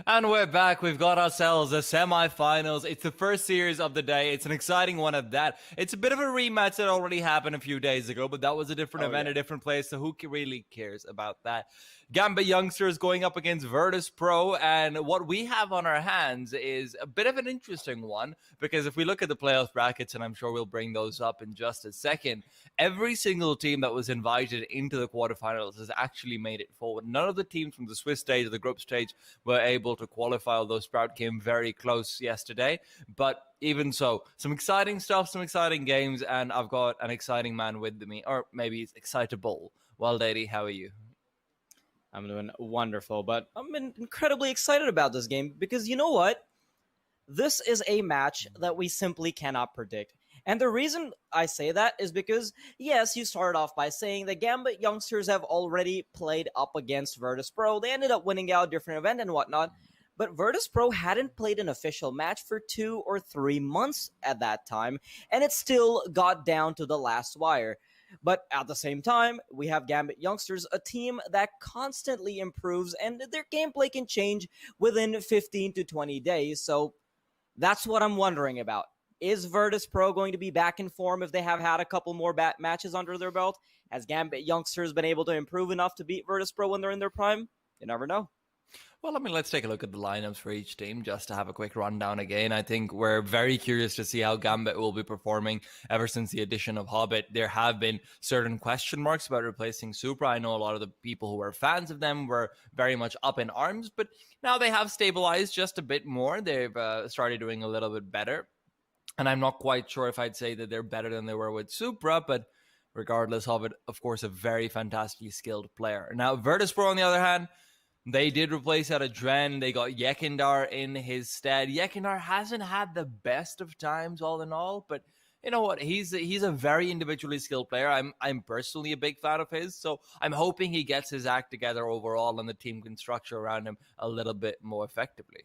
And we're back. We've got ourselves the semifinals. It's the first series of the day. It's an exciting one at that. It's a bit of a rematch that already happened a few days ago, but that was a different Oh event, yeah. a different place. So who really cares about that? Gambit youngsters going up against Virtus.pro, and what we have on our hands is a bit of an interesting one because if we look at the playoff brackets, and I'm sure we'll bring those up in just a second, every single team that was invited into the quarterfinals has actually made it forward. None of the teams from the Swiss stage or the group stage were able to qualify, although Sprout came very close yesterday. But even so, some exciting stuff, some exciting games, and I've got an exciting man with me, or maybe it's excitable. Well, Daddy, how are you? I'm doing wonderful, but I'm incredibly excited about this game because you know what? This is a match that we simply cannot predict. And the reason I say that is because, yes, you started off by saying the Gambit youngsters have already played up against Virtus.pro. They ended up winning out a different event and whatnot. But Virtus.pro hadn't played an official match for 2 or 3 months at that time, and it still got down to the last wire. But at the same time, we have Gambit youngsters, a team that constantly improves, and their gameplay can change within 15 to 20 days. So that's what I'm wondering about. Is Virtus.pro going to be back in form if they have had a couple more matches under their belt? Has Gambit youngsters been able to improve enough to beat Virtus.pro when they're in their prime? You never know. Well, I mean, let's take a look at the lineups for each team just to have a quick rundown again. I think we're very curious to see how Gambit will be performing ever since the addition of Hobbit. There have been certain question marks about replacing Supra. I know a lot of the people who are fans of them were very much up in arms, but now they have stabilized just a bit more. They've started doing a little bit better. And I'm not quite sure if I'd say that they're better than they were with Supra, but regardless of it, of course, a very fantastically skilled player. Now, Virtus.pro, on the other hand, they did replace out of Dren. They got Yekindar in his stead. Yekindar hasn't had the best of times all in all, but you know what? He's a very individually skilled player. I'm personally a big fan of his, so I'm hoping he gets his act together overall and the team can structure around him a little bit more effectively.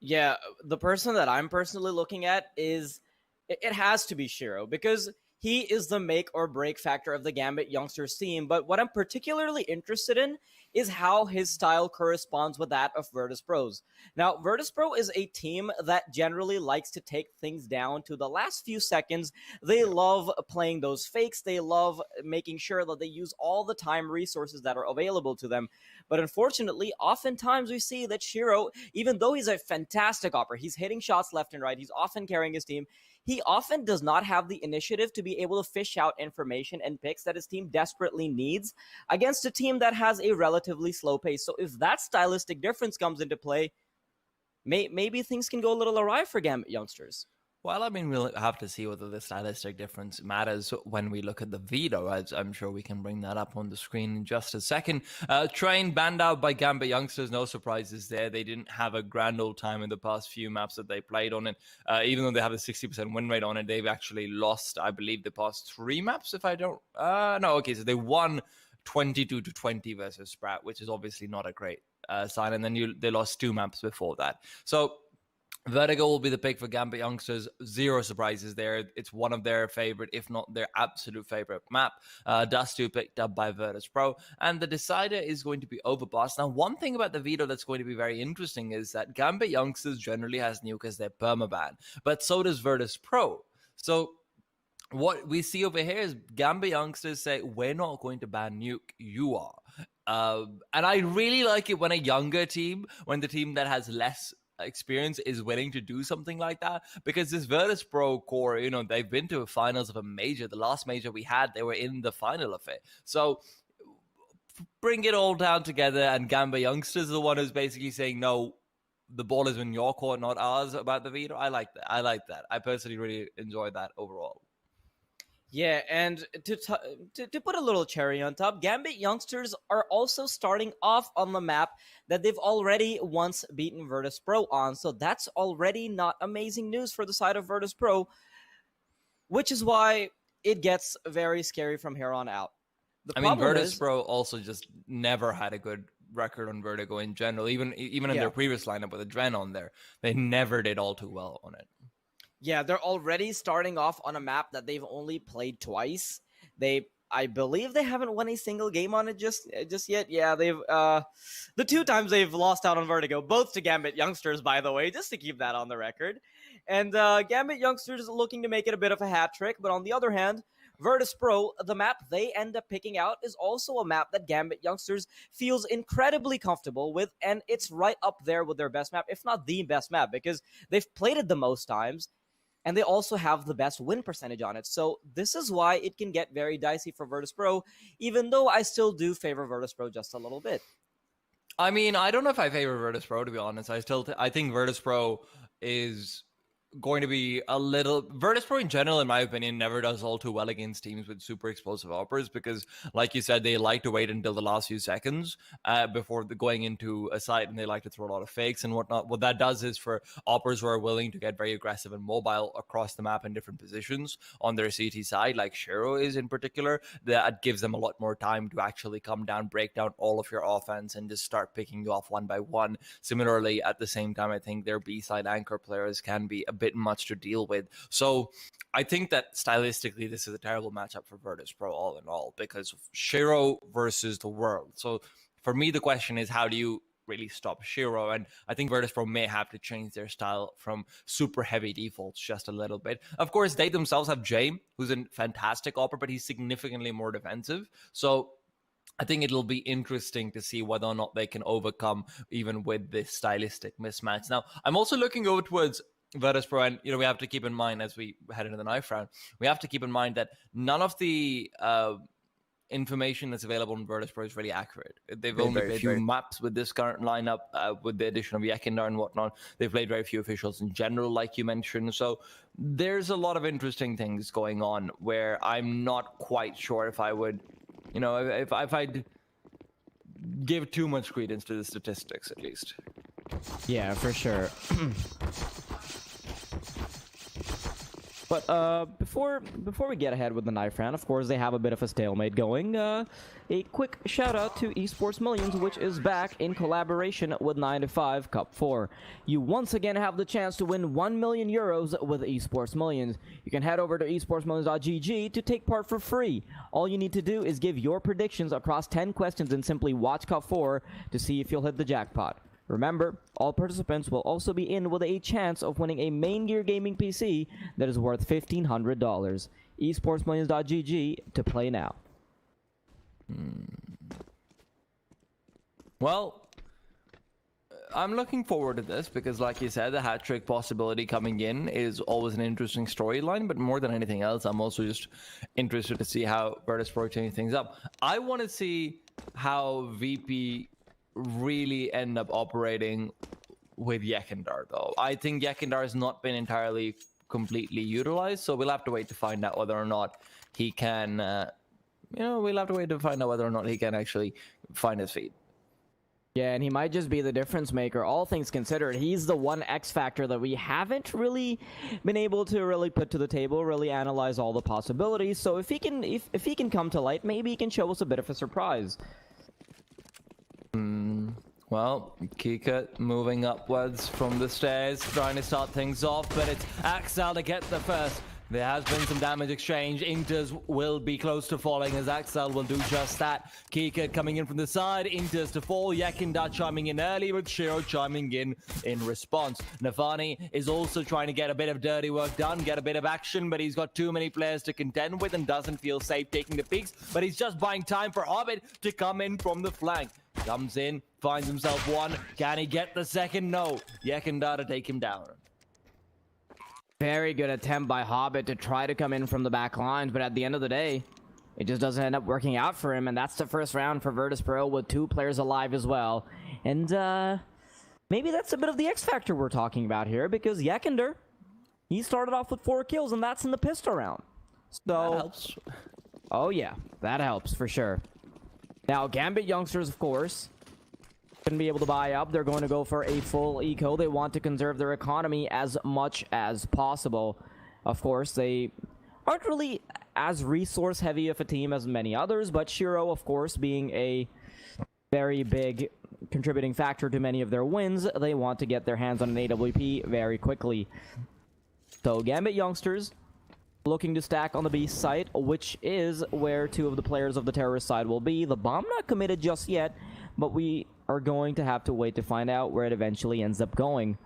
Yeah, the person that I'm personally looking at is it has to be Shiro because he is the make or break factor of the Gambit youngsters team. But what I'm particularly interested in is how his style corresponds with that of Virtus.pro's. Now, Virtus.pro is a team that generally likes to take things down to the last few seconds. They love playing those fakes. They love making sure that they use all the time resources that are available to them. But unfortunately, oftentimes we see that Shiro, even though he's a fantastic operator, he's hitting shots left and right, he's often carrying his team, he often does not have the initiative to be able to fish out information and picks that his team desperately needs against a team that has a relatively slow pace. So if that stylistic difference comes into play, maybe things can go a little awry for Gambit youngsters. Well, I mean, we'll have to see whether the stylistic difference matters when we look at the Veto, as I'm sure we can bring that up on the screen in just a second. Train banned out by Gambit youngsters, no surprises there. They didn't have a grand old time in the past few maps that they played on it. Even though they have a 60% win rate on it, they've actually lost, I believe, the past 3 maps, if I don't... no, okay, so they won 22-20 versus Sprout, which is obviously not a great sign. And then they lost 2 maps before that. So Vertigo will be the pick for Gambit youngsters. Zero surprises there. It's one of their favorite, if not their absolute favorite map. Dust2 picked up by Virtus.pro. And the decider is going to be Overpass. Now, one thing about the Veto that's going to be very interesting is that Gambit youngsters generally has Nuke as their permaban. But so does Virtus.pro. So what we see over here is Gambit youngsters say, we're not going to ban Nuke, you are. And I really like it when a younger team, when the team that has less experience is willing to do something like that, because this Virtus.pro core, you know, they've been to a finals of a major. The last major we had, they were in the final of it. So bring it all down together, and Gambit youngsters are the one who's basically saying, no, the ball is in your court, not ours, about the Veto. I like that. I personally really enjoy that overall. Yeah, and to put a little cherry on top, Gambit youngsters are also starting off on the map that they've already once beaten Virtus.pro on, so that's already not amazing news for the side of Virtus.pro, which is why it gets very scary from here on out. I mean, Virtus.pro also just never had a good record on Vertigo in general, even in their previous lineup with a Dren on there. They never did all too well on it. Yeah, they're already starting off on a map that they've only played twice. I believe they haven't won a single game on it just yet. Yeah, they've the 2 times they've lost out on Vertigo, both to Gambit youngsters, by the way, just to keep that on the record. And Gambit youngsters looking to make it a bit of a hat trick, but on the other hand, Virtus.pro, the map they end up picking out is also a map that Gambit youngsters feels incredibly comfortable with, and it's right up there with their best map, if not the best map, because they've played it the most times, and they also have the best win percentage on it. So this is why it can get very dicey for Virtus.pro, even though I still do favor Virtus.pro just a little bit. I mean, I don't know if I favor Virtus.pro, to be honest. I think Virtus.pro is going to be a little... Virtus.pro in general, in my opinion, never does all too well against teams with super explosive operas because, like you said, they like to wait until the last few seconds before going into a site, and they like to throw a lot of fakes and whatnot. What that does is for operas who are willing to get very aggressive and mobile across the map in different positions on their CT side, like Shiro is in particular, that gives them a lot more time to actually come down, break down all of your offense, and just start picking you off one by one. Similarly, at the same time, I think their B-side anchor players can be a bit much to deal with. So I think that stylistically this is a terrible matchup for Virtus.pro all in all, because of Shiro versus the world. So for me, the question is, how do you really stop Shiro? And I think Virtus.pro may have to change their style from super heavy defaults just a little bit. Of course, they themselves have Jay, who's a fantastic opera, but he's significantly more defensive. So I think it'll be interesting to see whether or not they can overcome even with this stylistic mismatch. Now, I'm also looking over towards Virtus.pro, and we have to keep in mind as we head into the knife round, we have to keep in mind that none of the information that's available on Virtus.pro is really accurate. They've only played few maps with this current lineup, with the addition of Yekindar and whatnot. They've played very few officials in general, like you mentioned. So there's a lot of interesting things going on where I'm not quite sure if I would, if I'd give too much credence to the statistics, at least. Yeah, for sure. But before we get ahead with the knife round, of course, they have a bit of a stalemate going. A quick shout out to Esports Millions, which is back in collaboration with 9 to 5 Cup 4. You once again have the chance to win 1 million euros with Esports Millions. You can head over to esportsmillions.gg to take part for free. All you need to do is give your predictions across 10 questions and simply watch Cup 4 to see if you'll hit the jackpot. Remember, all participants will also be in with a chance of winning a main gear gaming PC that is worth $1,500. esportsmillions.gg to play now. Well, I'm looking forward to this because, like you said, the hat-trick possibility coming in is always an interesting storyline, but more than anything else, I'm also just interested to see how Virtus.pro change things up. I want to see how VP really end up operating with Yekindar, though. I think Yekindar has not been entirely completely utilized, so we'll have to wait to find out whether or not he can, we'll have to wait to find out whether or not he can actually find his feet. Yeah, and he might just be the difference maker. All things considered, he's the one X factor that we haven't really been able to really put to the table, really analyze all the possibilities. So if he can come to light, maybe he can show us a bit of a surprise. Well, Kika moving upwards from the stairs, trying to start things off, but it's Axel to get the first. There has been some damage exchange. Inters will be close to falling as Axel will do just that. Kika coming in from the side, Inters to fall. Yekindar chiming in early, with Shiro chiming in response. Nafani is also trying to get a bit of dirty work done, get a bit of action, but he's got too many players to contend with and doesn't feel safe taking the peaks, but he's just buying time for Hobbit to come in from the flank. Comes in, finds himself one. Can he get the second? No. Yekindar to take him down. Very good attempt by Hobbit to try to come in from the back lines, but at the end of the day, it just doesn't end up working out for him, and that's the first round for Virtus.pro with 2 players alive as well. And maybe that's a bit of the X factor we're talking about here, because Yekindar, he started off with 4 kills, and that's in the pistol round. So, that helps. Oh yeah, that helps for sure. Now, Gambit youngsters, of course, going to be able to buy up. They're going to go for a full eco. They want to conserve their economy as much as possible. Of course, they aren't really as resource heavy of a team as many others, but Shiro, of course, being a very big contributing factor to many of their wins, they want to get their hands on an AWP very quickly. So Gambit youngsters looking to stack on the B site, which is where two of the players of the terrorist side will be. The bomb not committed just yet, but we are going to have to wait to find out where it eventually ends up going.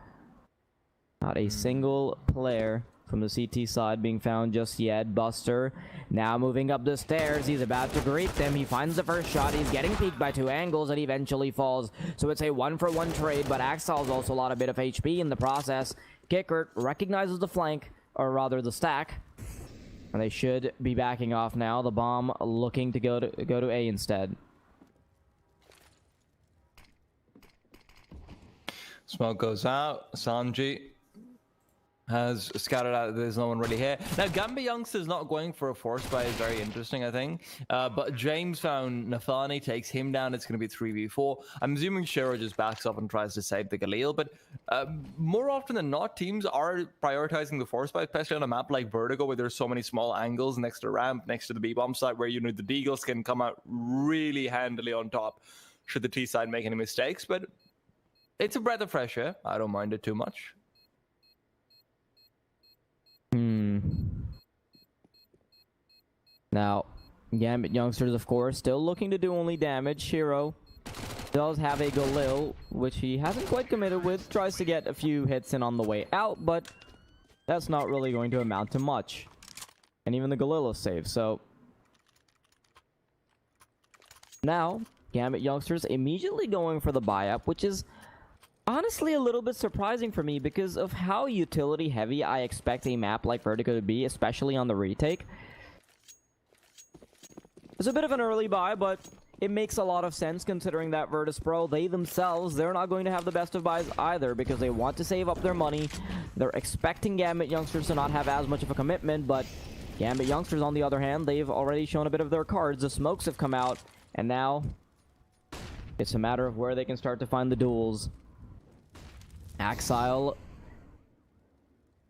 Not a single player from the CT side being found just yet. Buster now moving up the stairs. He's about to greet them. He finds the first shot. He's getting peeked by two angles and eventually falls. So it's a 1-for-1 trade, but Axel's also lost a bit of HP in the process. Kickert recognizes the flank, or rather the stack. And they should be backing off now. The bomb looking to go to A instead. Smoke goes out. Sanji has scattered out. There's no one really here. Now, Gambit Youngster's not going for a force buy is very interesting, I think. But James found Nafani, takes him down. It's going to be 3v4. I'm assuming Shiro just backs up and tries to save the Galil. But more often than not, teams are prioritizing the force buy, especially on a map like Vertigo, where there's so many small angles next to the ramp, next to the B-bomb site, where you know the Deagles can come out really handily on top should the T side make any mistakes. But it's a breath of fresh air. I don't mind it too much. Now, Gambit Youngsters, of course, still looking to do only damage. Shiro does have a Galil, which he hasn't quite committed with. Tries to get a few hits in on the way out, but that's not really going to amount to much. And even the Galil is safe, so... Now, Gambit Youngsters immediately going for the buy-up, which is honestly a little bit surprising for me because of how utility heavy I expect a map like Vertigo to be, especially on the retake. It's a bit of an early buy, but it makes a lot of sense considering that Virtus.pro, they themselves, they're not going to have the best of buys either because they want to save up their money. They're expecting Gambit Youngsters to not have as much of a commitment, but Gambit Youngsters, on the other hand, they've already shown a bit of their cards. The smokes have come out, and now it's a matter of where they can start to find the duels. Axile,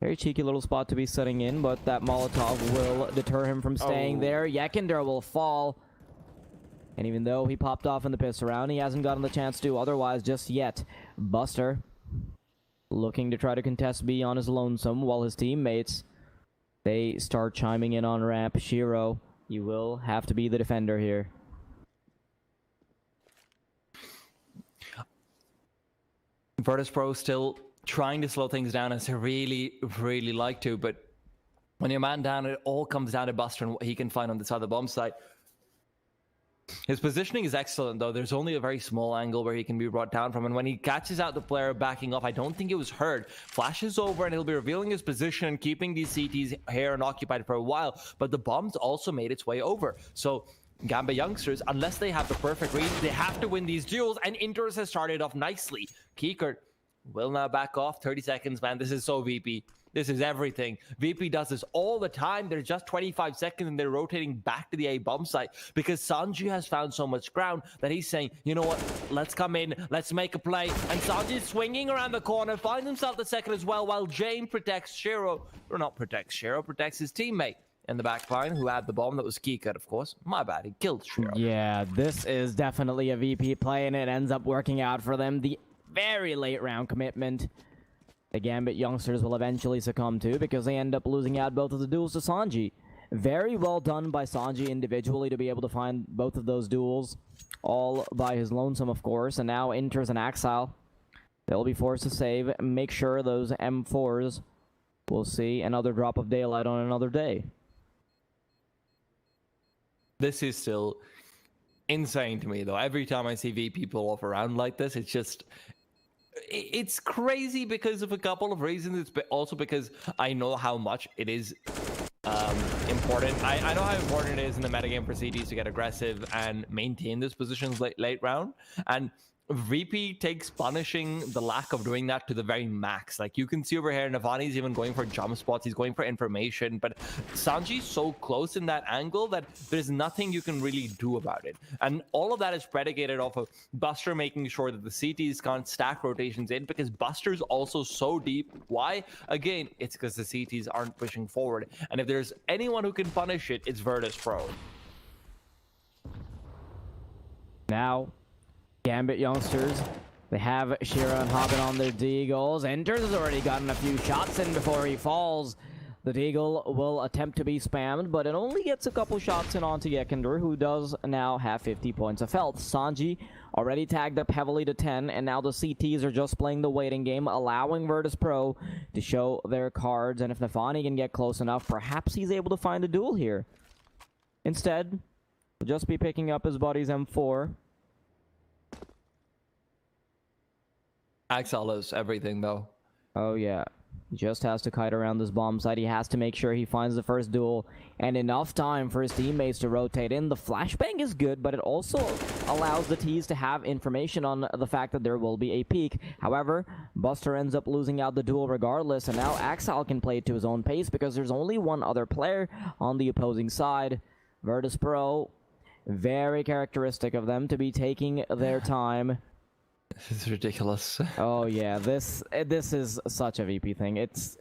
very cheeky little spot to be setting in, but that Molotov will deter him from staying there. Yekender will fall. And even though he popped off in the piss around, he hasn't gotten the chance to otherwise just yet. Buster looking to try to contest B on his lonesome while his teammates, they start chiming in on ramp. Shiro, you will have to be the defender here. Virtus.pro still trying to slow things down as they really like to, but when you're man down, it all comes down to Buster and what he can find on this other bomb site. His positioning is excellent, though. There's only a very small angle where he can be brought down from, and when he catches out the player backing off, I don't think it was heard. Flashes over, and he'll be revealing his position and keeping these CTs here and occupied for a while, but the bomb's also made its way over. So Gambit Youngsters, unless they have the perfect read, they have to win these duels, and Inters has started off nicely. Kiekert will now back off. 30 seconds, man. This is so VP. This is everything. VP does this all the time. There's just 25 seconds and they're rotating back to the A bomb site because Sanji has found so much ground that he's saying, you know what, let's come in, let's make a play. And Sanji's swinging around the corner, finds himself the second as well, while James protects Shiro. Or not protects Shiro, protects his teammate in the back line who had the bomb. That was Kiekert, of course. My bad, he killed Shiro. Yeah, this is definitely a VP play and it ends up working out for them. The very late round commitment the Gambit Youngsters will eventually succumb to because they end up losing out both of the duels to Sanji. Very well done by Sanji individually to be able to find both of those duels, all by his lonesome, of course. And now Inters and Axile, they'll be forced to save. Make sure those M4s will see another drop of daylight on another day. This is still insane to me, though. Every time I see VP pull off around like this, it's crazy because of a couple of reasons. It's also because I know how much it is important. I know how important it is in the metagame for CDs to get aggressive and maintain those positions late round. And VP takes punishing the lack of doing that to the very max. Like you can see over here, Navani's even going for jump spots. He's going for information, but Sanji's so close in that angle that there's nothing you can really do about it. And all of that is predicated off of Buster making sure that the CTs can't stack rotations in because Buster's also so deep. Why? Again, it's because the CTs aren't pushing forward. And if there's anyone who can punish it, it's Virtus.pro. Now, Gambit Youngsters, they have Shira and Hobbit on their D goals. Inters has already gotten a few shots in before he falls. The Deagle will attempt to be spammed, but it only gets a couple shots in onto Yekender, who does now have 50 points of health. Sanji already tagged up heavily to 10, and now the CTs are just playing the waiting game, allowing Virtus.pro to show their cards, and if Nafani can get close enough, perhaps he's able to find a duel here. Instead, he'll just be picking up his buddy's M4. Axel is everything, though. Oh, yeah. He just has to kite around this bomb site. He has to make sure he finds the first duel and enough time for his teammates to rotate in. The flashbang is good, but it also allows the T's to have information on the fact that there will be a peak. However, Buster ends up losing out the duel regardless, and now Axel can play it to his own pace because there's only one other player on the opposing side. Virtus.pro, very characteristic of them to be taking their time. This is ridiculous. Oh yeah, this is such a VP thing. It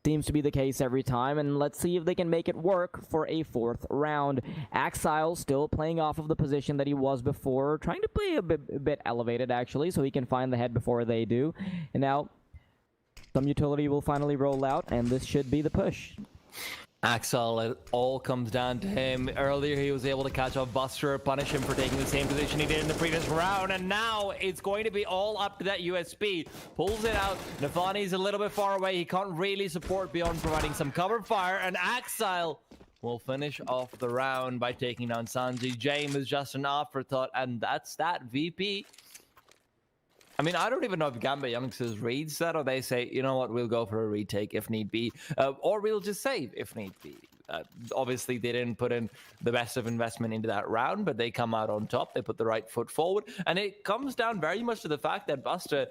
seems to be the case every time, and let's see if they can make it work for a 4th round. Axile still playing off of the position that he was before, trying to play a bit elevated actually, so he can find the head before they do. And now, some utility will finally roll out, and this should be the push. Axel, it all comes down to him. Earlier, he was able to catch off Buster, punish him for taking the same position he did in the previous round, and now it's going to be all up to that USP. Pulls it out. Nafani's a little bit far away. He can't really support beyond providing some cover fire, and Axel will finish off the round by taking down Sanji. James is just an afterthought, and that's that VP. I mean, I don't even know if Gambit Youngsters reads that, or they say, you know what, we'll go for a retake if need be, or we'll just save if need be. Obviously, they didn't put in the best of investment into that round, but they come out on top. They put the right foot forward, and it comes down very much to the fact that Buster,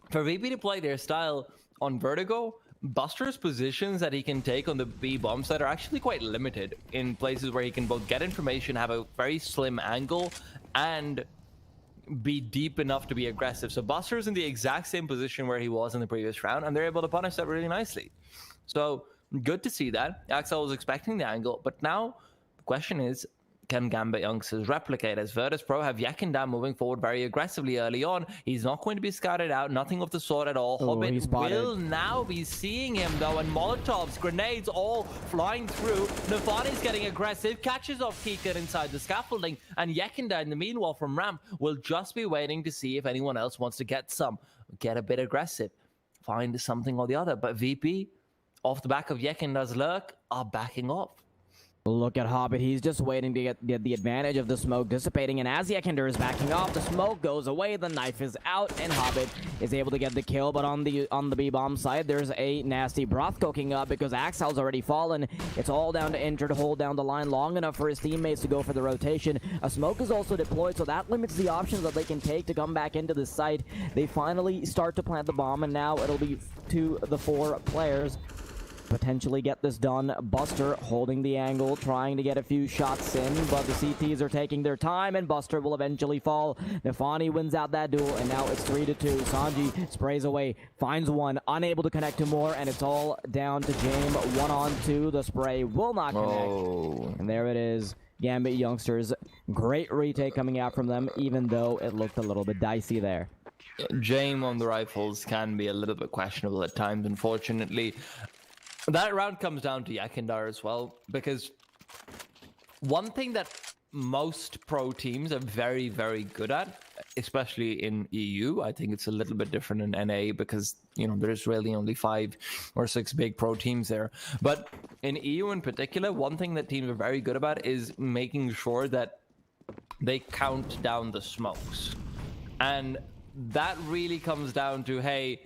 for VP to play their style on Vertigo, Buster's positions that he can take on the B bomb site are actually quite limited in places where he can both get information, have a very slim angle, and be deep enough to be aggressive. So Buster's in the exact same position where he was in the previous round, and they're able to punish that really nicely. So good to see that. Axel was expecting the angle, but now the question is, can Gambit Youngsters replicate? As Virtus.pro have Yakenda moving forward very aggressively early on. He's not going to be scouted out, nothing of the sort at all. Hobbit will now be seeing him though, and Molotovs, grenades all flying through. Nafani's getting aggressive, catches off Kika inside the scaffolding, and Yakenda in the meanwhile from ramp will just be waiting to see if anyone else wants to get a bit aggressive, find something or the other. But VP, off the back of Yakenda's lurk, are backing off. Look at Hobbit, he's just waiting to get the advantage of the smoke dissipating, and as Yekender is backing off, the smoke goes away, the knife is out, and Hobbit is able to get the kill. But on the B-bomb side, there's a nasty broth cooking up because Axel's already fallen. It's all down to Enter to hold down the line long enough for his teammates to go for the rotation. A smoke is also deployed, so that limits the options that they can take to come back into the site. They finally start to plant the bomb, and now it'll be to the 4 players. Potentially get this done. Buster holding the angle, trying to get a few shots in, but the CTs are taking their time, and Buster will eventually fall. Nafani wins out that duel, and now it's 3-2. Sanji sprays away, finds one, unable to connect to more, and it's all down to James. 1-on-2, the spray will not connect. And there it is. Gambit Youngsters, great retake coming out from them, even though it looked a little bit dicey there. James on the rifles can be a little bit questionable at times, unfortunately. That round comes down to Yakendar as well, because one thing that most pro teams are very, very good at, especially in EU, I think it's a little bit different in NA because, you know, there's really only 5 or 6 big pro teams there. But in EU in particular, one thing that teams are very good about is making sure that they count down the smokes. And that really comes down to, hey,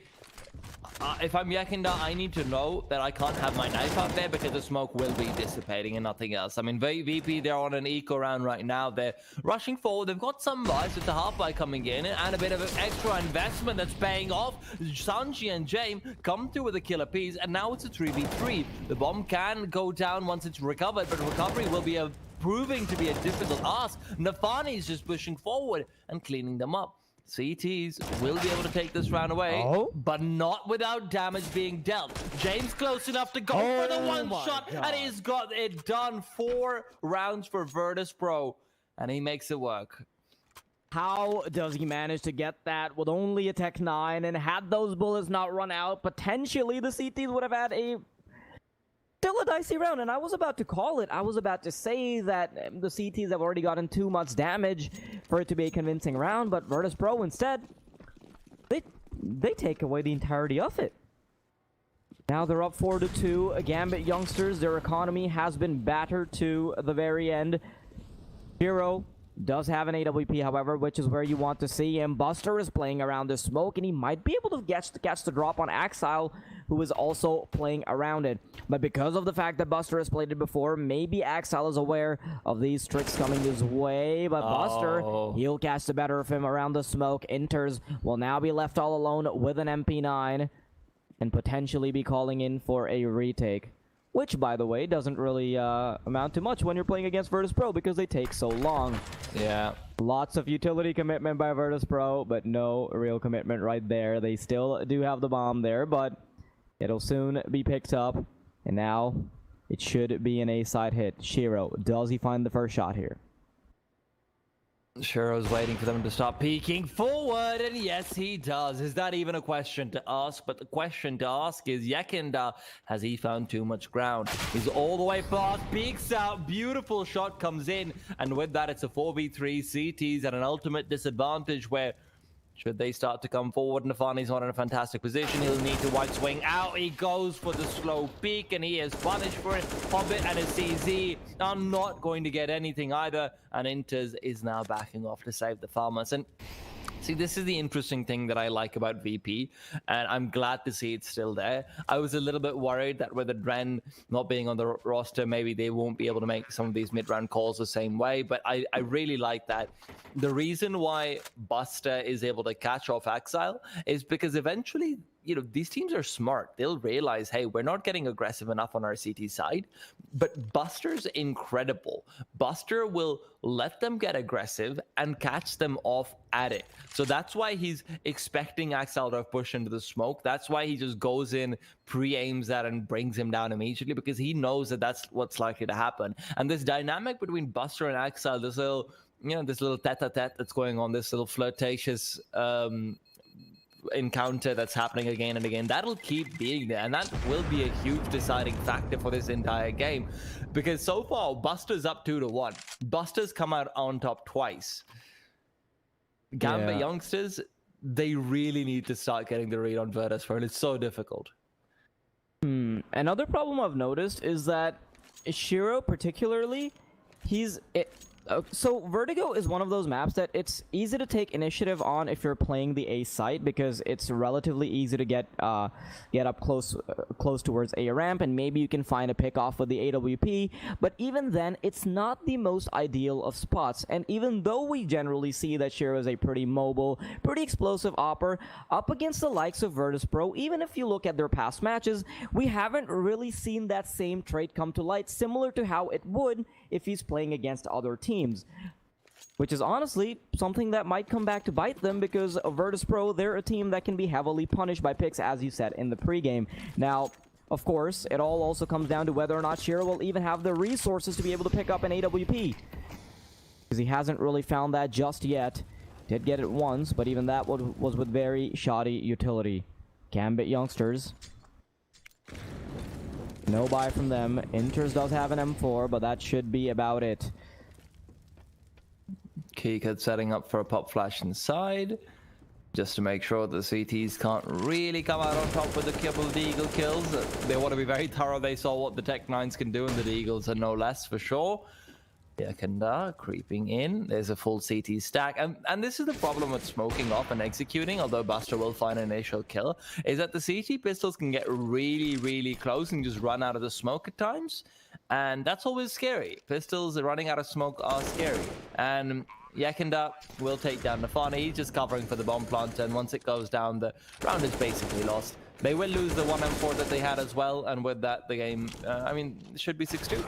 if I'm Yakenda, I need to know that I can't have my knife out there because the smoke will be dissipating and nothing else. I mean, VP, they're on an eco round right now. They're rushing forward. They've got some buys with the half-buy coming in and a bit of an extra investment that's paying off. Sanji and James come through with a killer piece, and now it's a 3v3. The bomb can go down once it's recovered, but recovery will be proving to be a difficult ask. Nafani's just pushing forward and cleaning them up. CTs will be able to take this round away, but not without damage being dealt. James close enough to go for the one shot, and he's got it done. 4 rounds for Virtus.pro, and he makes it work. How does he manage to get that with only a Tech 9? And had those bullets not run out, potentially the CTs would have had a Still a dicey round, and I was about to call it. I was about to say that the CTs have already gotten too much damage for it to be a convincing round, but Virtus.pro instead, they take away the entirety of it. Now they're up 4-2. Gambit youngsters, their economy has been battered to the very end. Hero does have an AWP, however, which is where you want to see him. Buster is playing around the smoke, and he might be able to catch the drop on Axile, who is also playing around it. But because of the fact that Buster has played it before, maybe Axile is aware of these tricks coming his way. But Buster, he'll catch the better of him around the smoke. Inters will now be left all alone with an MP9 and potentially be calling in for a retake. Which, by the way, doesn't really amount to much when you're playing against Virtus.pro because they take so long. Yeah. Lots of utility commitment by Virtus.pro, but no real commitment right there. They still do have the bomb there, but it'll soon be picked up. And now it should be an A-side hit. Shiro, does he find the first shot here? Shiro's waiting for them to stop peeking forward, and yes, he does. Is that even a question to ask? But the question to ask is, Yekenda, has he found too much ground? He's all the way fast, peeks out, beautiful shot comes in, and with that, it's a 4v3. CT's at an ultimate disadvantage where, should they start to come forward, Nafani's not in a fantastic position. He'll need to white swing out. He goes for the slow peek, and he is punished for it. Hobbit and his CZ are not going to get anything either, and Inters is now backing off to save the farmers. And see, this is the interesting thing that I like about VP, and I'm glad to see it's still there. I was a little bit worried that with the Dren not being on the roster, maybe they won't be able to make some of these mid-round calls the same way, but I really like that. The reason why Buster is able to catch off Axile is because eventually, you know, these teams are smart. They'll realize, hey, we're not getting aggressive enough on our CT side, but Buster's incredible. Buster will let them get aggressive and catch them off at it. So that's why he's expecting Axile to push into the smoke. That's why he just goes in, pre-aims that, and brings him down immediately, because he knows that that's what's likely to happen. And this dynamic between Buster and Axile, this little, you know, this little tete-a-tete that's going on, this little flirtatious encounter that's happening again and again, that'll keep being there, and that will be a huge deciding factor for this entire game, because so far Buster's up 2-1. Buster's come out on top twice. Gambit youngsters, they really need to start getting the read on Virtus, and it's so difficult. Another problem I've noticed is that Shiro particularly, so Vertigo is one of those maps that it's easy to take initiative on if you're playing the A site, because it's relatively easy to get up close towards A ramp, and maybe you can find a pick off with the AWP. But even then, it's not the most ideal of spots. And even though we generally see that Shiro is a pretty mobile, pretty explosive opper, up against the likes of Virtus.pro, even if you look at their past matches, we haven't really seen that same trait come to light, similar to how it would if he's playing against other teams. Which is honestly something that might come back to bite them, because Virtus.pro, they're a team that can be heavily punished by picks, as you said in the pregame. Now, of course, it all also comes down to whether or not Shiro will even have the resources to be able to pick up an AWP, because he hasn't really found that just yet. Did get it once, but even that was with very shoddy utility. Gambit youngsters, no buy from them. Inters does have an M4, but that should be about it. Keycard setting up for a pop flash inside, just to make sure the CTs can't really come out on top with a couple of Deagle kills. They want to be very thorough. They saw what the Tech 9s can do, and the Deagles are no less for sure. Yakanda creeping in. There's a full CT stack. And this is the problem with smoking off and executing, although Buster will find an initial kill, is that the CT pistols can get really, really close and just run out of the smoke at times. And that's always scary. Pistols running out of smoke are scary. And Yakanda will take down Nafani. He's just covering for the bomb plant, and once it goes down, the round is basically lost. They will lose the 1 M4 that they had as well, and with that, the game, should be 6-2.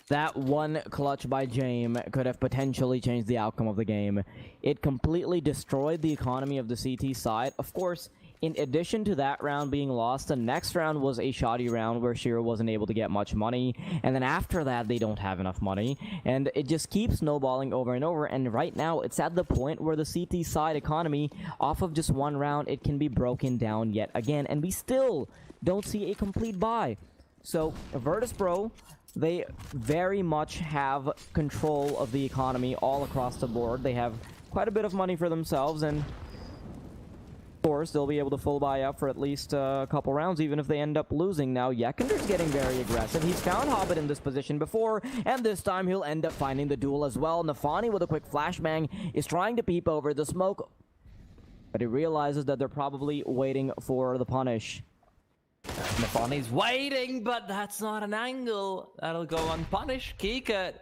That one clutch by James could have potentially changed the outcome of the game. It completely destroyed the economy of the CT side. Of course, in addition to that round being lost, the next round was a shoddy round where Shiro wasn't able to get much money, and then after that they don't have enough money, and it just keeps snowballing over and over. And right now it's at the point where the CT side economy, off of just one round, it can be broken down yet again, and we still don't see a complete buy. So Virtus.pro, they very much have control of the economy all across the board. They have quite a bit of money for themselves, and of course, they'll be able to full buy up for at least a couple rounds, even if they end up losing. Now, Yekinder's getting very aggressive. He's found Hobbit in this position before, and this time he'll end up finding the duel as well. Nafani, with a quick flashbang, is trying to peep over the smoke, but he realizes that they're probably waiting for the punish. Nafani's waiting, but that's not an angle. That'll go unpunished. Kika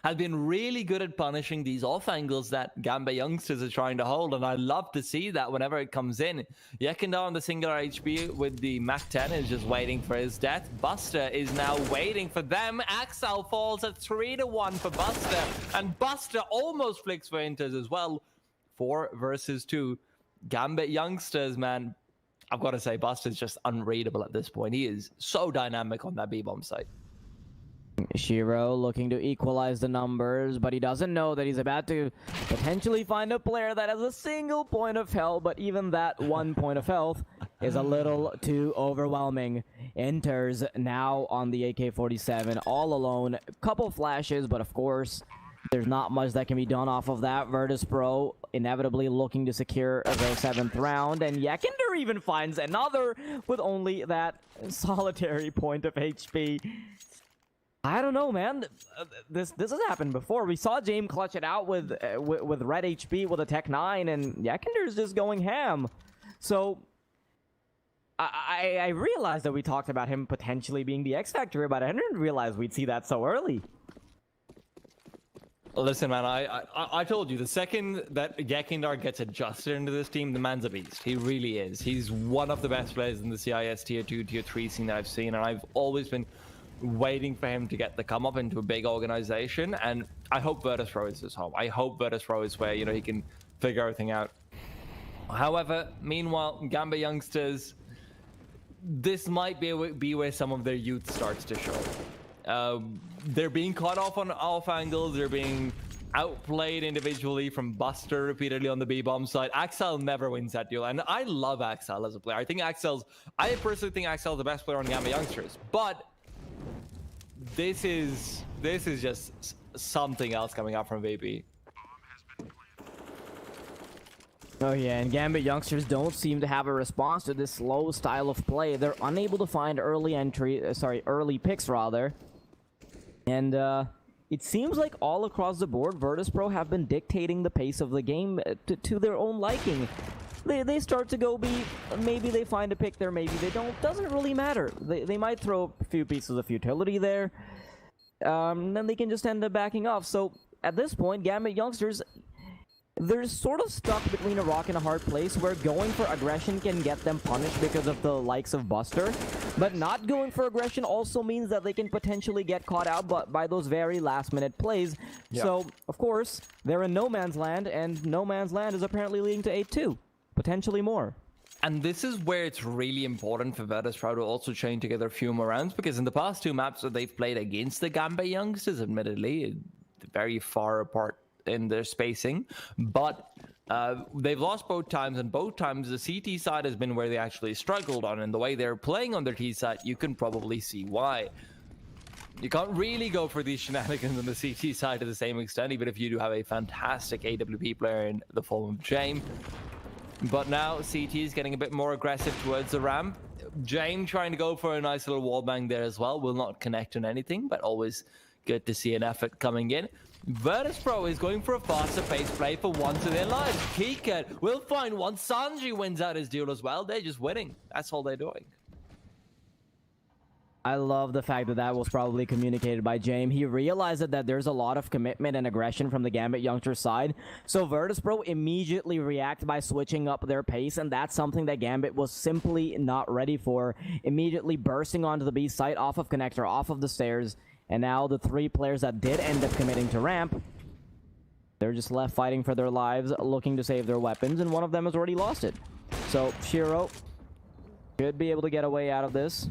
has been really good at punishing these off angles that Gambit youngsters are trying to hold, and I love to see that whenever it comes in. Yekinder on the singular HP with the Mac 10 is just waiting for his death. Buster is now waiting for them. Axel falls at 3-1 for Buster, and Buster almost flicks for Inters as well. 4 versus 2. Gambit youngsters, man. I've got to say, Buster's just unreadable at this point. He is so dynamic on that B-bomb site. Shiro looking to equalize the numbers, but he doesn't know that he's about to potentially find a player that has a single point of health, but even that 1 point of health is a little too overwhelming. Enters now on the AK-47 all alone. Couple flashes, but of course, there's not much that can be done off of that. Virtus.pro inevitably looking to secure the 7th round, and Yekinder even finds another with only that solitary point of HP. I don't know, man. This has happened before. We saw James clutch it out with red HP with a Tech 9, and Yekinder's just going ham. So I realized that we talked about him potentially being the X Factor, but I didn't realize we'd see that so early. Listen, man, I told you, the second that Yekinder gets adjusted into this team, the man's a beast. He really is. He's one of the best players in the CIS Tier 2, Tier 3 scene that I've seen, and I've always been waiting for him to get the come up into a big organization, and I hope Virtus.pro is his home. I hope Virtus.pro is where, you know, he can figure everything out. However, meanwhile, Gambit youngsters, this might be where some of their youth starts to show. They're being caught off on off angles. They're being outplayed individually from Buster repeatedly on the B-bomb side. Axel never wins that duel, and I love Axel as a player. I personally think Axel's the best player on Gambit youngsters, but this is just something else coming up from VP. Oh yeah, and Gambit youngsters don't seem to have a response to this slow style of play. They're unable to find early picks rather. And it seems like all across the board, Virtus.pro have been dictating the pace of the game to their own liking. They start to go B, maybe they find a pick there, maybe they don't. Doesn't really matter. They might throw a few pieces of futility there, then they can just end up backing off. So at this point, Gambit youngsters, they're sort of stuck between a rock and a hard place where going for aggression can get them punished because of the likes of Buster, but not going for aggression also means that they can potentially get caught out by those very last-minute plays. Yep. So, of course, they're in no man's land, and no man's land is apparently leading to 8-2. Potentially more. And this is where it's really important for Virtus.pro to also chain together a few more rounds, because in the past 2 maps that they've played against the Gambit youngsters, admittedly, very far apart in their spacing, but they've lost both times, and both times the CT side has been where they actually struggled on, and the way they're playing on their T side, you can probably see why. You can't really go for these shenanigans on the CT side to the same extent, even if you do have a fantastic AWP player in the form of James. But now CT is getting a bit more aggressive towards the ramp. James trying to go for a nice little wallbang there as well. Will not connect on anything, but always good to see an effort coming in. Virtus.pro is going for a faster pace play for once in their lives. Kika will find one. Sanji wins out his duel as well. They're just winning. That's all they're doing. I love the fact that that was probably communicated by James. He realized that there's a lot of commitment and aggression from the Gambit youngster side. So Virtus.pro immediately react by switching up their pace, and that's something that Gambit was simply not ready for. Immediately bursting onto the B site, off of connector, off of the stairs. And now the 3 players that did end up committing to ramp, they're just left fighting for their lives, looking to save their weapons, and one of them has already lost it. So Shiro Should be able to get away out of this.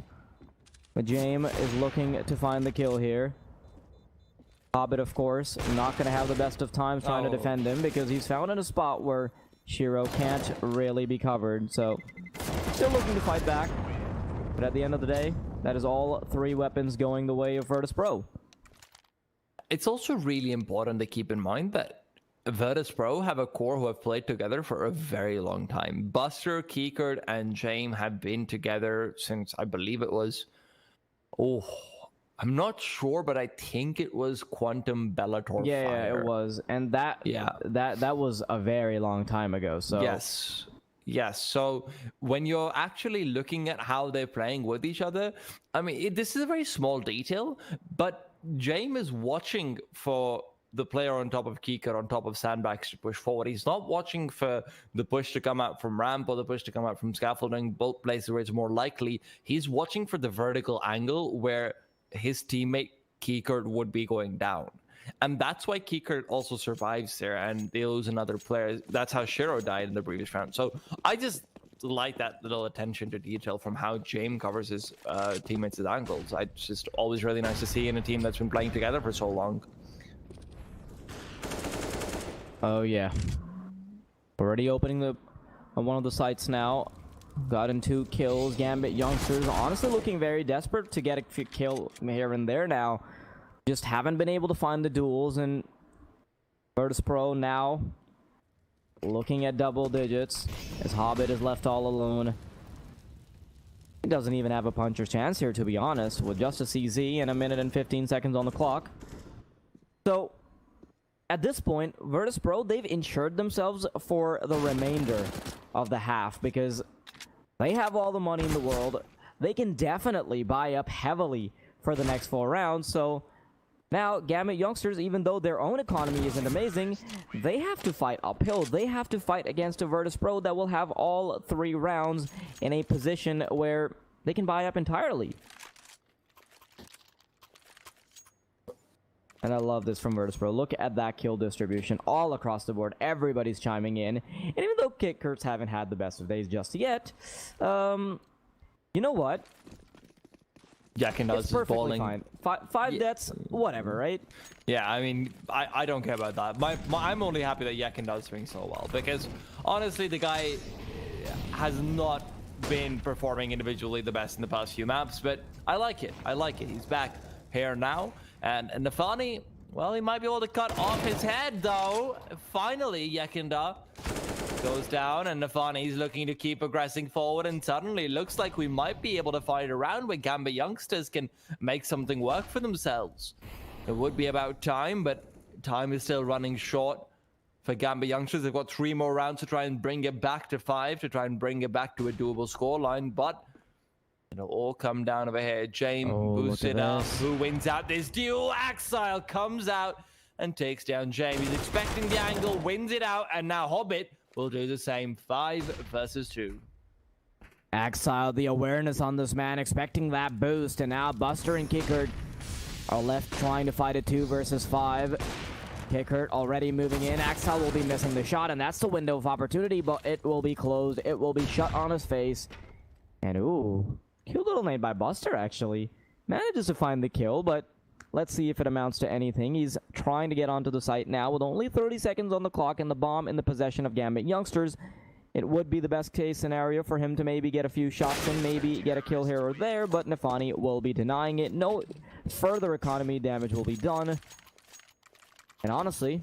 But James is looking to find the kill here. Hobbit, of course, not going to have the best of times trying to defend him because he's found in a spot where Shiro can't really be covered. So, still looking to fight back. But at the end of the day, that is all 3 weapons going the way of Virtus.pro. It's also really important to keep in mind that Virtus.pro have a core who have played together for a very long time. Buster, Keycard, and James have been together since, I believe it was... I'm not sure, but I think it was Quantum Bellator Fire. Yeah, it was. And that was a very long time ago. So Yes. So when you're actually looking at how they're playing with each other, I mean, this is a very small detail, but James is watching for the player on top of Keycard, on top of sandbags to push forward. He's not watching for the push to come out from ramp or the push to come out from scaffolding, both places where it's more likely. He's watching for the vertical angle where his teammate Keycard would be going down. And that's why Keycard also survives there and they lose another player. That's how Shiro died in the previous round. So I just like that little attention to detail from how James covers his teammates' angles. It's just always really nice to see in a team that's been playing together for so long. Oh yeah. Already opening one of the sites now. Gotten 2 kills. Gambit youngsters honestly looking very desperate to get a kill here and there now. Just haven't been able to find the duels, and Virtus.pro now looking at double digits as Hobbit is left all alone. He doesn't even have a puncher's chance here, to be honest, with just a CZ and 1 minute and 15 seconds on the clock. So at this point, Virtus.pro, they've insured themselves for the remainder of the half because they have all the money in the world. They can definitely buy up heavily for the next 4 rounds. So now, Gambit youngsters, even though their own economy isn't amazing, they have to fight uphill. They have to fight against a Virtus.pro that will have all 3 rounds in a position where they can buy up entirely. And I love this from Virtus.pro. Look at that kill distribution all across the board. Everybody's chiming in. And even though Kickers haven't had the best of days just yet, you know what? It's perfectly fine. 5 deaths, whatever, right? Yeah, I mean, I don't care about that. I'm only happy that Yakin is doing so well because honestly, the guy has not been performing individually the best in the past few maps, but I like it. He's back here now, and Nafani, well, he might be able to cut off his head though. Finally, Yakinda goes down, and Nafani's looking to keep progressing forward, and suddenly looks like we might be able to fight around where Gambit youngsters can make something work for themselves. It would be about time, but time is still running short for Gambit youngsters. They've got 3 more rounds to try and bring it back to 5, to try and bring it back to a doable scoreline, but it'll all come down over here. James boosts it up. Who wins out this duel? Axile comes out and takes down James. He's expecting the angle, wins it out, and now Hobbit will do the same. 5 versus 2. Axile, the awareness on this man, expecting that boost, and now Buster and Kickard are left trying to fight a 2 versus 5. Kickard already moving in. Axile will be missing the shot, and that's the window of opportunity, but it will be closed. It will be shut on his face. And ooh, cute little nade by Buster, actually. Manages to find the kill, but let's see if it amounts to anything. He's trying to get onto the site now with only 30 seconds on the clock and the bomb in the possession of Gambit youngsters. It would be the best case scenario for him to maybe get a few shots and maybe get a kill here or there, but Nafani will be denying it. No further economy damage will be done. And honestly,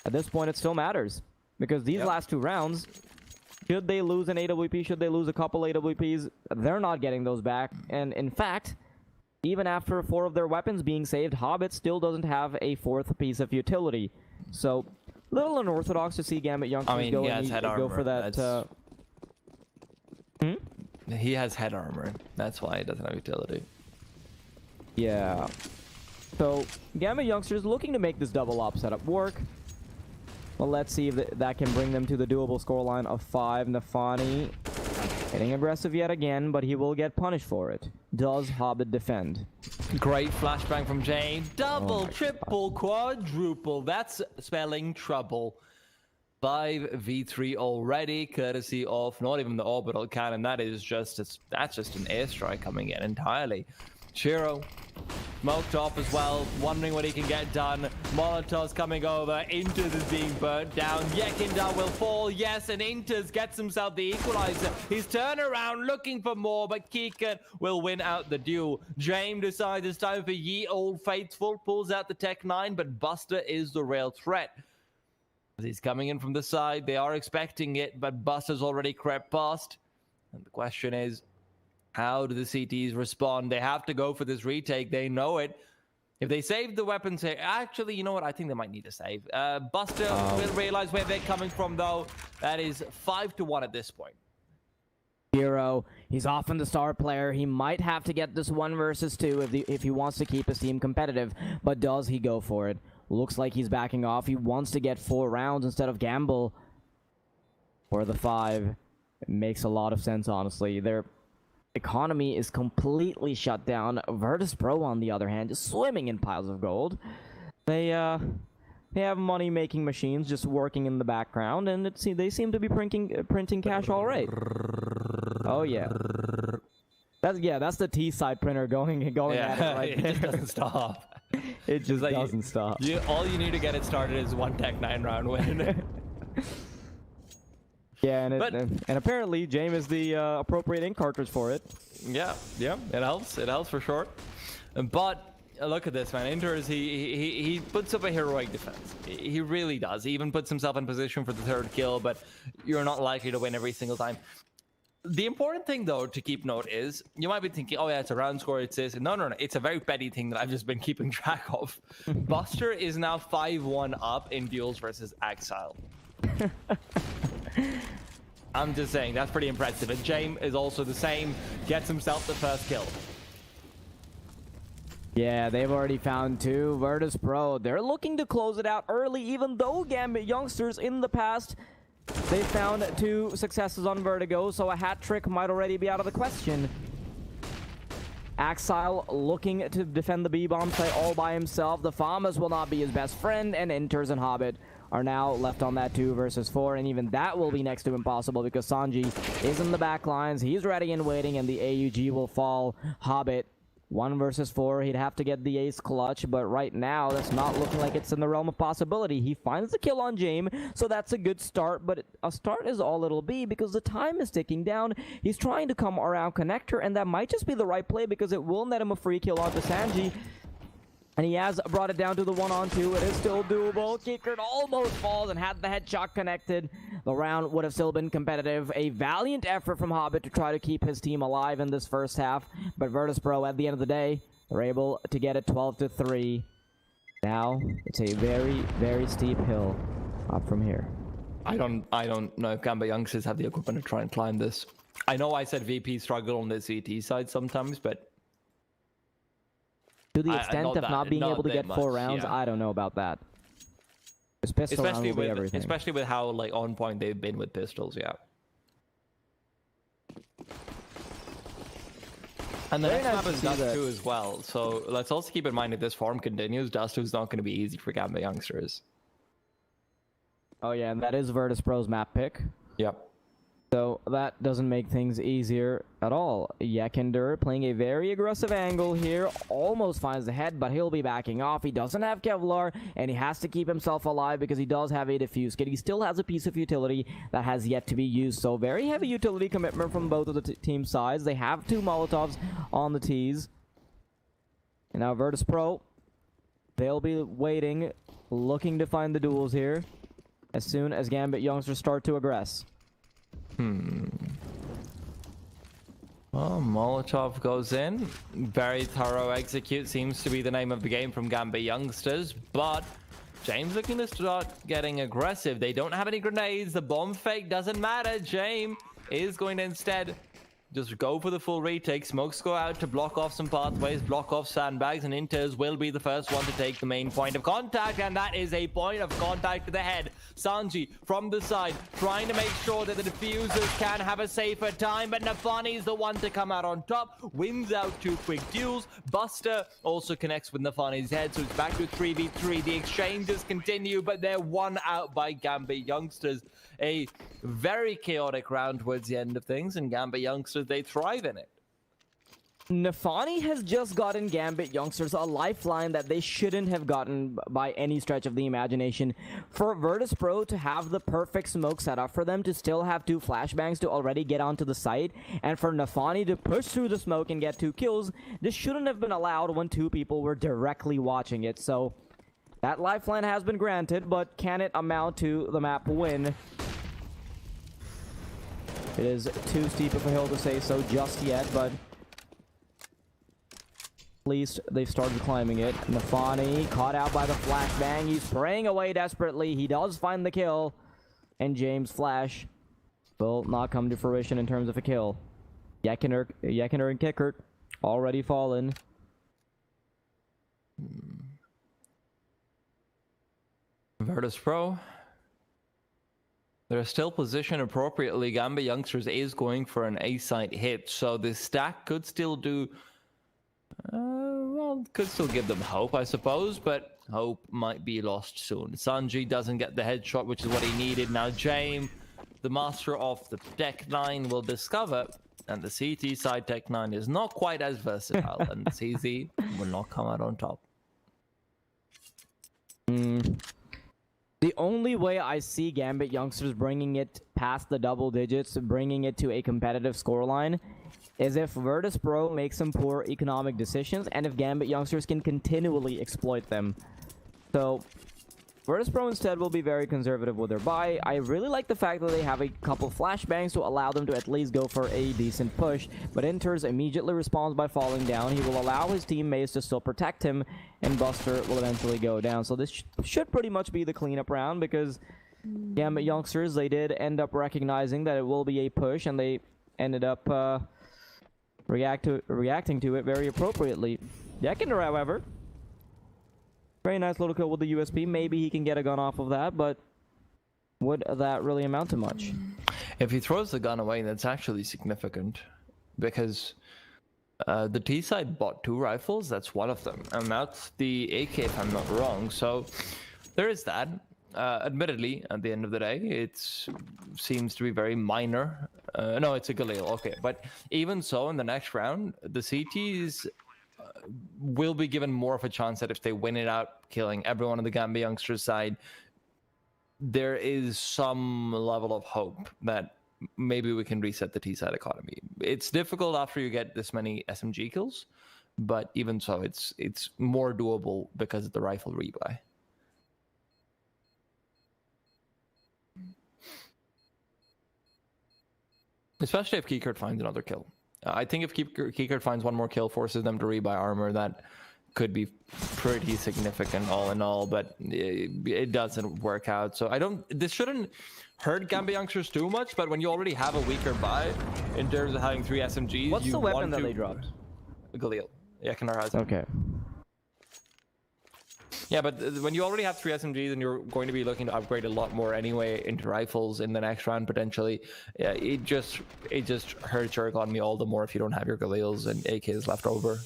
at this point it still matters, because these last 2 rounds, should they lose an AWP, should they lose a couple AWPs, they're not getting those back. And in fact, even after 4 of their weapons being saved, Hobbit still doesn't have a 4th piece of utility. So, little unorthodox to see Gambit youngsters go for that. He has head armor. That's why he doesn't have utility. Yeah. So, Gambit youngsters looking to make this double op setup work. Well, let's see if that can bring them to the doable scoreline of 5. Nafani getting aggressive yet again, but he will get punished for it. Does Hobbit defend? Great flashbang from Jane. Double, triple, quadruple. That's spelling trouble. 5v3 already, courtesy of not even the orbital cannon. That's just an airstrike coming in entirely. Shiro smoked off as well, wondering what he can get done. Molotov's coming over. Inters is being burnt down. Yekindar will fall. Yes, and Inters gets himself the equalizer. He's turned around looking for more, but Kikan will win out the duel. James decides it's time for Ye Old Faithful. Pulls out the Tech 9, but Buster is the real threat. He's coming in from the side. They are expecting it, but Buster's already crept past. And the question is, how do the CTs respond? They have to go for this retake. They know it. If they save the weapons here, actually, you know what? I think they might need to save. Buster will realize where they're coming from, though. That is 5-1 at this point. Hero, he's often the star player. He might have to get this 1 versus 2 if he wants to keep his team competitive. But does he go for it? Looks like he's backing off. He wants to get 4 rounds instead of gamble for the 5. It makes a lot of sense, honestly. Their economy is completely shut down. Virtus.pro, on the other hand, is swimming in piles of gold. They have money-making machines just working in the background, and they seem to be printing cash all right. Oh yeah. That's the T-side printer going at it right there. It just doesn't stop. It just doesn't stop. All you need to get it started is 1 Tech 9 round win. Yeah, and apparently James is the appropriate ink cartridge for it. Yeah, it helps. It helps for sure. But look at this, man. Inters, he puts up a heroic defense. He really does. He even puts himself in position for the 3rd kill, but you're not likely to win every single time. The important thing, though, to keep note is, you might be thinking, oh yeah, it's a round score, it's this. No. It's a very petty thing that I've just been keeping track of. Buster is now 5-1 up in duels versus Exile. I'm just saying, that's pretty impressive. And James is also the same, gets himself the 1st kill. Yeah, they've already found 2. Virtus.pro, they're looking to close it out early, even though Gambit youngsters in the past, they found 2 successes on Vertigo, so a hat trick might already be out of the question. Exile looking to defend the B-bomb site all by himself. The Farmers will not be his best friend, and Inters and Hobbit are now left on that 2 versus 4, and even that will be next to impossible because Sanji is in the back lines. He's ready and waiting, and the AUG will fall. Hobbit, 1 versus 4. He'd have to get the ace clutch, but right now that's not looking like it's in the realm of possibility. He finds the kill on James, so that's a good start, but a start is all it'll be because the time is ticking down. He's trying to come around connector, and that might just be the right play because it will net him a free kill onto Sanji. And he has brought it down to the 1-on-2. It is still doable. Kicker almost falls and had the headshot connected. The round would have still been competitive. A valiant effort from Hobbit to try to keep his team alive in this first half. But Virtus.pro, at the end of the day, they're able to get it 12-3. Now, it's a very, very steep hill up from here. I don't know if Gambit youngsters have the equipment to try and climb this. I know I said VP struggle on the CT side sometimes, but to the extent of not being able to get 4 rounds, yeah. I don't know about that. Especially with how like on point they've been with pistols, yeah. And the next map is Dust 2 as well, so let's also keep in mind if this form continues, Dust 2 is not going to be easy for Gambit youngsters. Oh yeah, and that is Virtus.pro's map pick. Yep. So that doesn't make things easier at all. Yekindar playing a very aggressive angle here. Almost finds the head, but he'll be backing off. He doesn't have Kevlar, and he has to keep himself alive because he does have a defuse kit. He still has a piece of utility that has yet to be used. So very heavy utility commitment from both of the team sides. They have 2 Molotovs on the tees. And now Virtus.pro, they'll be waiting, looking to find the duels here as soon as Gambit youngsters start to aggress. Well, Molotov goes in. Very thorough execute seems to be the name of the game from Gambit youngsters, but James looking to start getting aggressive. They don't have any grenades. The bomb fake doesn't matter. James is going to instead Just go for the full retake. Smokes go out to block off some pathways, block off sandbags, and Inters will be the first one to take the main point of contact, and that is a point of contact to the head. Sanji from the side, trying to make sure that the diffusers can have a safer time, but Nafani is the one to come out on top, wins out 2 quick duels. Buster also connects with Nafani's head, so it's back to 3v3. The exchanges continue, but they're won out by Gambit Youngsters. A very chaotic round towards the end of things, and Gambit Youngsters, they thrive in it. Nafani has just gotten Gambit Youngsters a lifeline that they shouldn't have gotten by any stretch of the imagination. For Virtus.pro to have the perfect smoke setup, for them to still have 2 flashbangs to already get onto the site, and for Nafani to push through the smoke and get 2 kills, this shouldn't have been allowed when 2 people were directly watching it. So that lifeline has been granted, but can it amount to the map win? It is too steep of a hill to say so just yet, but at least they've started climbing it. Nafani caught out by the flashbang. He's spraying away desperately. He does find the kill, and James' flash will not come to fruition in terms of a kill. Yakiner and Kickert already fallen. Virtus.pro, they're still positioned appropriately. Gambit Youngsters is going for an A-site hit, so this stack could still do... well, could still give them hope, I suppose, but hope might be lost soon. Sanji doesn't get the headshot, which is what he needed. Now James, the master of the Tech 9, will discover, and the CT side Tech 9 is not quite as versatile, and CZ will not come out on top. The only way I see Gambit Youngsters bringing it past the double digits, bringing it to a competitive scoreline, is if Virtus.pro makes some poor economic decisions, and if Gambit Youngsters can continually exploit them. So, Virtus.pro instead will be very conservative with their buy. I really like the fact that they have a couple flashbangs to allow them to at least go for a decent push, but Inters immediately responds by falling down. He will allow his teammates to still protect him, and Buster will eventually go down. So this should pretty much be the cleanup round, because Gambit Youngsters, they did end up recognizing that it will be a push, and they ended up reacting to it very appropriately. Yakiner, however, very nice little kill with the USP. Maybe he can get a gun off of that, but would that really amount to much? If he throws the gun away, that's actually significant, because the T side bought 2 rifles. That's one of them, and that's the AK, if I'm not wrong. So there is that. Admittedly, at the end of the day, it seems to be very minor. No, it's a Galil. Okay, but even so, in the next round, the CTs will be given more of a chance that if they win it out, killing everyone on the Gambit Youngsters side, there is some level of hope that maybe we can reset the T-side economy. It's difficult after you get this many SMG kills, but even so, it's more doable because of the rifle rebuy. Especially if Kiekert finds another kill. I think if Kiekert finds one more kill, forces them to rebuy armor, that could be pretty significant all in all, but it doesn't work out. So this shouldn't hurt Gambit Youngsters too much, but when you already have a weaker buy in terms of having 3 SMGs, what's the weapon that they dropped? Galil. Yakiner has it. Okay. Yeah, but when you already have 3 SMGs and you're going to be looking to upgrade a lot more anyway into rifles in the next round potentially, yeah, it just hurts your economy all the more if you don't have your Galils and AKs left over.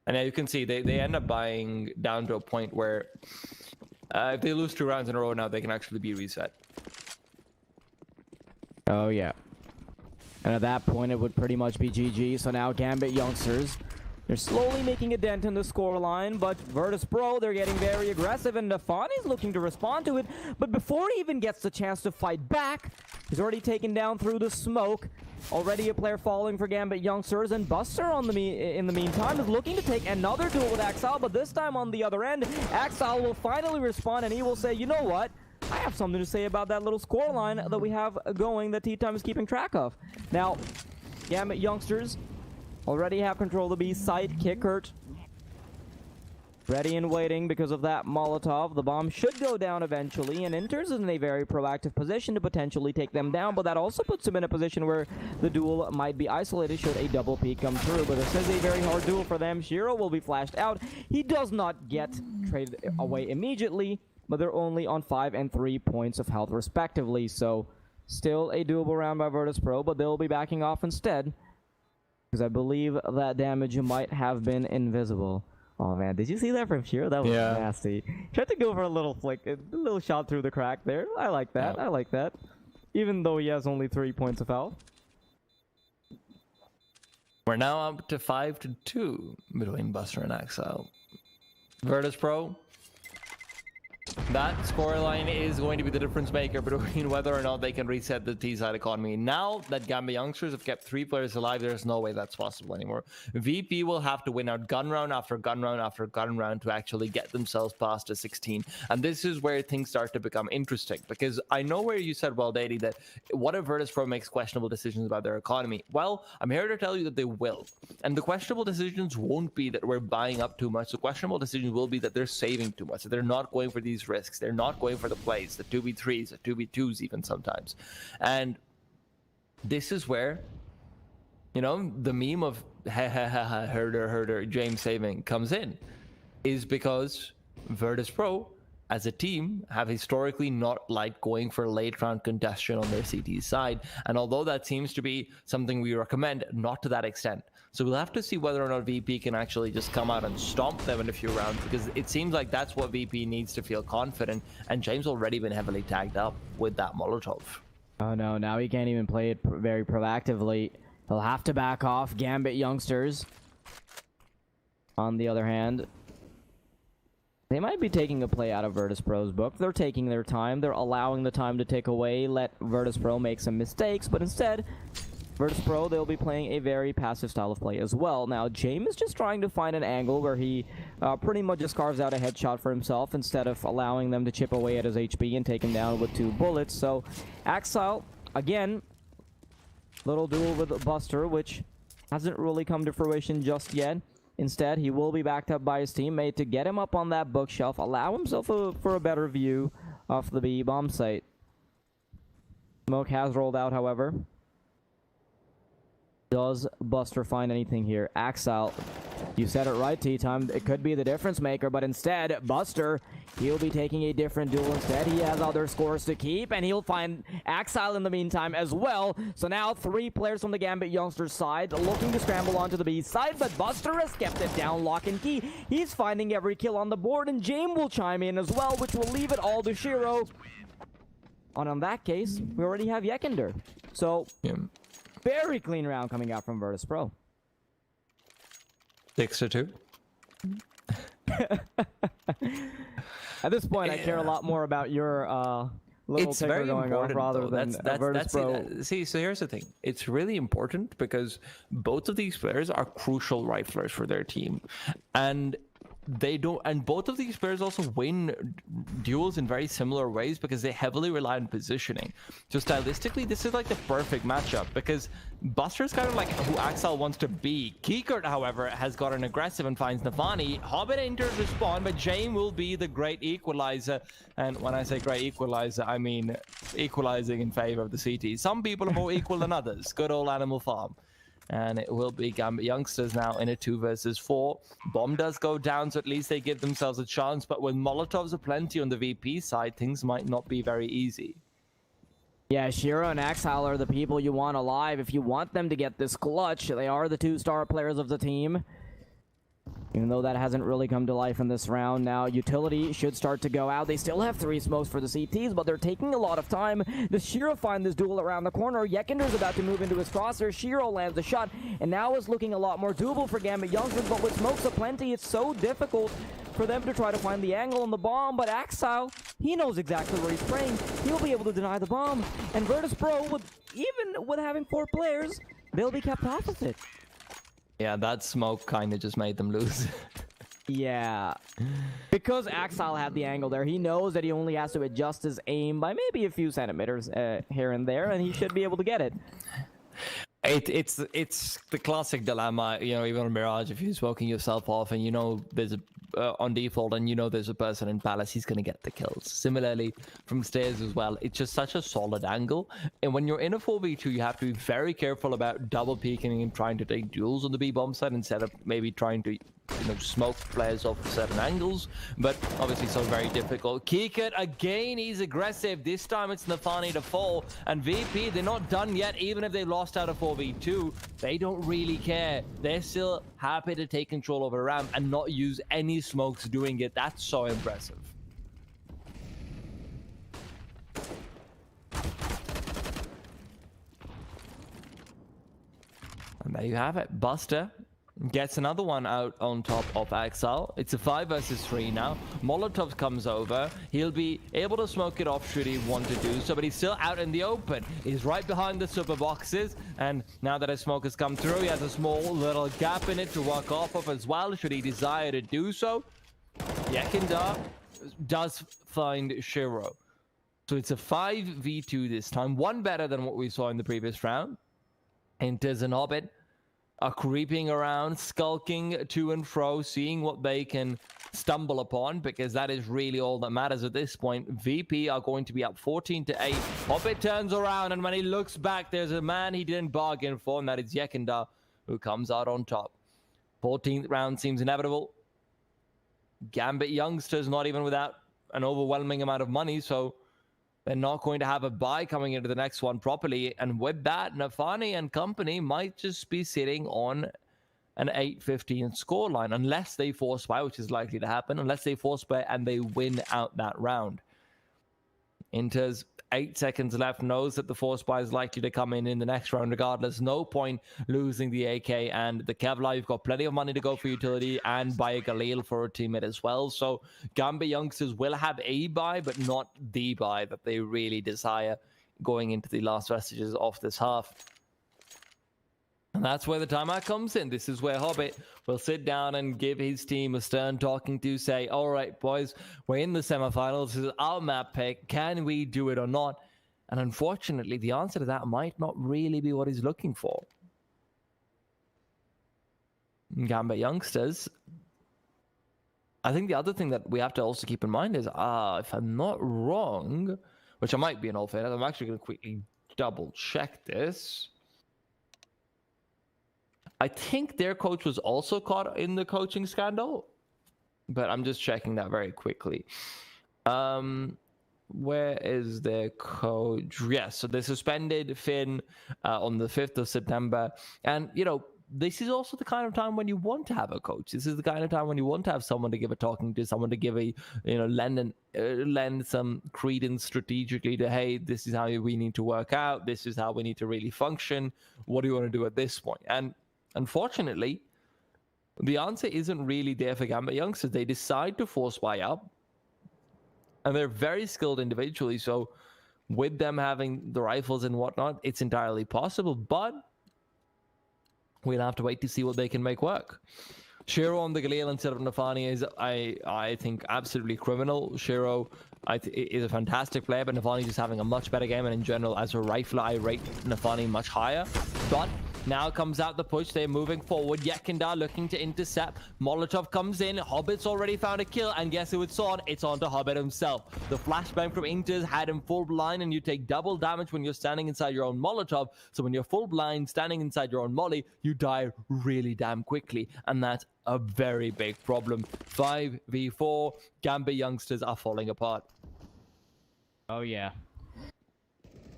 And yeah, you can see they end up buying down to a point where if they lose 2 rounds in a row now, they can actually be reset. Oh yeah. And at that point, it would pretty much be GG. So now Gambit Youngsters, they're slowly making a dent in the scoreline, but Virtus.pro, they're getting very aggressive, and Nafani's looking to respond to it. But before he even gets the chance to fight back, he's already taken down through the smoke. Already a player falling for Gambit Youngsters, and Buster in the meantime is looking to take another duel with Axel, but this time on the other end, Axel will finally respond, and he will say, you know what? I have something to say about that little scoreline that we have going that T-Time is keeping track of. Now, Gambit Youngsters already have control of the B site. Kickert Ready and waiting because of that Molotov. The bomb should go down eventually, and Inter's in a very proactive position to potentially take them down, but that also puts him in a position where the duel might be isolated should a double peek come through. But this is a very hard duel for them. Shiro will be flashed out. He does not get traded away immediately, but they're only on 5 and 3 points of health respectively, so still a doable round by Virtus.pro, but they'll be backing off instead, because I believe that damage might have been invisible. Oh man, did you see that from Shiro? That was nasty. Tried to go for a little flick, a little shot through the crack there. I like that. I like that. Even though he has only 3 points of health. We're now up to 5-2 between Buster and Exile. Virtus.pro. That scoreline is going to be the difference maker between whether or not they can reset the T-side economy. Now that Gambit youngsters have kept 3 players alive, there's no way that's possible anymore. VP will have to win out gun round after gun round after gun round to actually get themselves past a 16. And this is where things start to become interesting, because I know where you said, well, Daddy, that what if Virtus.pro makes questionable decisions about their economy? Well, I'm here to tell you that they will. And the questionable decisions won't be that we're buying up too much. The questionable decisions will be that they're saving too much, that they're not going for these risks. They're not going for the plays, the 2v3s, the 2v2s even sometimes. And this is where, you know, the meme of ha ha ha ha herder James saving comes in, is because Virtus.pro as a team have historically not liked going for late round congestion on their CT side. And although that seems to be something we recommend, not to that extent. So we'll have to see whether or not VP can actually just come out and stomp them in a few rounds, because it seems like that's what VP needs to feel confident. And James already been heavily tagged up with that Molotov. Oh no, now he can't even play it very proactively. He'll have to back off. Gambit youngsters, on the other hand, they might be taking a play out of Virtus.pro's book. They're taking their time. They're allowing the time to tick away, let Virtus.pro make some mistakes, but instead, Virtus.pro, they'll be playing a very passive style of play as well. Now, James is just trying to find an angle where he pretty much just carves out a headshot for himself instead of allowing them to chip away at his HP and take him down with 2 bullets. So, Axile, again, little duel with Buster, which hasn't really come to fruition just yet. Instead, he will be backed up by his teammate to get him up on that bookshelf, allow himself for a better view of the B bomb site. Smoke has rolled out, however. Does Buster find anything here? Axile, you said it right, T-Time. It could be the difference maker, but instead, Buster, he'll be taking a different duel instead. He has other scores to keep, and he'll find Axile in the meantime as well. So now 3 players from the Gambit youngsters side looking to scramble onto the B side, but Buster has kept it down, lock and key. He's finding every kill on the board, and James will chime in as well, which will leave it all to Shiro. And in that case, we already have Yekender. So... yeah. Very clean round coming out from Virtus.pro. 6-2. At this point, I care a lot more about your little ticker going off rather than Virtus.pro. See, so here's the thing. It's really important because both of these players are crucial riflers for their team. And they don't, and both of these players also win duels in very similar ways because they heavily rely on positioning. So stylistically, this is like the perfect matchup because Buster's kind of like who Axel wants to be. Kikert, however, has gotten aggressive and finds Nafani. Hobbit enters the spawn, but James will be the great equalizer. And when I say great equalizer, I mean equalizing in favor of the CT. Some people are more equal than others. Good old Animal Farm. And it will be Gambit youngsters now in a 2 versus 4. Bomb does go down, so at least they give themselves a chance. But with Molotovs aplenty on the VP side, things might not be very easy. Yeah, Shiro and Axile are the people you want alive if you want them to get this clutch. They are the 2-star players of the team. Even though that hasn't really come to life in this round. Now, utility should start to go out. They still have 3 smokes for the CTs, but they're taking a lot of time. Does Shiro find this duel around the corner? Yekender's about to move into his crosshair. Shiro lands the shot, and now is looking a lot more doable for Gambit youngsters, but with smokes aplenty, it's so difficult for them to try to find the angle on the bomb. But Axile, he knows exactly where he's spraying. He'll be able to deny the bomb. And Virtus.pro, even with having 4 players, they'll be kept off of it. Yeah, that smoke kind of just made them lose. Yeah. Because Axile had the angle there, he knows that he only has to adjust his aim by maybe a few centimeters here and there, and he should be able to get it. It's the classic dilemma, you know, even on Mirage, if you're smoking yourself off and you know there's a on default and you know there's a person in Palace, he's going to get the kills. Similarly from stairs as well, it's just such a solid angle, and when you're in a 4v2 you have to be very careful about double peeking and trying to take duels on the B bomb side instead of maybe trying to, you know, smoke players off certain angles, but obviously so very difficult. Kikit again, he's aggressive. This time it's Nafani to fall, and VP, they're not done yet. Even if they lost out of 4v2, they don't really care. They're still happy to take control over a ramp and not use any smokes doing it. That's so impressive. And there you have it. Buster gets another one out on top of Axel. It's a 5 versus 3 now. Molotov comes over. He'll be able to smoke it off should he want to do so, but he's still out in the open. He's right behind the super boxes, and now that his smoke has come through, he has a small little gap in it to work off of as well, should he desire to do so. Yekindar does find Shiro. So it's a 5v2 this time. One better than what we saw in the previous round. Enters an Hobbit. Are creeping around, skulking to and fro, seeing what they can stumble upon, because that is really all that matters at this point. VP are going to be up 14-8. Hobbit turns around, and when he looks back, there's a man he didn't bargain for, and that is Yekindar, who comes out on top. 14th round seems inevitable. Gambit youngsters not even without an overwhelming amount of money, so they're not going to have a buy coming into the next one properly. And with that, Nafani and company might just be sitting on an 8-15 scoreline, unless they force buy, which is likely to happen, unless they force buy and they win out that round. Inter's 8 seconds left, knows that the force buy is likely to come in the next round regardless. No point losing the AK and the Kevlar. You've got plenty of money to go for utility and buy a Galil for a teammate as well. So Gambit youngsters will have a buy, but not the buy that they really desire going into the last vestiges of this half. And that's where the timeout comes in. This is where Hobbit will sit down and give his team a stern talking to, say, all right, boys, we're in the semifinals. This is our map pick. Can we do it or not? And unfortunately, the answer to that might not really be what he's looking for. Gambit youngsters. I think the other thing that we have to also keep in mind is, if I'm not wrong, which I might be in all fairness, I'm actually going to quickly double check this. I think their coach was also caught in the coaching scandal, but I'm just checking that very quickly. Where is their coach? Yes, so they suspended Finn on the 5th of September. And, you know, this is also the kind of time when you want to have a coach. This is the kind of time when you want to have someone to give a talking to, someone to give a, you know, lend some credence strategically to, hey, this is how we need to work out. This is how we need to really function. What do you want to do at this point? And unfortunately, the answer isn't really there for Gambit youngsters. They decide to force buy up, and they're very skilled individually. So with them having the rifles and whatnot, it's entirely possible, but we'll have to wait to see what they can make work. Shiro on the Galil instead of Nafani is, I think, absolutely criminal. Shiro is a fantastic player, but Nafani is having a much better game, and in general, as a rifler, I rate Nafani much higher. But now comes out the push. They're moving forward. Yekindar looking to intercept. Molotov comes in. Hobbit's already found a kill. And guess who it's on? It's on to Hobbit himself. The flashbang from Inters had him full blind, and you take double damage when you're standing inside your own Molotov. So when you're full blind, standing inside your own molly, you die really damn quickly. And that's a very big problem. 5v4. Gambit youngsters are falling apart. Oh, yeah.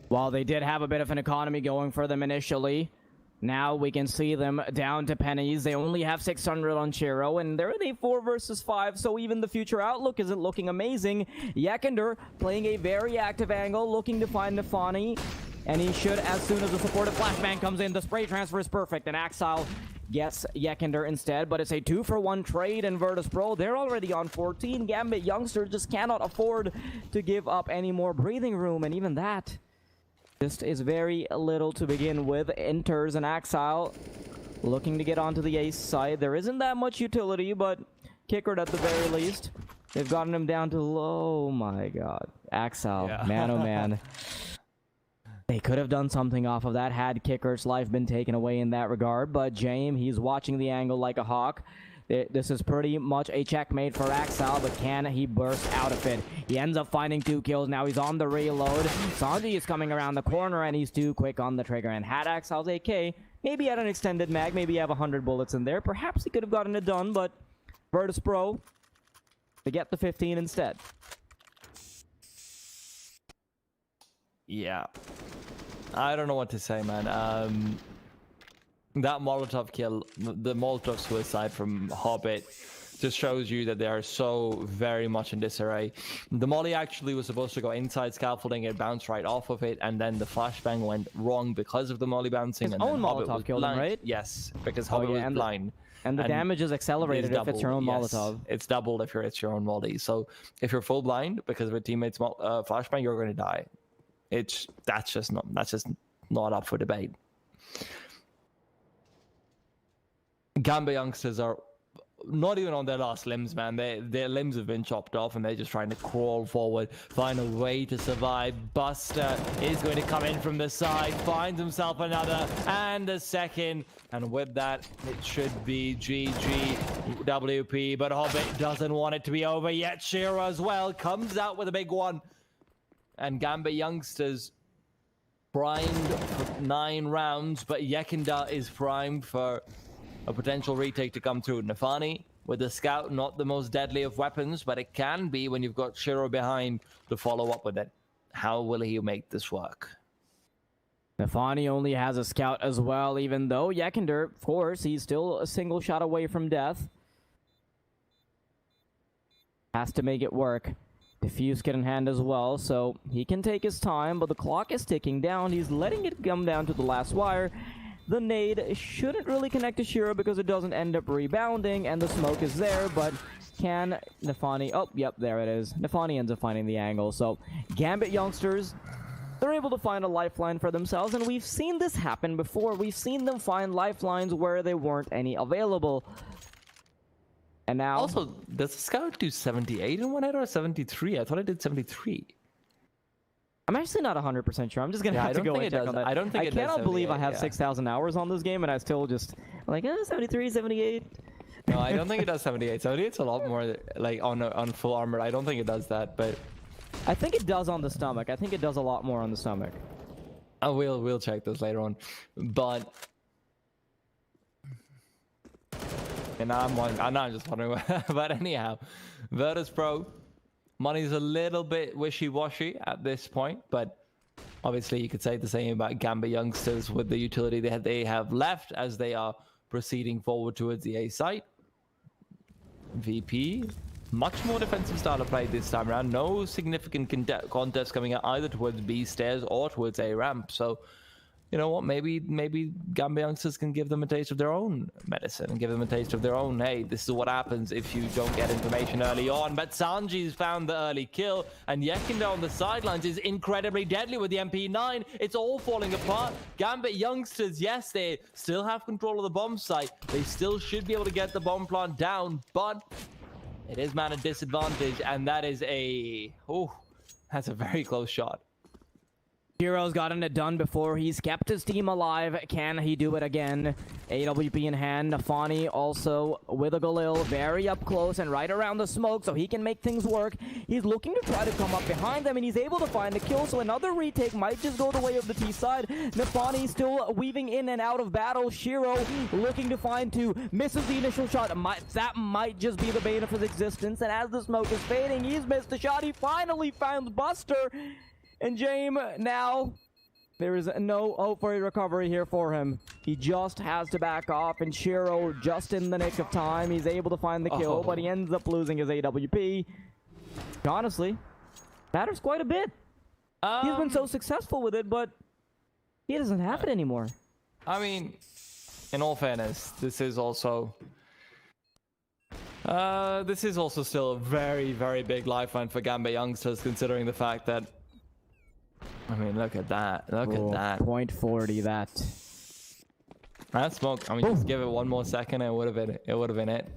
While they did have a bit of an economy going for them initially, now we can see them down to pennies. They only have 600 on Shiro, and they're in a 4 versus 5, so even the future outlook isn't looking amazing. Yekindar playing a very active angle, looking to find Nafani, and he should as soon as the supportive flashbang comes in. The spray transfer is perfect, and Axel gets Yekindar instead, but it's a 2-for-1 trade in Virtus.pro. They're already on 14. Gambit youngsters just cannot afford to give up any more breathing room, and even that just is very little to begin with. Enters an Axel looking to get onto the ace side. There isn't that much utility, but Kickard at the very least. They've gotten him down to low. Oh my god. Axel, yeah. Man oh man. They could have done something off of that had Kicker's life been taken away in that regard, but James, he's watching the angle like a hawk. This is pretty much a checkmate for Axel, but can he burst out of it? He ends up finding 2 kills. Now he's on the reload. Sanji is coming around the corner, and he's too quick on the trigger. And had Axel's AK, maybe had an extended mag, maybe have 100 bullets in there. Perhaps he could have gotten it done, but Virtus.pro, they get the 15 instead. Yeah. I don't know what to say, man. That Molotov kill, the Molotov suicide from Hobbit, just shows you that they are so very much in disarray. The molly actually was supposed to go inside scaffolding, it bounced right off of it, and then the flashbang went wrong because of the molly bouncing. His and own Hobbit Molotov was killed him, blind. right? Yes, because Hobbit was blind. And the damage is accelerated if it's your own Molotov. It's doubled if it's your own molly. So if you're full blind because of a teammate's flashbang, you're going to die. That's just not up for debate. Gambit youngsters are not even on their last limbs, man. Their limbs have been chopped off and they're just trying to crawl forward, find a way to survive. Buster is going to come in from the side, finds himself another and a second, and with that it should be GG WP, but Hobbit doesn't want it to be over yet. Shira as well comes out with a big one, and Gambit youngsters primed for 9 rounds, but Yekindar is primed for a potential retake to come through. Nafani with the scout, not the most deadly of weapons, but it can be when you've got Shiro behind to follow up with it. How will he make this work? Nafani only has a scout as well, even though Yekindar, of course, he's still a single shot away from death. Has to make it work. Diffuse kit in hand as well, so he can take his time, but the clock is ticking down. He's letting it come down to the last wire. The nade shouldn't really connect to Shiro because it doesn't end up rebounding, and the smoke is there, but can Nafani... Oh, yep, there it is. Nafani ends up finding the angle, so Gambit youngsters, they're able to find a lifeline for themselves, and we've seen this happen before. We've seen them find lifelines where there weren't any available. And now... Also, does the scout do 78 in one hit or 73? I thought it did 73. I'm actually not 100% sure. I'm just gonna have to go and check on that. I don't think it does. I cannot believe I have 6,000 hours on this game and I still just like 73, 78. No, I don't think it does 78. 78's a lot more like on full armor. I don't think it does that, but I think it does on the stomach. I think it does a lot more on the stomach. We'll check this later on, but and I'm just wondering. But anyhow, Virtus.pro. Money's a little bit wishy-washy at this point, but obviously you could say the same about Gambit youngsters with the utility they have left as they are proceeding forward towards the A site. VP, much more defensive style of play this time around. No significant contest coming out either towards B stairs or towards A ramp. So, you know what? Maybe Gambit youngsters can give them a taste of their own medicine and give them a taste of their own, hey, this is what happens if you don't get information early on. But Sanji's found the early kill, and Yekindar on the sidelines is incredibly deadly with the MP9. It's all falling apart. Gambit youngsters, yes, they still have control of the bomb site. They still should be able to get the bomb plant down, but it is man at disadvantage, and that is that's a very close shot. Shiro's gotten it done before. He's kept his team alive. Can he do it again? AWP in hand. Nafani also with a Galil very up close and right around the smoke so he can make things work. He's looking to try to come up behind them and he's able to find a kill, so another retake might just go the way of the T side. Nafani still weaving in and out of battle. Shiro looking to find 2. Misses the initial shot. That might just be the bane of his existence, and as the smoke is fading, he's missed the shot. He finally found Buster. And James, now, there is no hope for a recovery here for him. He just has to back off, and Shiro, just in the nick of time, he's able to find the kill, but he ends up losing his AWP. Honestly, matters quite a bit. He's been so successful with it, but he doesn't have it anymore. I mean, in all fairness, this is also still a very, very big lifeline for Gambit youngsters, considering the fact that, I mean, look at that. Look at that. .40, that. That smoke. I mean, just give it one more second, it would have been it. It would have been it.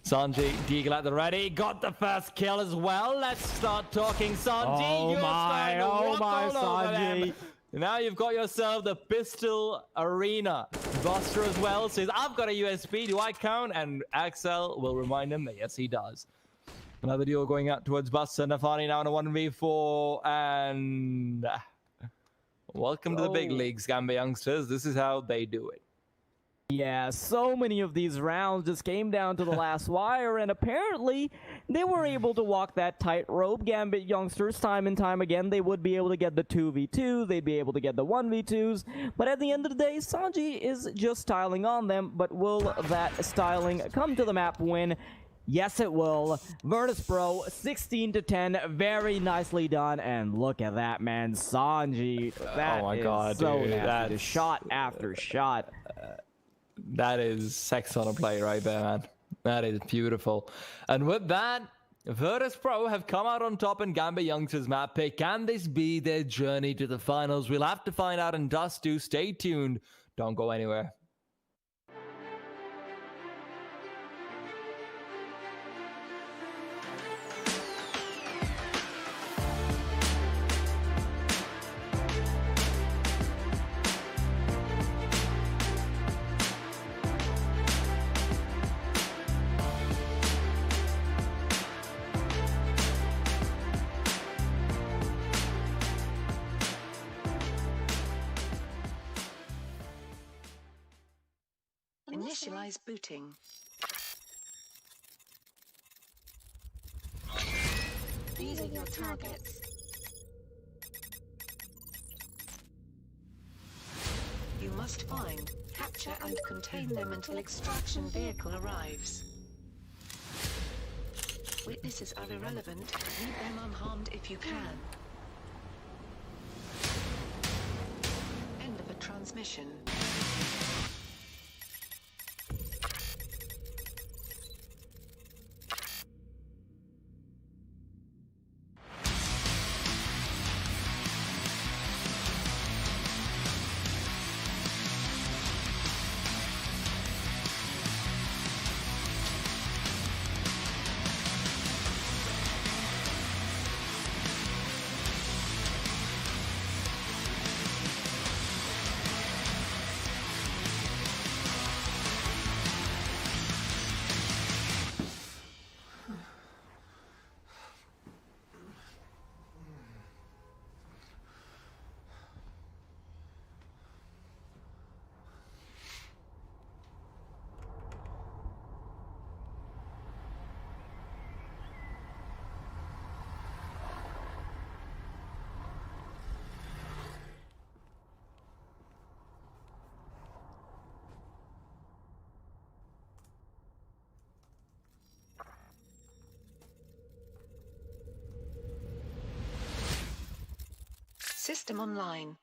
Sanji, Deagle at the ready. Got the first kill as well. Let's start talking. Sanji, oh my, Sanji. Now you've got yourself the pistol arena. Buster as well says, I've got a USB, do I count? And Axel will remind him that yes, he does. Another duel going out towards Buster. Nafani now in a 1v4. And welcome to the big leagues, Gambit youngsters. This is how they do it. Yeah, so many of these rounds just came down to the last wire, and apparently they were able to walk that tightrope. Gambit youngsters, time and time again, they would be able to get the 2v2, they'd be able to get the 1v2s, but at the end of the day, Sanji is just styling on them. But will that styling come to the map win? Yes, it will. Virtus.pro, 16-10, very nicely done. And look at that, man. Sanji, that oh my is God, so dude, nasty. that's Shot after shot. That is sex on a play right there, man. That is beautiful. And with that, Virtus.pro have come out on top in Gambit youngsters map pick. Can this be their journey to the finals? We'll have to find out in Dust 2. Stay tuned. Don't go anywhere. Initialize booting. These are your targets. You must find, capture and contain them until extraction vehicle arrives. Witnesses are irrelevant. Leave them unharmed if you can. End of a transmission. System online.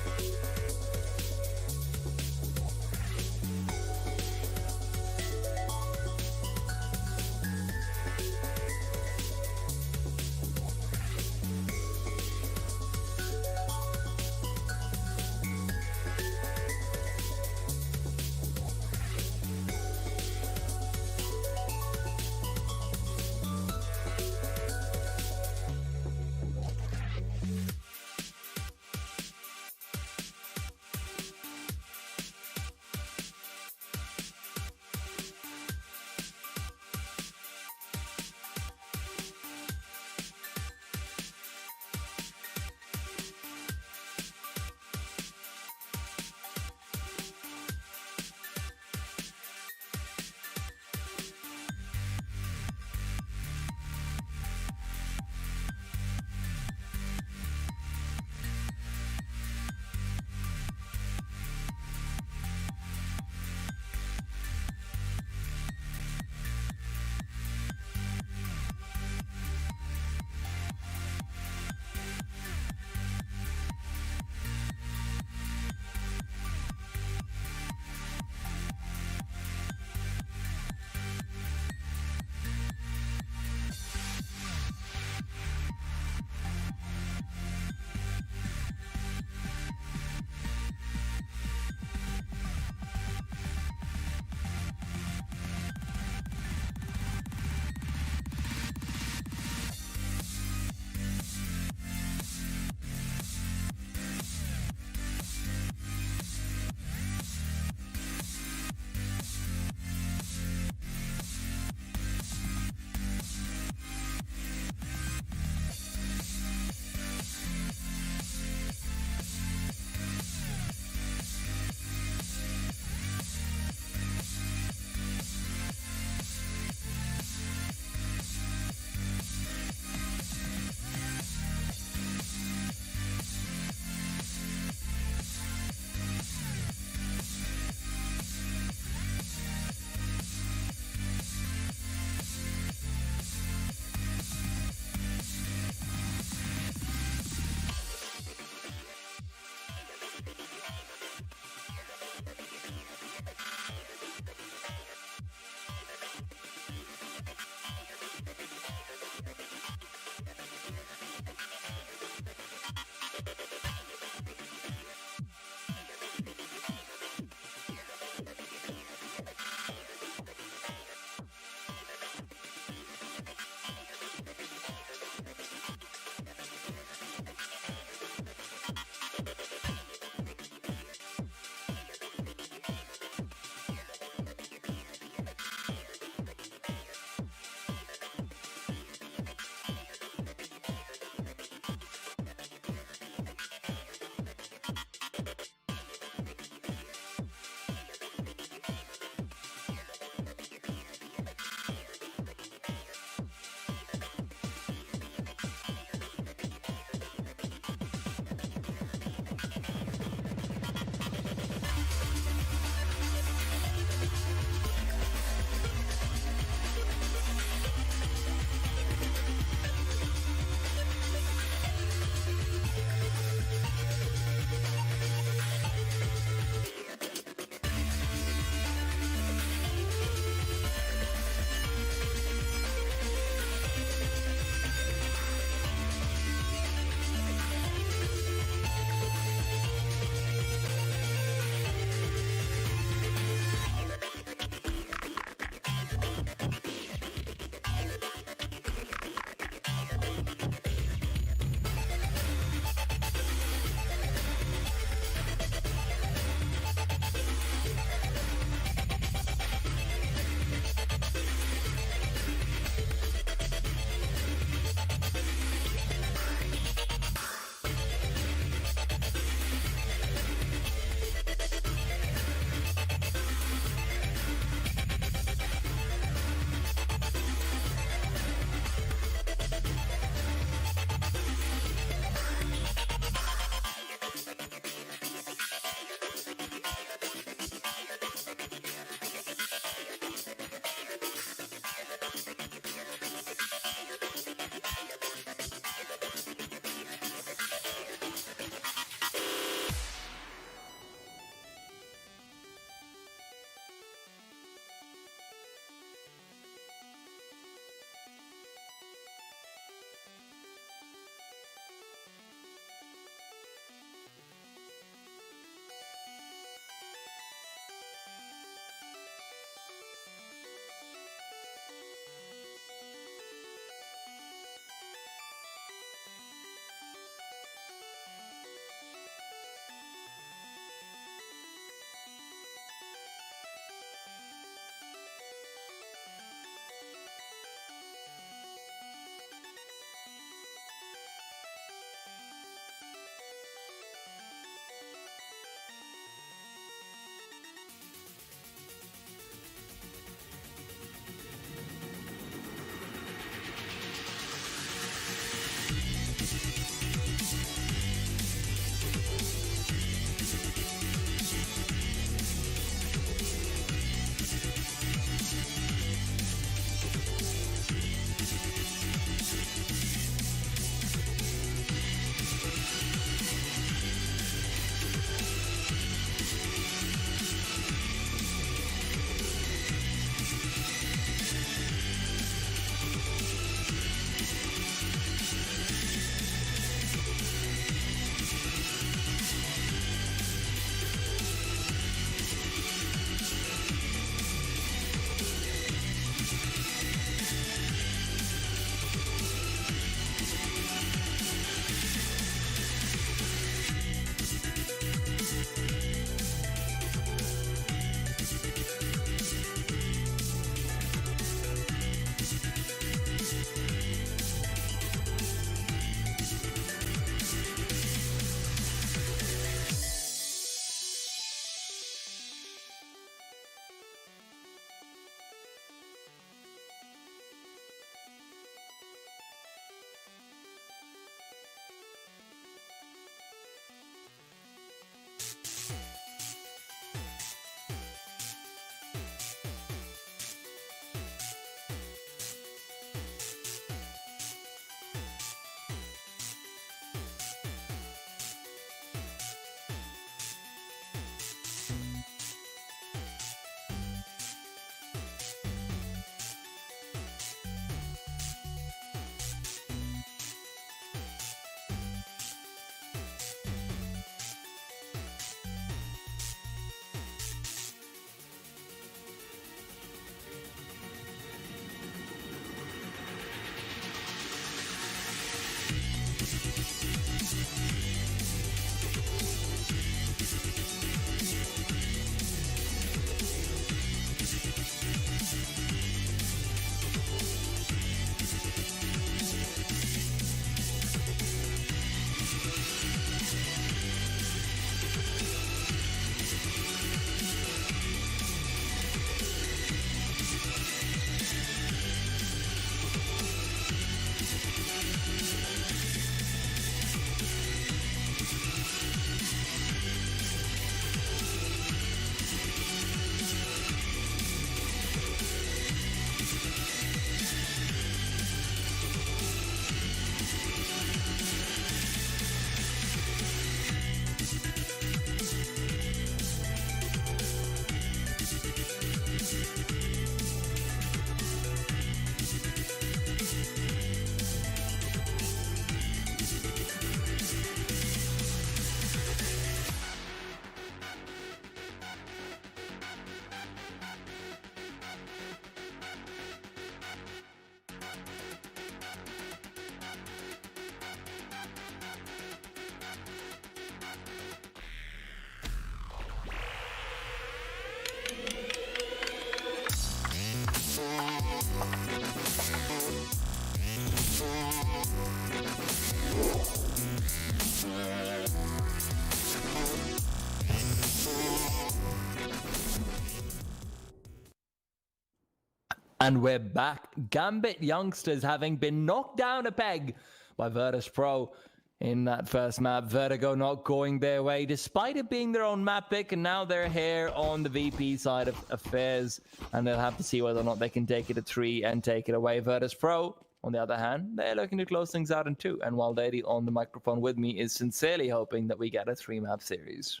And we're back. Gambit youngsters having been knocked down a peg by Virtus.pro in that first map. Vertigo not going their way, despite it being their own map pick, and now they're here on the VP side of affairs, and they'll have to see whether or not they can take it to 3 and take it away. Virtus.pro, on the other hand, they're looking to close things out in 2, and while Lady on the microphone with me is sincerely hoping that we get a 3-map series.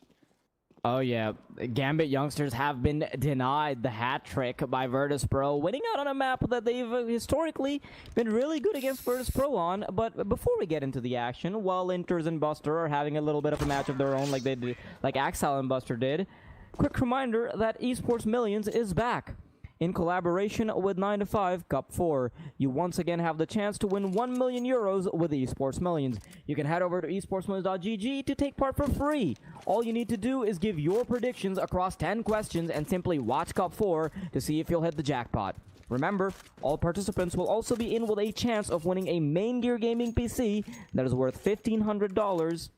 Oh yeah, Gambit youngsters have been denied the hat trick by Virtus.pro, winning out on a map that they've historically been really good against Virtus.pro on. But before we get into the action, while Inters and Buster are having a little bit of a match of their own, like they did, like Axel and Buster did, quick reminder that Esports Millions is back. In collaboration with 9 to 5 Cup 4, you once again have the chance to win 1 million euros with Esports Millions. You can head over to esportsmillions.gg to take part for free. All you need to do is give your predictions across 10 questions and simply watch Cup 4 to see if you'll hit the jackpot. Remember, all participants will also be in with a chance of winning a Main Gear Gaming PC that is worth $1,500.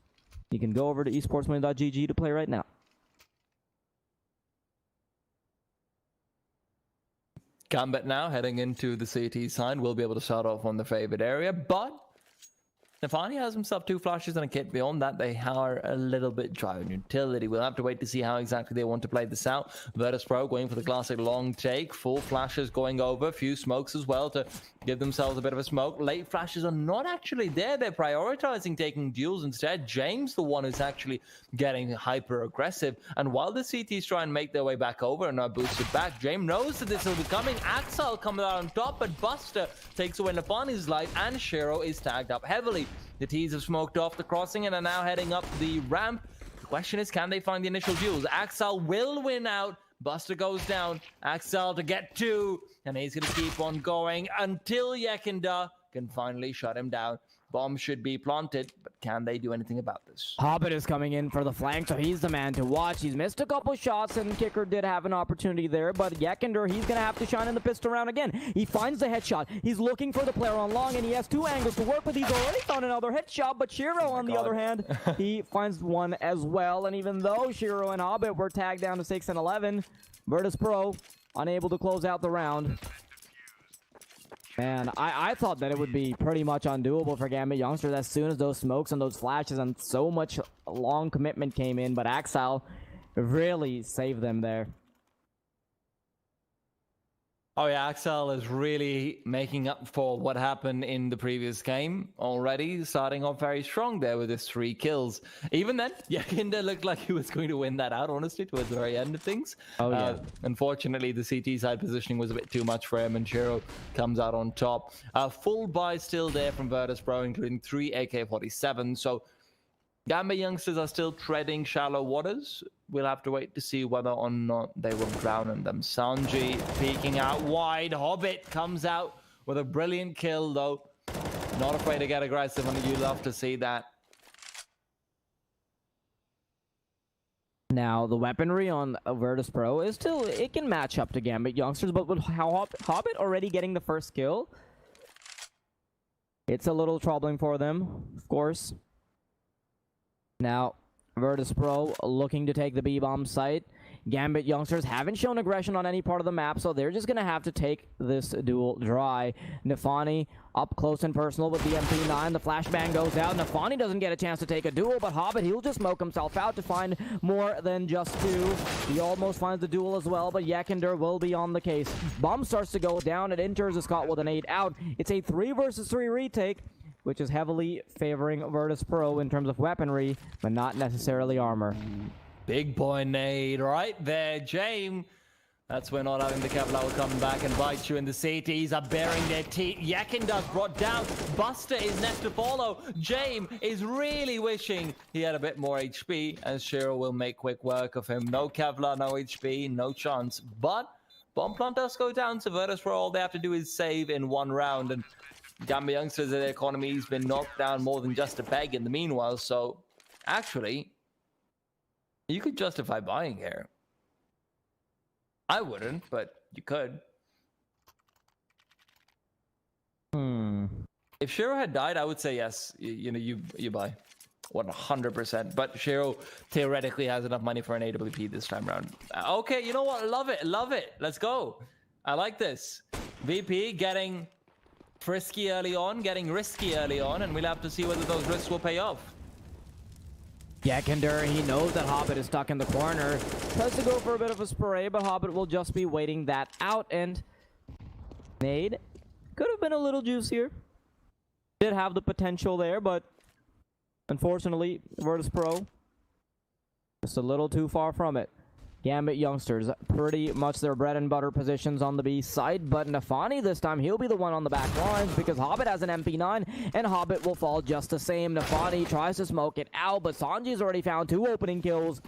You can go over to esportsmillions.gg to play right now. Gambit now heading into the CT side. We'll be able to start off on the favorite area, but Nefani has himself 2 flashes and a kit. Beyond that, they are a little bit dry on utility. We'll have to wait to see how exactly they want to play this out. Virtus.pro going for the classic long take. Full flashes going over. A few smokes as well to give themselves a bit of a smoke. Late flashes are not actually there. They're prioritizing taking duels instead. James, the one who's actually getting hyper aggressive. And while the CTs try and make their way back over and are boosted back, James knows that this will be coming. Axel comes out on top, but Buster takes away Nefani's life, and Shiro is tagged up heavily. The T's have smoked off the crossing and are now heading up the ramp. The question is, can they find the initial duels? Axel will win out. Buster goes down. Axel to get 2, and he's going to keep on going until Yekunda can finally shut him down. Bomb should be planted, but can they do anything about this? Hobbit is coming in for the flank, so he's the man to watch. He's missed a couple shots, and Kicker did have an opportunity there, but Yekender, he's going to have to shine in the pistol round again. He finds the headshot. He's looking for the player on long, and he has 2 angles to work with. He's already found another headshot, but Shiro, on the other hand, he finds one as well, and even though Shiro and Hobbit were tagged down to 6 and 11, Virtus.pro unable to close out the round. Man, I thought that it would be pretty much undoable for Gambit youngsters as soon as those smokes and those flashes and so much long commitment came in, but Axel really saved them there. Oh yeah, Axel is really making up for what happened in the previous game already, starting off very strong there with his 3 kills. Even then, Yakinda looked like he was going to win that out, honestly, towards the very end of things. Oh yeah. Unfortunately, the CT side positioning was a bit too much for him, and Shiro comes out on top. Full buy still there from Virtus.pro, including 3 AK-47, so Gambit youngsters are still treading shallow waters. We'll have to wait to see whether or not they will drown in them. Sanji peeking out wide. Hobbit comes out with a brilliant kill, though. Not afraid to get aggressive, and you love to see that. Now, the weaponry on Virtus.pro is still, it can match up to Gambit youngsters, but with Hobbit already getting the first kill, it's a little troubling for them, of course. Now, Virtus.pro looking to take the B-bomb site. Gambit youngsters haven't shown aggression on any part of the map, so they're just going to have to take this duel dry. Nefani up close and personal with the MP9. The flashbang goes out. Nefani doesn't get a chance to take a duel, but Hobbit, he'll just smoke himself out to find more than just 2. He almost finds the duel as well, but Yekender will be on the case. Bomb starts to go down. It enters a Scott with an 8 out. It's a 3 versus 3 retake, which is heavily favoring Virtus.pro in terms of weaponry, but not necessarily armor. Big boy nade right there, James. That's when not having the Kevlar will come back and bite you in the CTs are bearing their teeth. Yakinda's brought down. Buster is next to follow. James is really wishing he had a bit more HP, as Shiro will make quick work of him. No Kevlar, no HP, no chance. But bomb plant does go down, so Virtus.pro, all they have to do is save in 1 round. And Gambit youngsters, their economy's been knocked down more than just a peg in the meanwhile, so actually, you could justify buying here. I wouldn't, but you could. If Shiro had died, I would say yes. You buy 100%. But Shiro theoretically has enough money for an AWP this time around. Okay, you know what? Love it. Love it. Let's go. I like this. VP getting frisky early on, getting risky early on, and we'll have to see whether those risks will pay off. Gekender, he knows that Hobbit is stuck in the corner. Tries to go for a bit of a spray, but Hobbit will just be waiting that out, and nade could have been a little juicier. Did have the potential there, but unfortunately, Virtus.pro just a little too far from it. Gambit youngsters, pretty much their bread and butter positions on the B side, but Nafani this time, he'll be the one on the back lines because Hobbit has an MP9, and Hobbit will fall just the same. Nafani tries to smoke it out, but Sanji's already found 2 opening kills.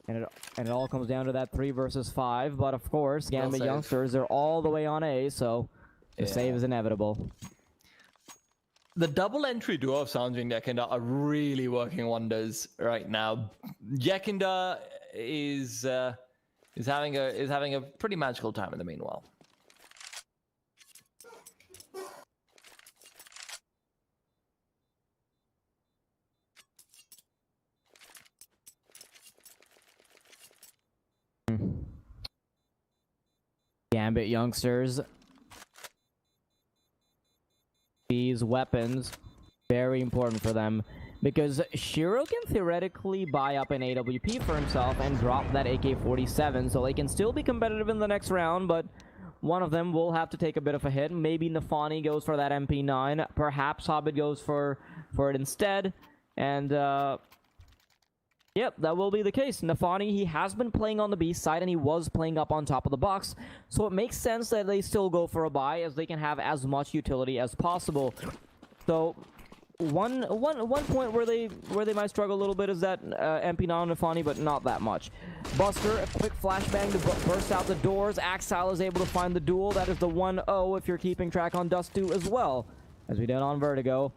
And it all comes down to that 3 versus 5, but of course, Gambit youngsters are all the way on A, so the save is inevitable. The double entry duo of Sanji and Gekender are really working wonders right now. Gekender is having a pretty magical time in the meanwhile. Gambit youngsters. These weapons, very important for them, because Shiro can theoretically buy up an AWP for himself and drop that AK-47, so they can still be competitive in the next round, but one of them will have to take a bit of a hit. Maybe Nafani goes for that MP9, perhaps Hobbit goes for it instead, and yep, that will be the case. Nafani, he has been playing on the B side, and he was playing up on top of the box, so it makes sense that they still go for a buy, as they can have as much utility as possible. So one point where they might struggle a little bit is that MP9 on Nafani, but not that much. Buster, a quick flashbang to burst out the doors. Axile is able to find the duel. That is the 1-0 if you're keeping track on Dust2 as well, as we did on Vertigo.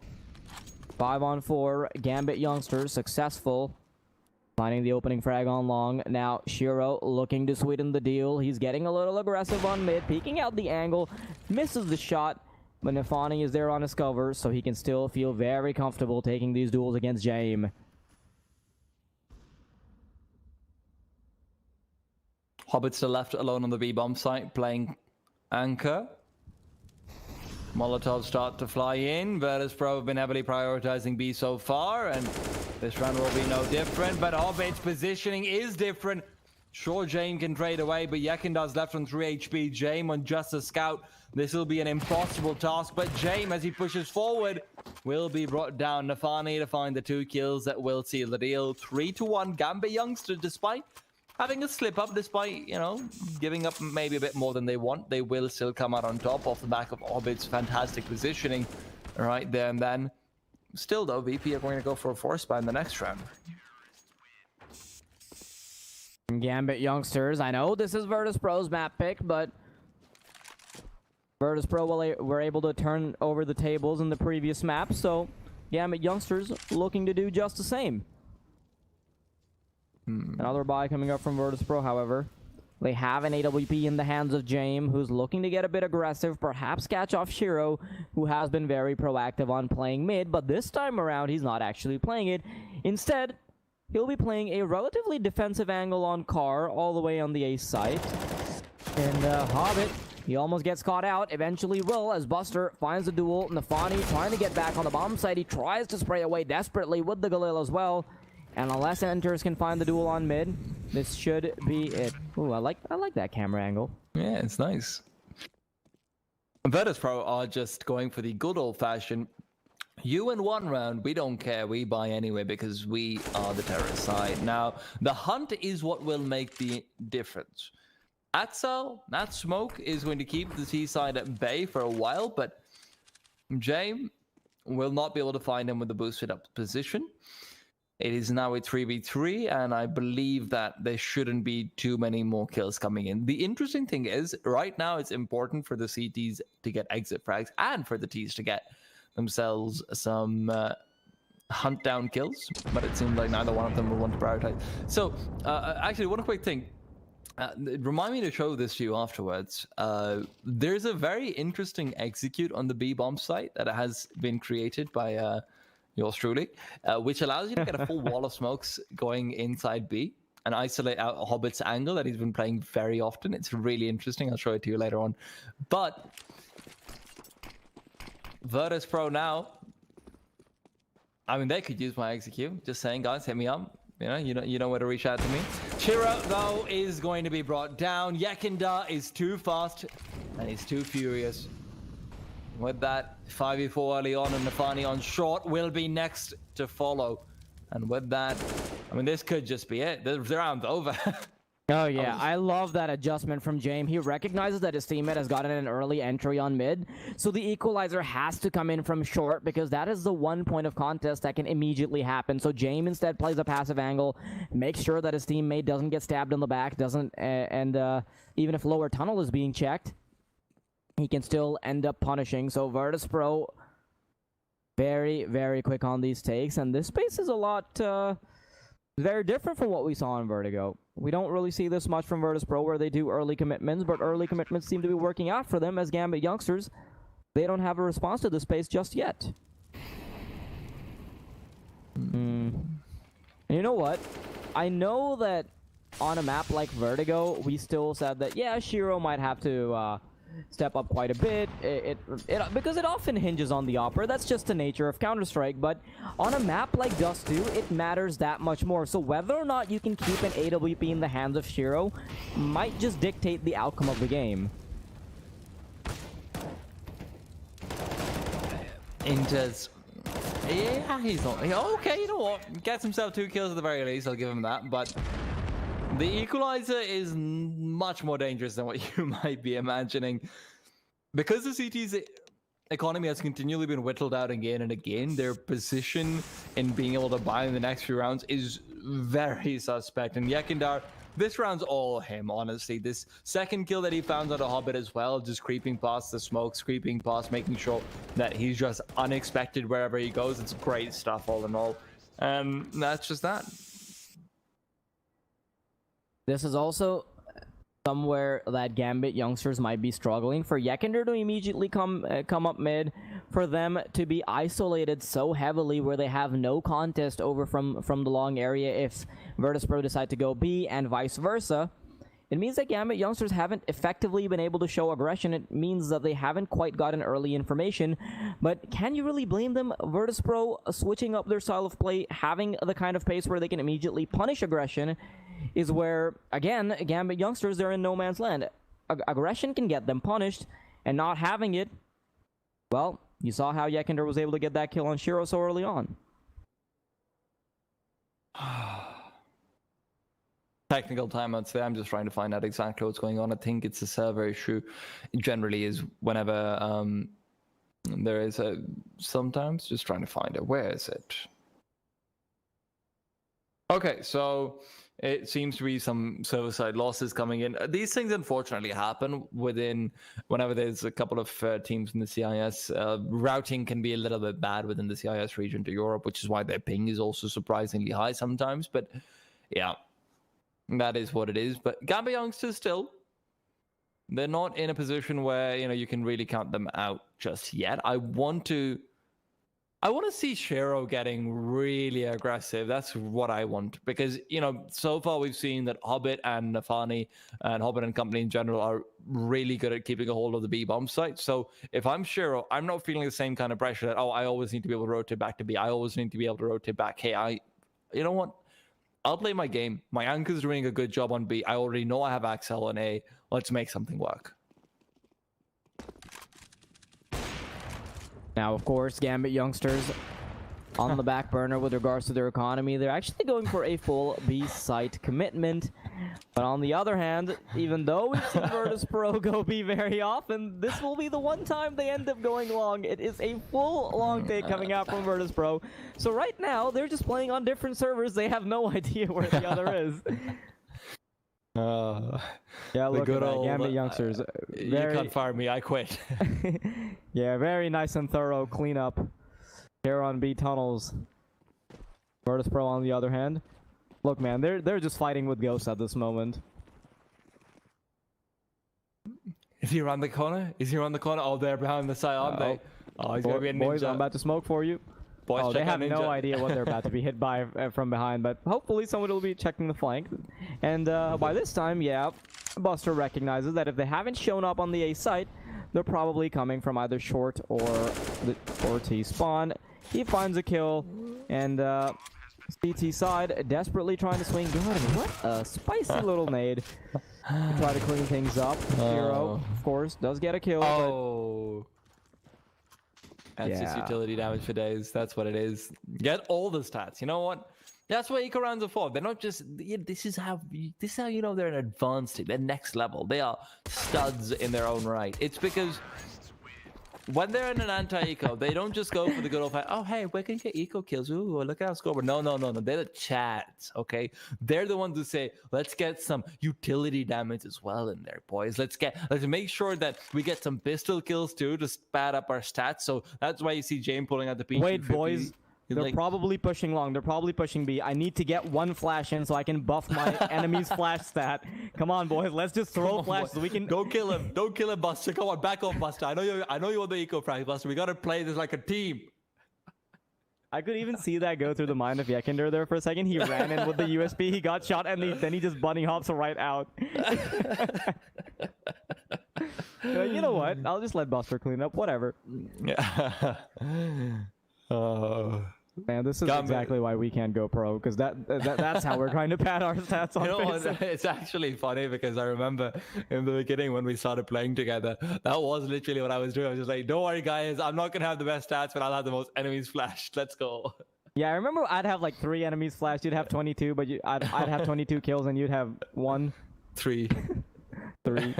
5-on-4, Gambit youngsters successful. Finding the opening frag on long. Now, Shiro looking to sweeten the deal. He's getting a little aggressive on mid, peeking out the angle. Misses the shot, but Nafani is there on his cover, so he can still feel very comfortable taking these duels against Jaime. Hobbit still left alone on the B-bomb site, playing anchor. Molotovs start to fly in. Virtus.pro have been heavily prioritizing B so far, and this round will be no different, but Hobbit's positioning is different. Sure, Jaime can trade away, but Yekendar's left on 3 HP. Jaime on just a scout. This will be an impossible task, but Jaime, as he pushes forward, will be brought down. Nafani to find the 2 kills that will seal the deal. 3-1 Gambit youngster, despite having a slip up, despite, giving up maybe a bit more than they want, they will still come out on top off the back of Hobbit's fantastic positioning right there and then. Still, though, VP are going to go for a force buy in the next round. Gambit youngsters, I know this is Virtus.pro's map pick, but Virtus.pro were able to turn over the tables in the previous map, so Gambit youngsters looking to do just the same. Another buy coming up from Virtus.pro, however. They have an AWP in the hands of Jaime, who's looking to get a bit aggressive, perhaps catch off Shiro, who has been very proactive on playing mid, but this time around, he's not actually playing it. Instead, he'll be playing a relatively defensive angle on Car, all the way on the A site. And Hobbit, he almost gets caught out, eventually will, as Buster finds the duel. Nafani trying to get back on the bomb site. He tries to spray away desperately with the Galil as well. And unless Enters can find the duel on mid, this should be it. Ooh, I like that camera angle. Yeah, it's nice. Virtus.pro are just going for the good old-fashioned, you in one round, we don't care, we buy anyway because we are the terrorist side. Now, the hunt is what will make the difference. Axel, that smoke is going to keep the T side at bay for a while, but Jaime will not be able to find him with the boosted up position. It is now a 3v3, and I believe that there shouldn't be too many more kills coming in. The interesting thing is, right now it's important for the CTs to get exit frags and for the Ts to get themselves some hunt down kills, but it seems like neither one of them will want to prioritize. So, actually, one quick thing. Remind me to show this to you afterwards. There's a very interesting execute on the B bomb site that has been created by yours truly, which allows you to get a full wall of smokes going inside B and isolate out Hobbit's angle that he's been playing very often. It's really interesting. I'll show it to you later on. But Virtus.pro now, I mean, they could use my execute. Just saying, guys, hit me up. You know where to reach out to me. Chira, though, is going to be brought down. Yekindar is too fast, and he's too furious. With that, 5v4 early on, and Nafani on short will be next to follow. And with that, I mean, this could just be it. The round's over. Oh yeah, I love that adjustment from James. He recognizes that his teammate has gotten an early entry on mid, so the equalizer has to come in from short because that is the one point of contest that can immediately happen. So James instead plays a passive angle, makes sure that his teammate doesn't get stabbed in the back, and even if lower tunnel is being checked, he can still end up punishing. So Virtus.pro very, very quick on these takes, and this space is a lot very different from what we saw in Vertigo. We don't really see this much from Virtus.pro where they do early commitments, but early commitments seem to be working out for them as Gambit youngsters. They don't have a response to this space just yet. And you know what? I know that on a map like Vertigo, we still said that, yeah, Shiro might have to step up quite a bit, because it often hinges on the opera. That's just the nature of Counter-Strike, but on a map like Dust 2, it matters that much more. So whether or not you can keep an AWP in the hands of Shiro might just dictate the outcome of the game. Inters. Yeah, he's not. Okay, you know what? Gets himself 2 kills at the very least, I'll give him that, but the equalizer is much more dangerous than what you might be imagining. Because the CT's economy has continually been whittled out again and again, their position in being able to buy in the next few rounds is very suspect. And Yekindar, this round's all him, honestly. This second kill that he found on a Hobbit as well, just creeping past the smokes, creeping past, making sure that he's just unexpected wherever he goes. It's great stuff all in all. And that's just that. This is also somewhere that Gambit youngsters might be struggling. For Yekindar to immediately come up mid, for them to be isolated so heavily where they have no contest over from the long area if Virtus.pro decide to go B and vice versa, it means that Gambit youngsters haven't effectively been able to show aggression. It means that they haven't quite gotten early information. But can you really blame them? Virtus.pro switching up their style of play, having the kind of pace where they can immediately punish aggression, is where, again, Gambit youngsters, they're in no man's land. Aggression can get them punished, and not having it, well, you saw how Yekindar was able to get that kill on Shiro so early on. Technical timeouts there. I'm just trying to find out exactly what's going on. I think it's a server issue. It generally is whenever there is a... Sometimes, just trying to find it. Where is it? Okay, so it seems to be some server-side losses coming in. These things unfortunately happen whenever there's a couple of teams in the CIS. Routing can be a little bit bad within the CIS region to Europe, which is why their ping is also surprisingly high sometimes. But yeah, that is what it is. But Gambit youngsters still, they're not in a position where you can really count them out just yet. I want to see Shiro getting really aggressive. That's what I want. Because, so far we've seen that Hobbit and Nafani and Hobbit and company in general are really good at keeping a hold of the B bomb site. So if I'm Shiro, I'm not feeling the same kind of pressure that, I always need to be able to rotate back to B. I always need to be able to rotate back. Hey, you know what? I'll play my game. My anchor's doing a good job on B. I already know I have Axel on A. Let's make something work. Now, of course, Gambit youngsters on the back burner with regards to their economy. They're actually going for a full B site commitment. But on the other hand, even though we've seen Virtus.pro go B very often, this will be the one time they end up going long. It is a full long take coming out from Virtus.pro. So right now, they're just playing on different servers. They have no idea where the other is. Yeah, look at that. Gambit youngsters. You can't fire me, I quit. Yeah, very nice and thorough cleanup here on B tunnels. Virtus.pro on the other hand. Look, man, they're just fighting with ghosts at this moment. he around the corner? Is he around the corner? Oh, they're behind the side, aren't they? Oh, he's going to be a ninja. Boys, I'm about to smoke for you. Boys, Oh, they check have out no ninja. idea what they're about to be hit by from behind, but hopefully someone will be checking the flank. And by this time, yeah, Buster recognizes that if they haven't shown up on the A site, they're probably coming from either short or T spawn. He finds a kill, and CT side desperately trying to swing. God, what a spicy little nade to try to clean things up. Hero, of course, does get a kill. Oh. That's just utility damage for days. That's what it is. Get all the stats. You know what? That's what eco rounds are for. They're not just. This is how you know they're an advanced team. They're next level. They are studs in their own right. It's because when they're in an anti-eco, they don't just go for the good old fight. Oh, hey, we can get eco kills. Ooh, look at our scoreboard. No. They're the chads, okay? They're the ones who say, let's get some utility damage as well in there, boys. Let's make sure that we get some pistol kills too to pad up our stats. So that's why you see Jane pulling out the P250. Wait, boys. They're probably pushing long. They're probably pushing B. I need to get one flash in so I can buff my enemy's flash stat. Come on, boys. Let's just throw flashes. So we can. Don't kill him. Don't kill him, Buster. Come on, back off, Buster. I know you want the eco frag, Buster. We gotta play this like a team. I could even see that go through the mind of Yekender there for a second. He ran in with the USB. He got shot, and then he just bunny hops right out. You know what? I'll just let Buster clean up. Whatever. Yeah. Man, this is exactly why we can't go pro, because that's how we're trying to pad our stats on. You know what? It's actually funny because I remember in the beginning when we started playing together, that was literally what I was doing. I was just like, don't worry, guys, I'm not going to have the best stats, but I'll have the most enemies flashed. Let's go. Yeah, I remember I'd have like 3 enemies flashed. You'd have 22, but I'd have 22 kills, and you'd have 1. 3. 3.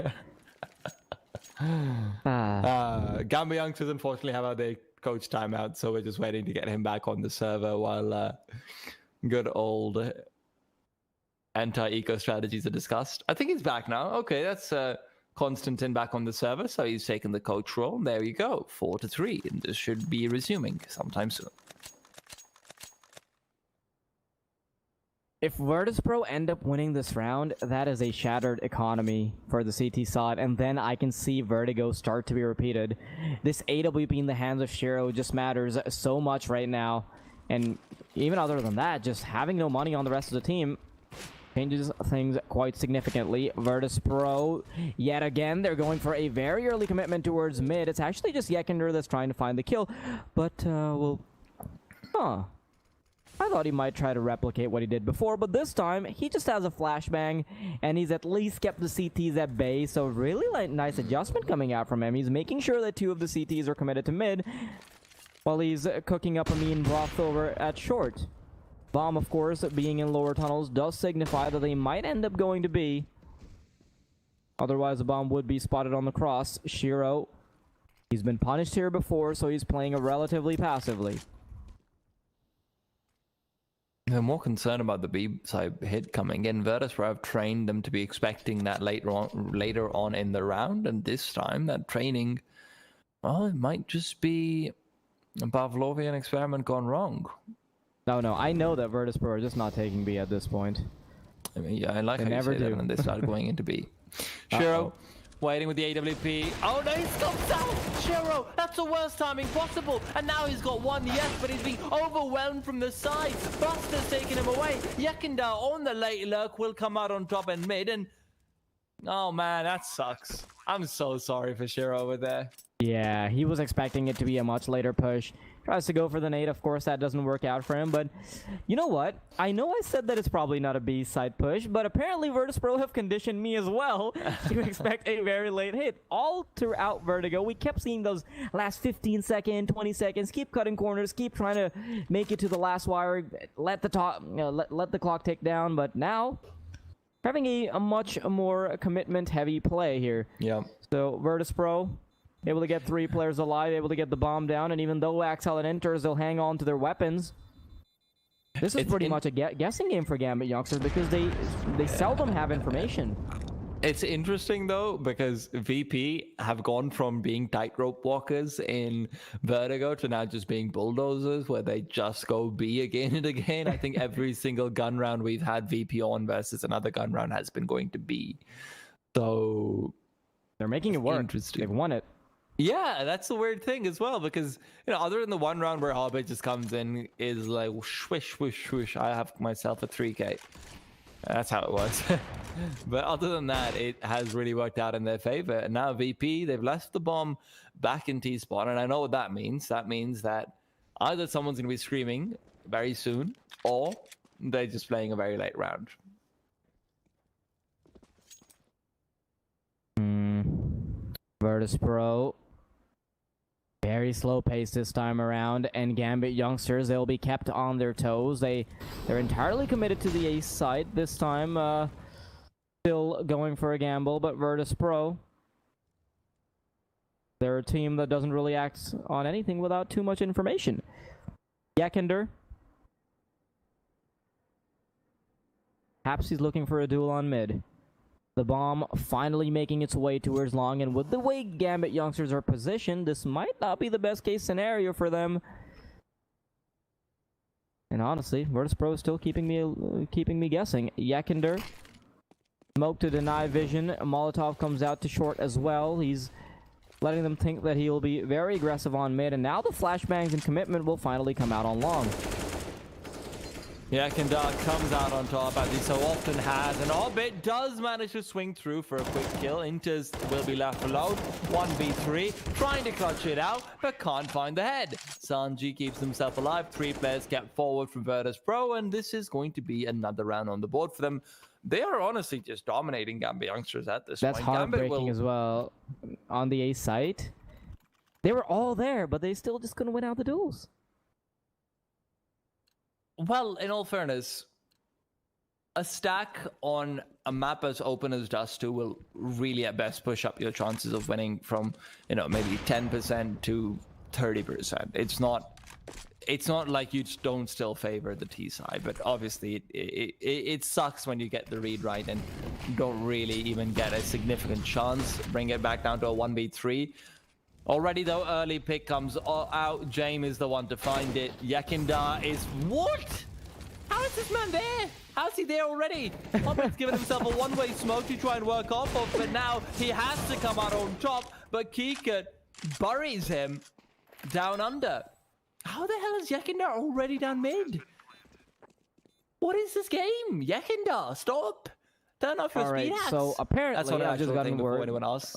Gambit youngsters unfortunately have their coach timeout, so we're just waiting to get him back on the server while good old anti-eco strategies are discussed. I think he's back now. Okay, that's Constantine back on the server, so he's taken the coach role. There you go, 4-3, and this should be resuming sometime soon. If Virtus.pro end up winning this round, that is a shattered economy for the CT side, and then I can see Vertigo start to be repeated. This AWP in the hands of Shiro just matters so much right now, and even other than that, just having no money on the rest of the team changes things quite significantly. Virtus.pro, yet again, they're going for a very early commitment towards mid. It's actually just Yekender that's trying to find the kill, but, I thought he might try to replicate what he did before, but this time, he just has a flashbang, and he's at least kept the CTs at bay, so really nice adjustment coming out from him. He's making sure that 2 of the CTs are committed to mid, while he's cooking up a mean broth over at short. Bomb, of course, being in lower tunnels, does signify that they might end up going to B. Otherwise, the bomb would be spotted on the cross. Shiro, he's been punished here before, so he's playing relatively passively. I'm more concerned about the B side hit coming in. Virtus.pro have trained them to be expecting that later on in the round, and this time that training, well, it might just be a Pavlovian experiment gone wrong. No, I know that Virtus.pro are just not taking B at this point. I mean, yeah, I like They how never you say do. that, and they started going into B. Shiro, waiting with the AWP. Oh no, he's gone south! Shiro, that's the worst timing possible! And now he's got 1, yes, but he's being overwhelmed from the side. Buster's taking him away. Yekender on the late lurk will come out on top and mid, and oh man, that sucks. I'm so sorry for Shiro over there. Yeah, he was expecting it to be a much later push. Tries to go for the nade. Of course, that doesn't work out for him. But you know what? I know I said that it's probably not a B-side push, but apparently Virtus.pro have conditioned me as well to expect a very late hit. All throughout Vertigo, we kept seeing those last 15 seconds, 20 seconds, keep cutting corners, keep trying to make it to the last wire, let the clock tick down. But now, having a much more commitment-heavy play here. Yeah. So Virtus.pro able to get 3 players alive, able to get the bomb down, and even though Axel enters, they'll hang on to their weapons. This is pretty much a guessing game for Gambit youngsters because they seldom have information. It's interesting though because VP have gone from being tightrope walkers in Vertigo to now just being bulldozers where they just go B again and again. I think every single gun round we've had VP on versus another gun round has been going to B. So They're making it work. Interesting. They've won it. Yeah, that's the weird thing as well, because, you know, other than the one round where Hobbit just comes in, is like, swish, swish, swish, I have myself a 3k. That's how it was. But other than that, it has really worked out in their favor. And now VP, they've left the bomb back in T-spawn, and I know what that means. That means that either someone's going to be screaming very soon, or they're just playing a very late round. Virtus.pro. Very slow pace this time around, and Gambit youngsters, they'll be kept on their toes. They're entirely committed to the ace side this time. Still going for a gamble, but Virtus.pro, they're a team that doesn't really act on anything without too much information. Yakender. Perhaps he's looking for a duel on mid. The bomb finally making its way towards long, and with the way Gambit youngsters are positioned, this might not be the best case scenario for them. And honestly, Virtus.pro is still keeping me guessing. Yakender, smoke to deny vision. Molotov comes out to short as well. He's letting them think that he'll be very aggressive on mid, and now the flashbangs and commitment will finally come out on long. Yeah, Yakender comes out on top as he so often has, and Orbit does manage to swing through for a quick kill. Inters will be left alone. 1v3, trying to clutch it out, but can't find the head. Sanji keeps himself alive. 3 players kept forward from Virtus.pro, and this is going to be another round on the board for them. They are honestly just dominating Gambit youngsters at this point. That's heartbreaking as well. On the A site, they were all there, but they still just couldn't win out the duels. Well, in all fairness, a stack on a map as open as Dust 2 will really at best push up your chances of winning from, you know, maybe 10% to 30%. It's not like you don't still favor the T side, but obviously it sucks when you get the read right and don't really even get a significant chance. Bring it back down to a 1v3. Already though, early pick comes out. James is the one to find it. Yakender is... What? How is this man there? How's he there already? Hobbit's given himself a one-way smoke to try and work off of, but now he has to come out on top. But Kika buries him down under. How the hell is Yakender already down mid? What is this game? Yakender, stop. Turn off your speed hacks. So apparently I've just gotten word. Anyone else.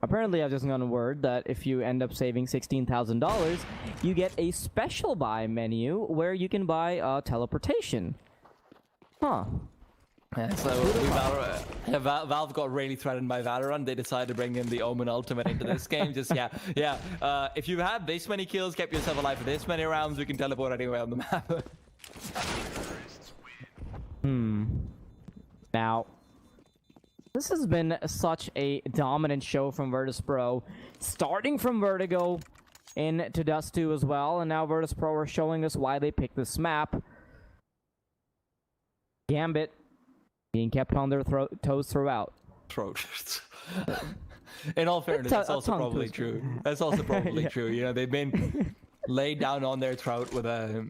Apparently I've just gotten word that if you end up saving $16,000, you get a special buy menu where you can buy teleportation. Huh. Yeah, so Valve got really threatened by Valorant. They decided to bring in the Omen Ultimate into this game. Just if you have this many kills, kept yourself alive for this many rounds, you can teleport anywhere on the map. Now, this has been such a dominant show from Virtus.pro, starting from Vertigo into Dust 2 as well, and now Virtus.pro are showing us why they picked this map. Gambit being kept on their toes throughout. In all fairness, that's also probably true. That's also probably true. You know, they've been laid down on their throat with a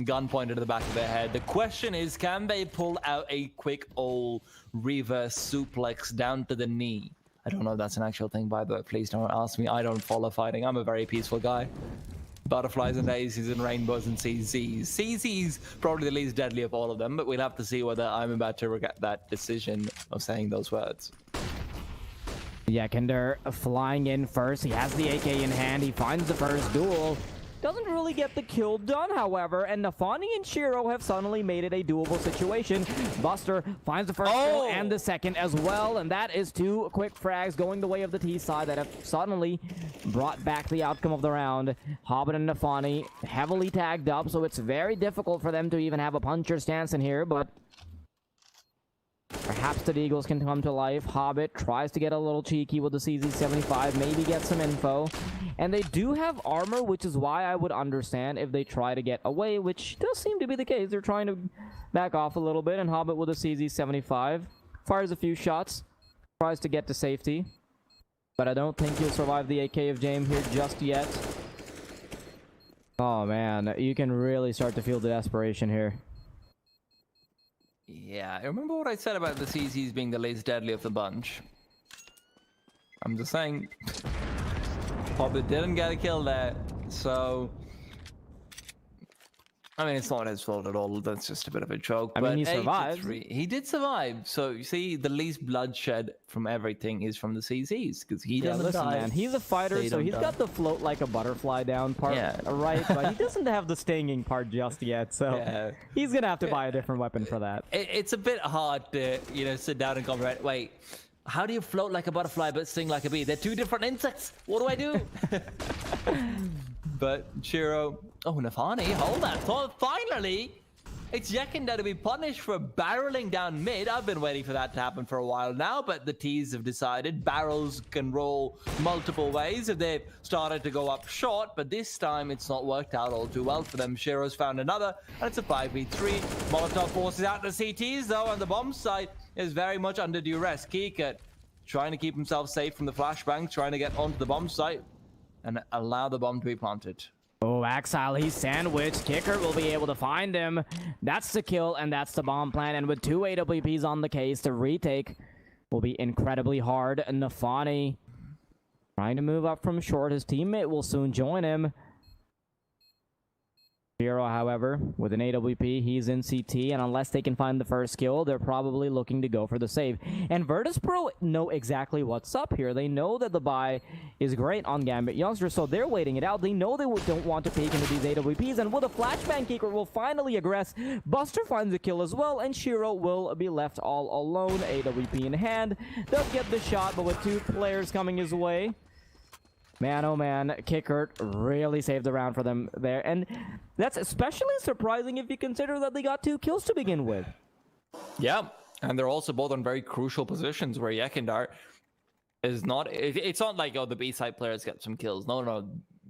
gun pointed to the back of their head. The question is, can they pull out a quick old reverse suplex down to the knee? I don't know if that's an actual thing, by the way. Please don't ask me. I don't follow fighting. I'm a very peaceful guy. Butterflies and daisies and rainbows and CZs. CZ's probably the least deadly of all of them, but we'll have to see whether I'm about to regret that decision of saying those words. Yakender flying in first. He has the AK in hand. He finds the first duel. Doesn't really get the kill done, however, and Nafani and Shiro have suddenly made it a doable situation. Buster finds the first kill and the second as well, and that is 2 quick frags going the way of the T side that have suddenly brought back the outcome of the round. Hobbit and Nafani heavily tagged up, so it's very difficult for them to even have a puncher stance in here, but perhaps the Deagles can come to life. Hobbit tries to get a little cheeky with the CZ75, maybe get some info. And they do have armor, which is why I would understand if they try to get away, which does seem to be the case. They're trying to back off a little bit, and Hobbit with a CZ75 fires a few shots, tries to get to safety. But I don't think he'll survive the AK of James here just yet. Oh man, you can really start to feel the desperation here. Yeah, I remember what I said about the CZs being the least deadly of the bunch. I'm just saying. Probably didn't get a kill there, so... I mean, it's not his fault at all. That's just a bit of a joke. I mean, he 8 to survived. 3. He did survive. So, you see, the least bloodshed from everything is from the CZs, because he doesn't listen, die. man, he's a fighter, They so don't he's die. got the float like a butterfly down part, Yeah. right? But he doesn't have the stinging part just yet, so Yeah. he's gonna have to buy a different weapon for that. It's a bit hard to, sit down and comprehend. Wait, how do you float like a butterfly but sting like a bee? They're two different insects. What do I do? But Chiro, Nafani, hold that thought. Finally, it's Yekindar to be punished for barreling down mid. I've been waiting for that to happen for a while now, but the T's have decided barrels can roll multiple ways if they've started to go up short, but this time it's not worked out all too well for them. Shiro's found another, and it's a 5v3. Molotov forces out the CTs though, and the bomb site is very much under duress. Kika trying to keep himself safe from the flashbang, trying to get onto the bomb site and allow the bomb to be planted. Oh, Exile, he's sandwiched. Kicker will be able to find him. That's the kill, and that's the bomb plant. And with 2 AWPs on the case, the retake will be incredibly hard. Nafani trying to move up from short. His teammate will soon join him. Zero, however, with an AWP, he's in CT, and unless they can find the first kill, they're probably looking to go for the save. And Virtus.pro know exactly what's up here. They know that the buy is great on Gambit Youngsters, so they're waiting it out. They know they don't want to peek into these AWPs, and with a flashbang, Kicker will finally aggress. Buster finds a kill as well, and Shiro will be left all alone. AWP in hand. They'll get the shot, but with 2 players coming his way, man, oh man, Kickert really saved the round for them there. And that's especially surprising if you consider that they got 2 kills to begin with. Yeah, and they're also both on very crucial positions where Yekindar is not... It's not like, the B-side players get some kills. No.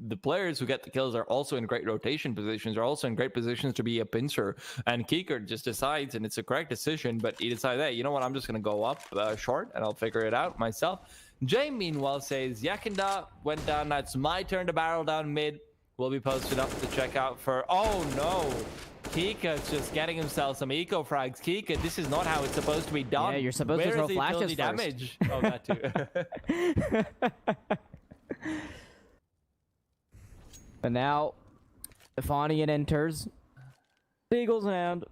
The players who get the kills are also in great rotation positions, are also in great positions to be a pincer. And Kicker just decides, and it's a correct decision, but he decides, hey, you know what, I'm just going to go up short, and I'll figure it out myself. Jay, meanwhile, says, Yakinda went down. Now it's my turn to barrel down mid. Will be posted up to check out for... Oh, no. Kika's just getting himself some eco frags. Kika, this is not how it's supposed to be done. Yeah, you're supposed to throw flashes damage. Oh, that too. But now, Ifanian enters. Eagle's hand.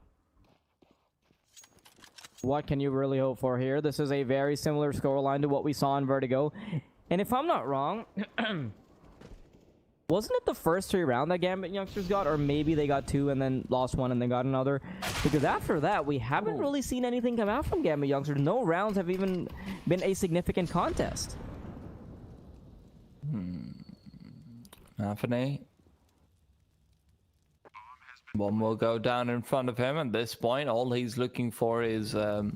What can you really hope for here? This is a very similar scoreline to what we saw in Vertigo. And if I'm not wrong, wasn't it the first 3 rounds that Gambit Youngsters got? Or maybe they got 2 and then lost 1 and then got another? Because after that, we haven't really seen anything come out from Gambit Youngsters. No rounds have even been a significant contest. Anthony. One will go down in front of him. At this point, all he's looking for is a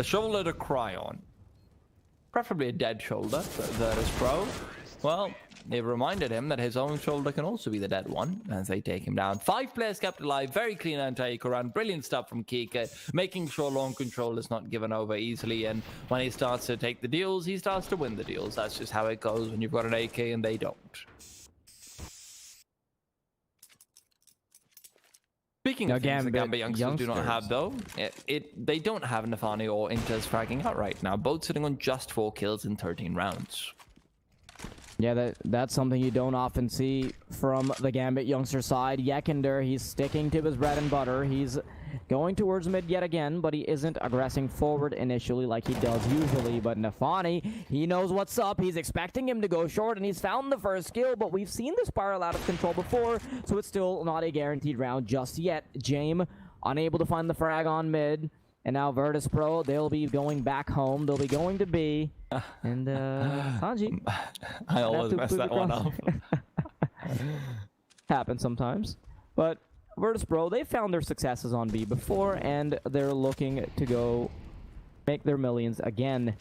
shoulder to cry on. Preferably a dead shoulder, but Virtus.pro. Well, it reminded him that his own shoulder can also be the dead one as they take him down. 5 players kept alive. Very clean anti-eco round. Brilliant stuff from Kika, making sure long control is not given over easily. And when he starts to take the deals, he starts to win the deals. That's just how it goes when you've got an AK and they don't. Speaking of things the Gambit youngsters do not have, though, they don't have Nafani or Inters fragging out right now. Both sitting on just 4 kills in 13 rounds. Yeah, that's something you don't often see from the Gambit youngster side. Yekindar, he's sticking to his bread and butter. He's going towards mid yet again, but he isn't aggressing forward initially like he does usually. But Nafani, he knows what's up. He's expecting him to go short, and he's found the first kill, but we've seen the spiral out of control before, so it's still not a guaranteed round just yet. Jame, unable to find the frag on mid. And now Virtus.pro, they'll be going back home. They'll be going to B. And Sanji. I always mess that one up. Happens sometimes. But Virtus.pro, they found their successes on B before, and they're looking to go make their millions again.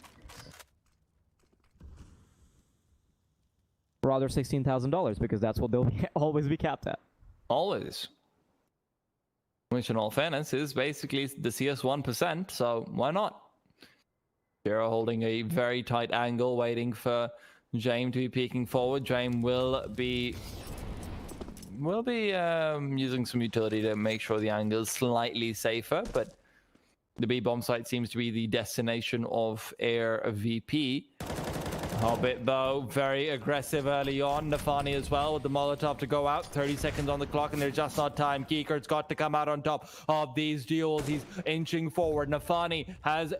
Rather $16,000, because that's what they'll always be capped at. Always. Which, in all fairness, is basically the CS 1%, so why not? Zero holding a very tight angle, waiting for Jame to be peeking forward. Jame will be using some utility to make sure the angle is slightly safer, but the B bomb site seems to be the destination of Air VP. Hobbit, though, very aggressive early on. Nafani as well with the Molotov to go out. 30 seconds on the clock, and there's just not time. Kikert's got to come out on top of these duels. He's inching forward. Nafani has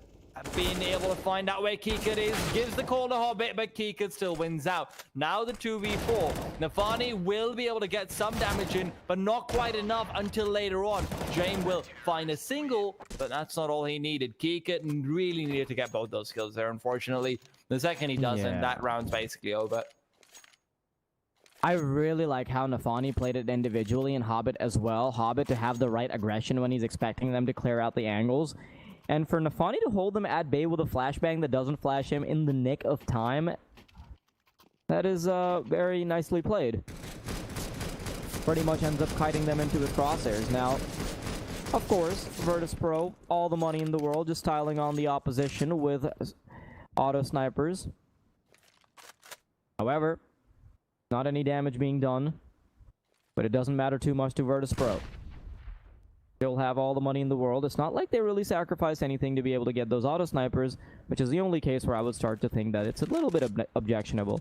been able to find out where Kikert is. Gives the call to Hobbit, but Kikert still wins out. Now the 2v4. Nafani will be able to get some damage in, but not quite enough until later on. Jame will find a single, but that's not all he needed. Kikert really needed to get both those kills there, unfortunately. The second he doesn't, that round's basically over. I really like how Nafani played it individually and Hobbit as well. Hobbit to have the right aggression when he's expecting them to clear out the angles. And for Nafani to hold them at bay with a flashbang that doesn't flash him in the nick of time, that is very nicely played. Pretty much ends up kiting them into his crosshairs. Now, of course, Virtus.pro, all the money in the world, just tiling on the opposition with auto snipers. However, not any damage being done, but it doesn't matter too much to Virtus.pro. They'll have all the money in the world. It's not like they really sacrificed anything to be able to get those auto snipers, which is the only case where I would start to think that it's a little bit objectionable.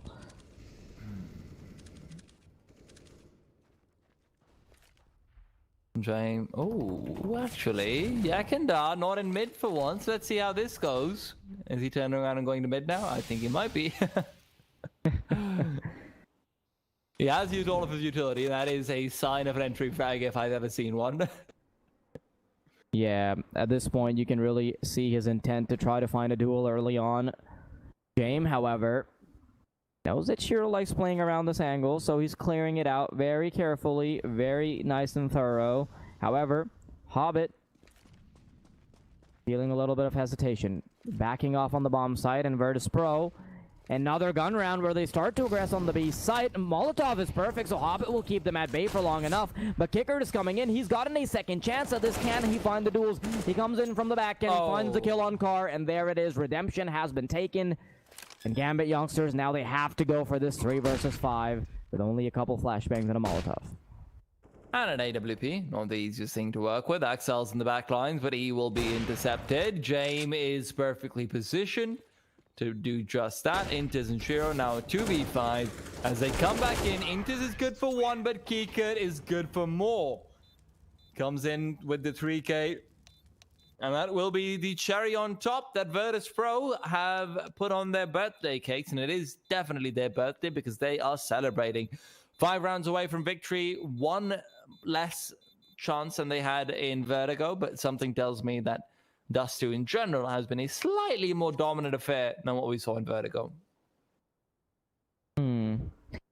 James. Oh, actually, Yakenda not in mid for once. Let's see how this goes. Is he turning around and going to mid now? I think he might be. He has used all of his utility. That is a sign of an entry frag if I've ever seen one. Yeah, at this point, you can really see his intent to try to find a duel early on. Jame, however, knows that Shiro likes playing around this angle, so he's clearing it out very carefully, very nice and thorough. However, Hobbit feeling a little bit of hesitation, backing off on the bomb site, and Virtus.pro. Another gun round where they start to aggress on the B site. Molotov is perfect, so Hobbit will keep them at bay for long enough. But Kikert is coming in. He's gotten a second chance at this. Can he find the duels? He comes in from the back end, finds the kill on Car, and there it is. Redemption has been taken. And Gambit youngsters, now they have to go for this 3 versus 5 with only a couple flashbangs and a Molotov. And an AWP, not the easiest thing to work with. Axel's in the back lines, but he will be intercepted. Jame is perfectly positioned to do just that. Intis and Shiro now a 2v5 as they come back in. Intis is good for 1, but Kikert is good for more. Comes in with the 3k. And that will be the cherry on top that Virtus.pro have put on their birthday cakes. And it is definitely their birthday because they are celebrating. 5 rounds away from victory. 1 less chance than they had in Vertigo. But something tells me that Dust2 in general has been a slightly more dominant affair than what we saw in Vertigo.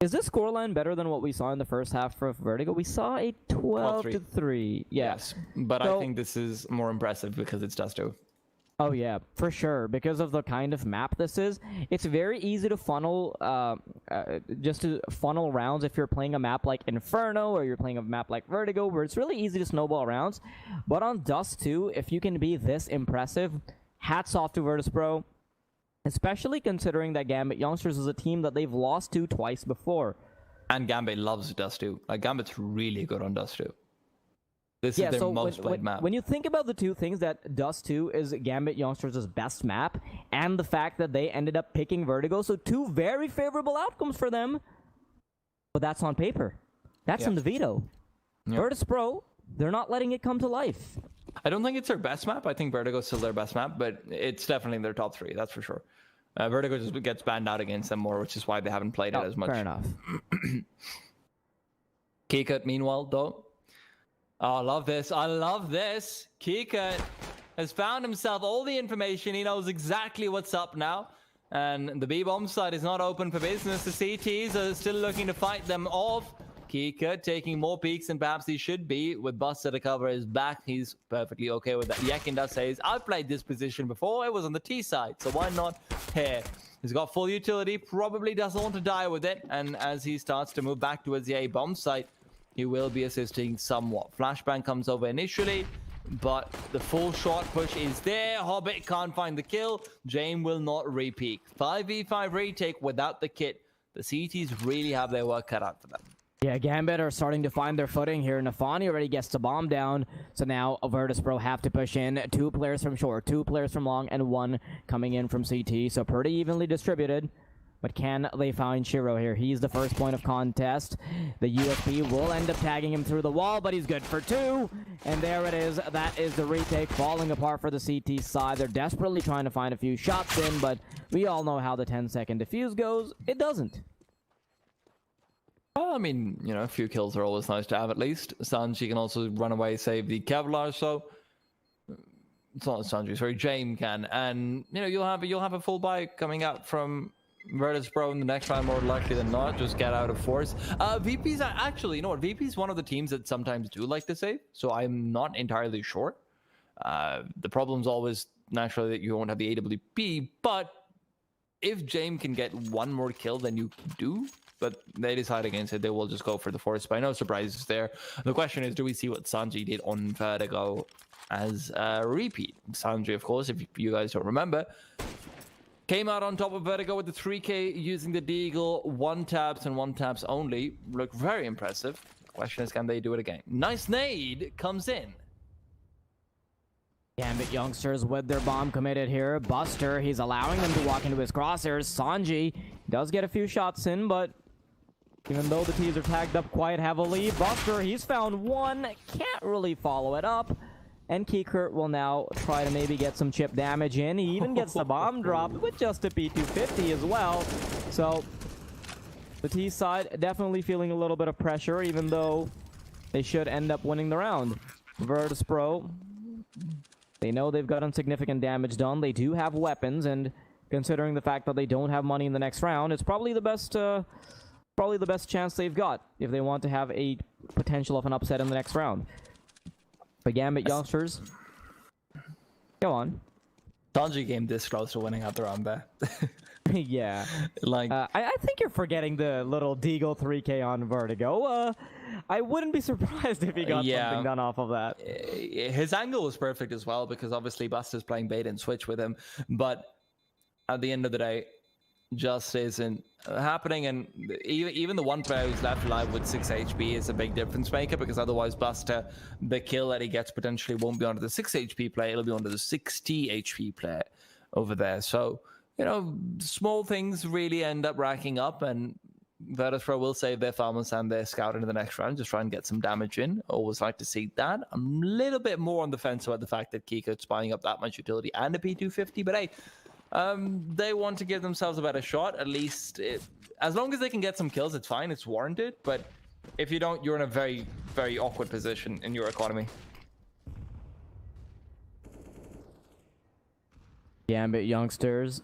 Is this scoreline better than what we saw in the first half for Vertigo? We saw a 12-3. Yes, but so, I think this is more impressive because it's Dust2. Oh yeah, for sure. Because of the kind of map this is, it's very easy to funnel, just to funnel rounds if you're playing a map like Inferno or you're playing a map like Vertigo, where it's really easy to snowball rounds. But on Dust2, if you can be this impressive, hats off to Virtus.pro. Especially considering that Gambit Youngsters is a team that they've lost to twice before. And Gambit loves Dust2. Like, Gambit's really good on Dust2. This is their most played map. When you think about the two things, that Dust2 is Gambit Youngsters' best map, and the fact that they ended up picking Vertigo, so 2 very favorable outcomes for them. But that's on paper. That's in the veto. Virtus.pro, they're not letting it come to life. I don't think it's their best map. I think Vertigo's still their best map, but it's definitely their top 3, that's for sure. Vertigo just gets banned out against them more, which is why they haven't played it as much. Fair enough. Kikert, meanwhile, though. Oh, I love this. I love this. Kikert has found himself all the information. He knows exactly what's up now. And the B-bomb side is not open for business. The CTs are still looking to fight them off. Kikert taking more peeks than perhaps he should be. With Buster to cover his back, he's perfectly okay with that. Yekinda says, I've played this position before. It was on the T side, so why not here? He's got full utility, probably doesn't want to die with it. And as he starts to move back towards the A-bomb site, he will be assisting somewhat. Flashbang comes over initially, but the full shot push is there. Hobbit can't find the kill. Jame will not re-peek. 5v5 retake without the kit. The CTs really have their work cut out for them. Yeah, Gambit are starting to find their footing here. Nafani already gets the bomb down. So now Virtus.pro have to push in. 2 players from short, 2 players from long, and 1 coming in from CT. So pretty evenly distributed. But can they find Shiro here? He's the first point of contest. The USP will end up tagging him through the wall, but he's good for 2. And there it is. That is the retake falling apart for the CT side. They're desperately trying to find a few shots in, but we all know how the 10-second defuse goes. It doesn't. Well, I mean, you know, a few kills are always nice to have at least. Sanji can also run away, save the Kevlar, so... It's not Sanji, sorry, James can. And, you know, you'll have a full buy coming out from Virtus.pro in the next round, more likely than not. Just get out of force. VP's actually, you know what? VP's one of the teams that sometimes do like to save, so I'm not entirely sure. The problem's always naturally that you won't have the AWP, but if James can get one more kill than you do, but they decide against it, they will just go for the force buy. No surprises there. The question is, do we see what Sanji did on Vertigo as a repeat? Sanji, of course, if you guys don't remember, came out on top of Vertigo with the 3K using the Deagle, 1-taps and 1-taps only. Looked very impressive. The question is, can they do it again? Nice nade comes in. Gambit youngsters with their bomb committed here. Buster, he's allowing them to walk into his crosshairs. Sanji does get a few shots in, but even though the T's are tagged up quite heavily, Buster, he's found one, can't really follow it up. And Keekert will now try to maybe get some chip damage in. He even gets the bomb drop with just a P250 as well. So the T side definitely feeling a little bit of pressure, even though they should end up winning the round. Virtus.pro, they know they've gotten significant damage done. They do have weapons, and considering the fact that they don't have money in the next round, it's probably the best chance they've got if they want to have a potential of an upset in the next round. But Gambit youngsters, go on. Sanji came this close to winning out the round there. Yeah. Like, I think you're forgetting the little Deagle 3K on Vertigo. I wouldn't be surprised if he got something done off of that. His angle was perfect as well, because obviously Buster's playing bait and switch with him. But at the end of the day, just isn't happening, and even the one player who's left alive with 6 HP is a big difference maker, because otherwise Buster, the kill that he gets potentially won't be under the 6 HP player, it'll be under the 60 HP player over there. So, you know, small things really end up racking up, and Virtus.pro will save their farmers and their scout into the next round, just try and get some damage in. Always like to see that. I'm a little bit more on the fence about the fact that Keekert's buying up that much utility and a P250, but hey, they want to give themselves a better shot, at least. As long as they can get some kills, it's fine, it's warranted. But if you don't, you're in a very, very awkward position in your economy. Gambit youngsters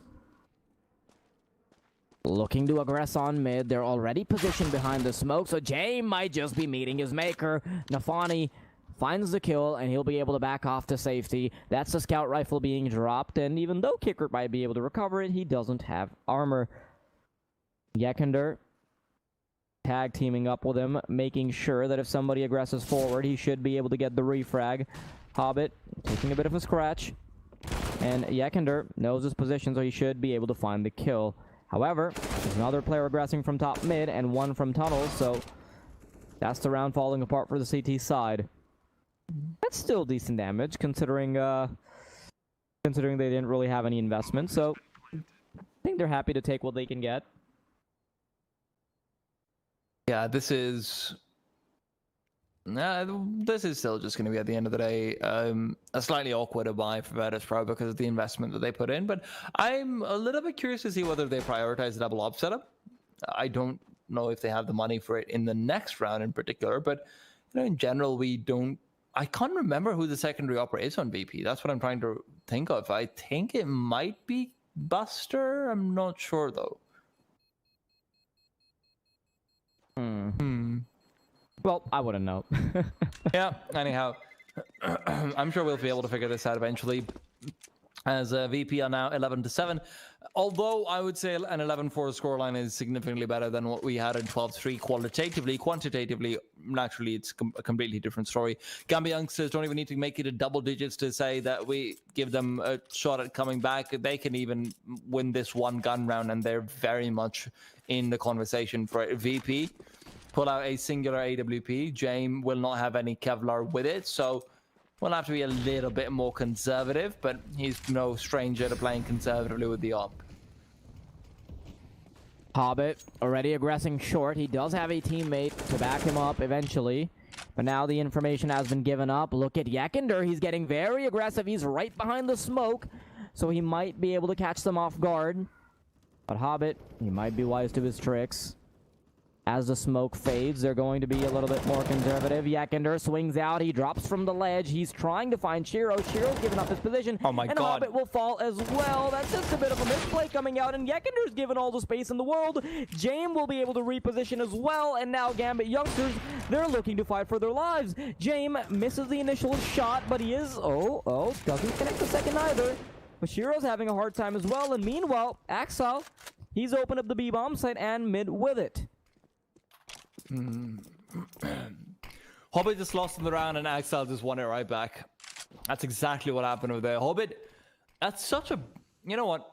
looking to aggress on mid. They're already positioned behind the smoke, so Jay might just be meeting his maker. Nafani finds the kill, and he'll be able to back off to safety. That's the scout rifle being dropped, and even though Kicker might be able to recover it, he doesn't have armor. Yekender tag teaming up with him, making sure that if somebody aggresses forward, he should be able to get the refrag. Hobbit taking a bit of a scratch, and Yekender knows his position, so he should be able to find the kill. However, there's another player aggressing from top mid and one from tunnels, so that's the round falling apart for the CT side. That's still decent damage, considering they didn't really have any investment, so I think they're happy to take what they can get. Yeah, this is still just going to be, at the end of the day, a slightly awkward buy for Virtus.pro because of the investment that they put in. But I'm a little bit curious to see whether they prioritize the double op setup. I don't know if they have the money for it in the next round in particular, but you know, in general, I can't remember who the secondary operator is on VP. That's what I'm trying to think of. I think it might be Buster. I'm not sure though. Well, I wouldn't know. Yeah, anyhow, I'm sure we'll be able to figure this out eventually. As VP are now 11-7. Although I would say an 11-4 scoreline is significantly better than what we had in 12-3 qualitatively. Quantitatively, naturally, it's a completely different story. Gambit youngsters don't even need to make it a double digits to say that we give them a shot at coming back. They can even win this one gun round, and they're very much in the conversation for it. VP pull out a singular AWP. James will not have any Kevlar with it, so we'll have to be a little bit more conservative, but he's no stranger to playing conservatively with the op. Hobbit already aggressing short. He does have a teammate to back him up eventually. But now the information has been given up. Look at Yekender. He's getting very aggressive. He's right behind the smoke. So he might be able to catch them off guard. But Hobbit, he might be wise to his tricks. As the smoke fades, they're going to be a little bit more conservative. Yekender swings out. He drops from the ledge. He's trying to find Shiro. Shiro's giving up his position. Oh my and God. Hobbit will fall as well. That's just a bit of a misplay coming out. And Yekender's given all the space in the world. Jame will be able to reposition as well. And now Gambit youngsters, they're looking to fight for their lives. Jame misses the initial shot, but he is... doesn't connect the second either. But Shiro's having a hard time as well. And meanwhile, Axel, he's opened up the B-bomb site and mid with it. Hobbit just lost in the round and Axel just won it right back. That's exactly what happened over there. Hobbit, that's such a... You know what?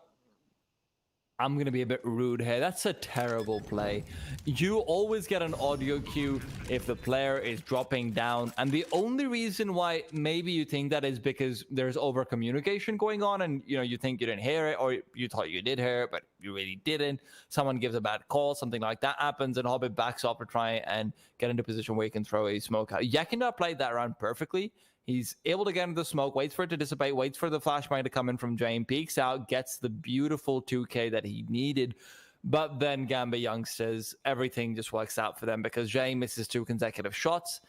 I'm going to be a bit rude here. That's a terrible play. You always get an audio cue if the player is dropping down. And the only reason why maybe you think that is because there's over communication going on and you think you didn't hear it, or you thought you did hear it, but you really didn't. Someone gives a bad call, something like that happens, and Hobbit backs up to try and get into a position where he can throw a smoke out. Yekender played that round perfectly. He's able to get into the smoke, waits for it to dissipate, waits for the flashbang to come in from Jane, peeks out, gets the beautiful 2K that he needed. But then Gambit youngsters, everything just works out for them because Jane misses 2 consecutive shots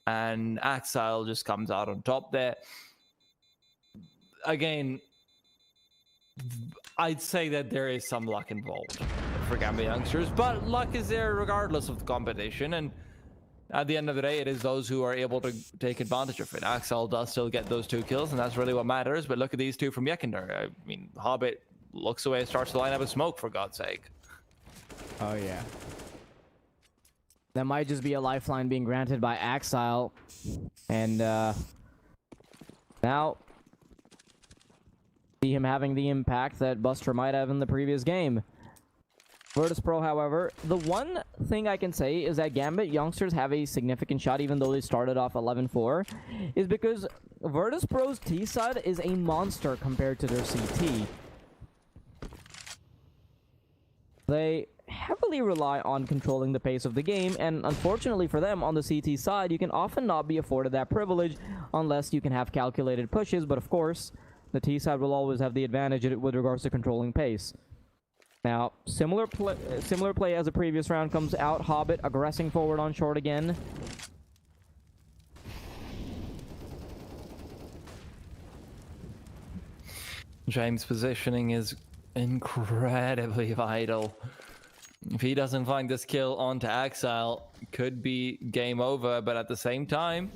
and Axel just comes out on top there. Again, I'd say that there is some luck involved for Gambit youngsters, but luck is there regardless of the competition. And at the end of the day, it is those who are able to take advantage of it. Axel does still get those 2 kills, and that's really what matters. But look at these 2 from Yekender. I mean, Hobbit looks away, starts to line up a smoke, for God's sake. Oh, yeah. That might just be a lifeline being granted by Axel. And, now... see him having the impact that Buster might have in the previous game. Virtus.pro, however, the one thing I can say is that Gambit youngsters have a significant shot, even though they started off 11-4, is because Virtus.pro's T side is a monster compared to their CT. They heavily rely on controlling the pace of the game, and unfortunately for them, on the CT side, you can often not be afforded that privilege unless you can have calculated pushes, but of course, the T side will always have the advantage with regards to controlling pace. Now, similar play as the previous round comes out. Hobbit aggressing forward on short again. James' positioning is incredibly vital. If he doesn't find this kill onto Axel, could be game over, but at the same time,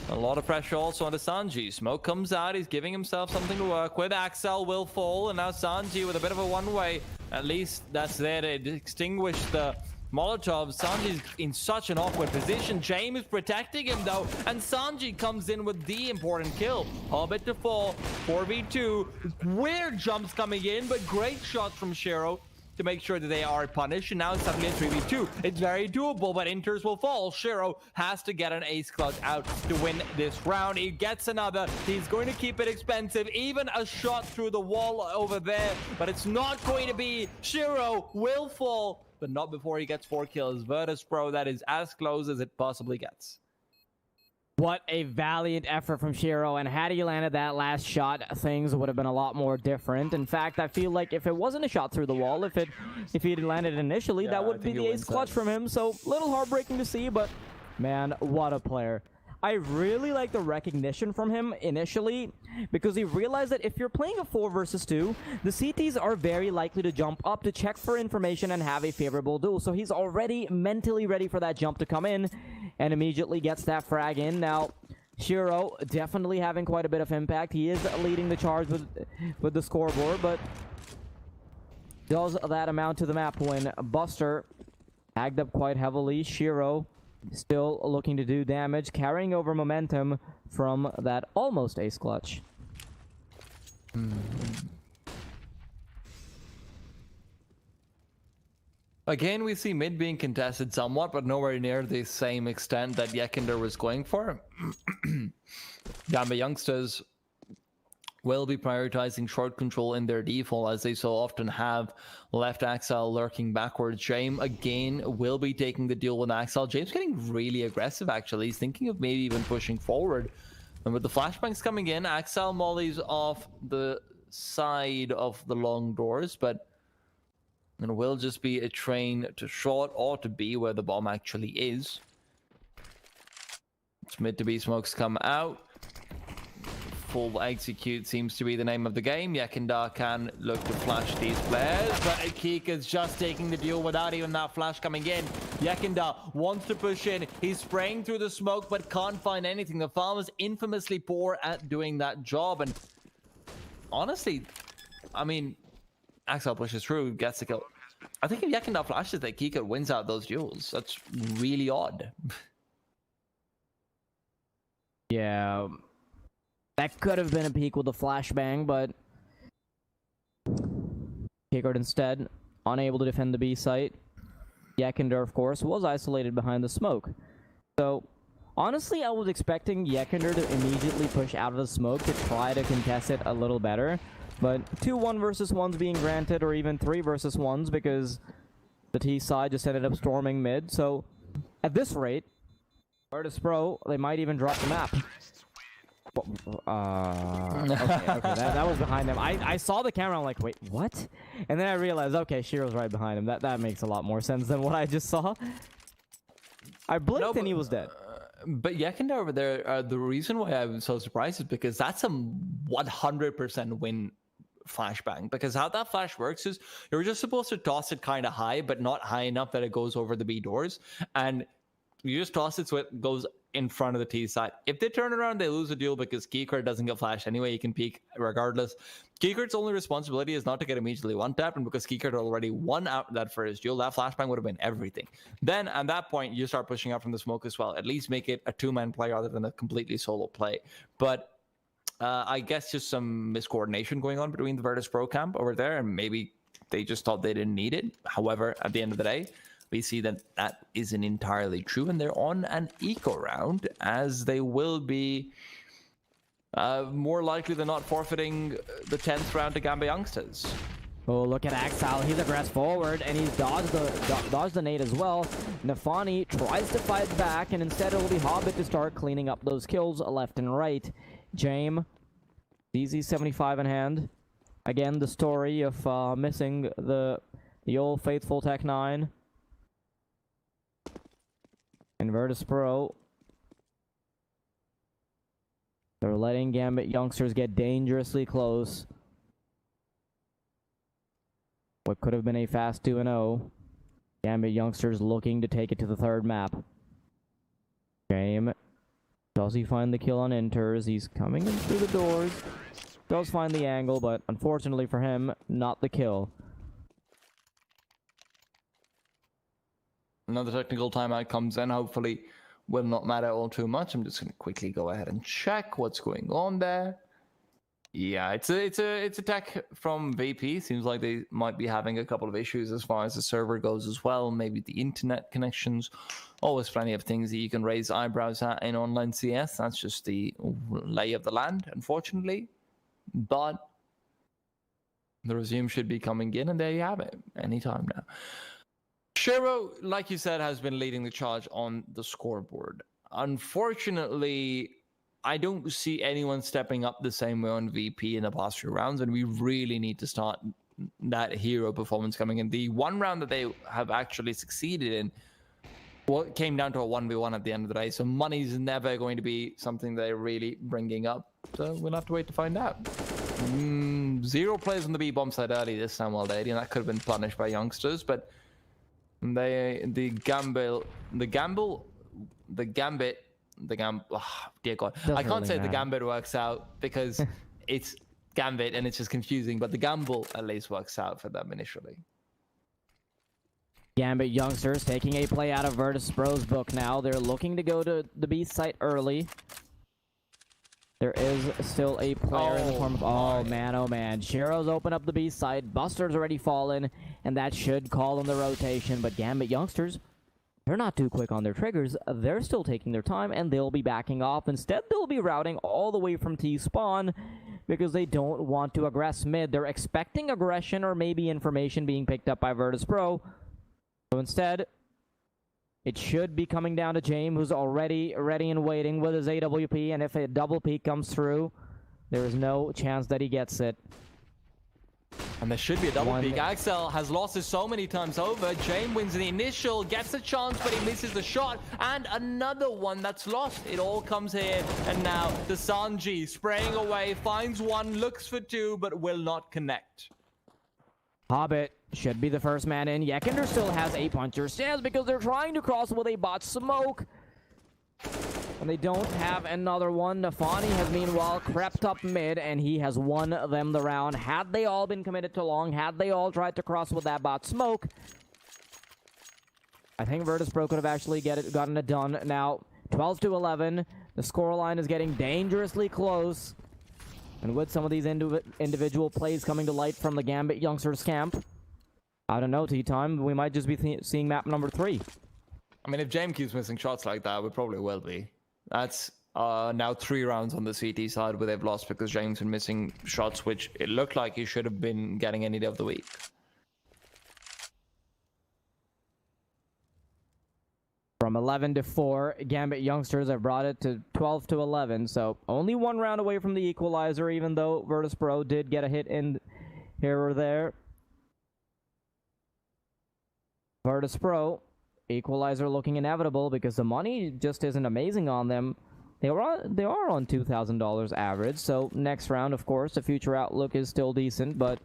a lot of pressure also onto Sanji. Smoke comes out, he's giving himself something to work with. Axel will fall, and now Sanji with a bit of a one-way. At least that's there to extinguish the Molotov. Sanji's in such an awkward position. James is protecting him though, and Sanji comes in with the important kill. Hobbit to fall, 4v2. Weird jumps coming in, but great shots from Shiro to make sure that they are punished. And now it's suddenly a 3v2. It's very doable, but Inters will fall. Shiro has to get an ace clutch out to win this round. He gets another. He's going to keep it expensive. Even a shot through the wall over there, but it's not going to be. Shiro will fall, but not before he gets 4 kills. Virtus.pro, that is as close as it possibly gets. What a valiant effort from Shiro, and had he landed that last shot, things would have been a lot more different. In fact, I feel like if it wasn't a shot through the wall, if he had landed initially, that would be the ace clutch from him. So, little heartbreaking to see, but man, what a player. I really like the recognition from him initially, because he realized that if you're playing a 4 versus 2, the CTs are very likely to jump up to check for information and have a favorable duel. So he's already mentally ready for that jump to come in, and immediately gets that frag in. Now, Shiro definitely having quite a bit of impact. He is leading the charge with the scoreboard, but does that amount to the map win? Buster tagged up quite heavily. Shiro still looking to do damage, carrying over momentum from that almost ace clutch. Again, we see mid being contested somewhat, but nowhere near the same extent that Yekender was going for. Gambit youngsters will be prioritizing short control in their default, as they so often have. Left Axel lurking backwards. James again will be taking the deal with Axel. James getting really aggressive, actually. He's thinking of maybe even pushing forward. And with the flashbangs coming in, Axel mollies off the side of the long doors, but it will just be a train to short or to B, where the bomb actually is. It's mid to B, smokes come out. Full execute seems to be the name of the game. Yekindar can look to flash these players, but Akika's just taking the deal without even that flash coming in. Yekindar wants to push in. He's spraying through the smoke, but can't find anything. The farm is infamously poor at doing that job, and honestly, I mean, Axel pushes through, gets the kill. I think if Yekindar flashes, that Kika wins out those duels. That's really odd. Yeah. That could have been a peak with a flashbang, but Kikard instead unable to defend the B site. Yekindar, of course, was isolated behind the smoke. So, honestly, I was expecting Yekindar to immediately push out of the smoke to try to contest it a little better. But 2 1 versus 1s being granted, or even 3 versus 1s, because the T side just ended up storming mid. So, at this rate, Virtus.pro, they might even drop the map. Okay, that was behind them. I saw the camera, I'm like, wait, what? And then I realized, okay, Shiro's right behind him. That makes a lot more sense than what I just saw. I blinked and he was dead. But Yekindar over there, the reason why I'm so surprised is because that's a 100% win flashbang. Because how that flash works is you're just supposed to toss it kind of high, but not high enough that it goes over the B doors. And you just toss it so it goes in front of the T side. If they turn around, they lose a duel because Kikard doesn't get flashed anyway. He can peek regardless. Kikard's only responsibility is not to get immediately one tap, and because Kikard already won out that first duel, that flashbang would have been everything. Then at that point, you start pushing out from the smoke as well. At least make it a 2-man play rather than a completely solo play. But I guess just some miscoordination going on between the Virtus.pro camp over there, and maybe they just thought they didn't need it. However, at the end of the day, we see that that isn't entirely true, and they're on an eco round, as they will be more likely than not forfeiting the 10th round to Gambit youngsters. Oh, look at Axel. He's aggressed forward, and he's dodged the nade as well. Nafani tries to fight back, and instead it will be Hobbit to start cleaning up those kills left and right. James, easy 75 in hand. Again, the story of missing the old faithful Tech 9. And Virtus.pro, they're letting Gambit youngsters get dangerously close. What could have been a fast 2-0. Gambit youngsters looking to take it to the 3rd map. James, does he find the kill on enters? He's coming in through the doors. Does find the angle, but unfortunately for him, not the kill. Another technical timeout comes in. Hopefully will not matter all too much. I'm just going to quickly go ahead and check what's going on there. Yeah, it's a tech from VP. Seems like they might be having a couple of issues as far as the server goes as well. Maybe the internet connections. Always plenty of things that you can raise eyebrows at in online CS. That's just the lay of the land, unfortunately. But the resume should be coming in, and there you have it. Anytime now. Shiro, like you said, has been leading the charge on the scoreboard. Unfortunately, I don't see anyone stepping up the same way on VP in the past few rounds, and we really need to start that hero performance coming in. The one round that they have actually succeeded in, well, it came down to a 1v1 at the end of the day, so money's never going to be something they're really bringing up, so we'll have to wait to find out. 0 plays on the B bomb side early this time, well, and that could have been punished by youngsters, but the Gambit, oh, dear God. I can't say the Gambit works out because it's Gambit and it's just confusing, but the gamble at least works out for them initially. Gambit youngsters taking a play out of Virtus.pro's book now. They're looking to go to the B site early. There is still a player in the form of... Oh, man. Shiro's open up the B side. Buster's already fallen, and that should call on the rotation. But Gambit youngsters, they're not too quick on their triggers. They're still taking their time, and they'll be backing off. Instead, they'll be routing all the way from T-spawn because they don't want to aggress mid. They're expecting aggression or maybe information being picked up by Virtus.pro. So instead, it should be coming down to James, who's already ready and waiting with his AWP, and if a double peek comes through, there is no chance that he gets it. And there should be a double peek. Axel has lost it so many times over. James wins the initial, gets a chance, but he misses the shot. And another one that's lost. It all comes here. And now the Sanji spraying away, finds one, looks for two, but will not connect. Hobbit should be the first man in. Yekender still has a puncher stance because they're trying to cross with a bot smoke. And they don't have another one. Nafani has meanwhile crept up mid, and he has won them the round. Had they all been committed to long, had they all tried to cross with that bot smoke, I think Virtus.pro could have actually gotten it done. Now, 12-11. The scoreline is getting dangerously close. And with some of these individual plays coming to light from the Gambit youngsters camp, I don't know, T-Time, we might just be seeing map number 3. I mean, if James keeps missing shots like that, we probably will be. That's now 3 rounds on the CT side where they've lost because James been missing shots, which it looked like he should have been getting any day of the week. From 11-4, Gambit youngsters have brought it to 12-11, so only 1 round away from the equalizer, even though Virtus.pro did get a hit in here or there. Virtus.pro, equalizer looking inevitable because the money just isn't amazing on them. They are on $2,000 average, so next round, of course, the future outlook is still decent, but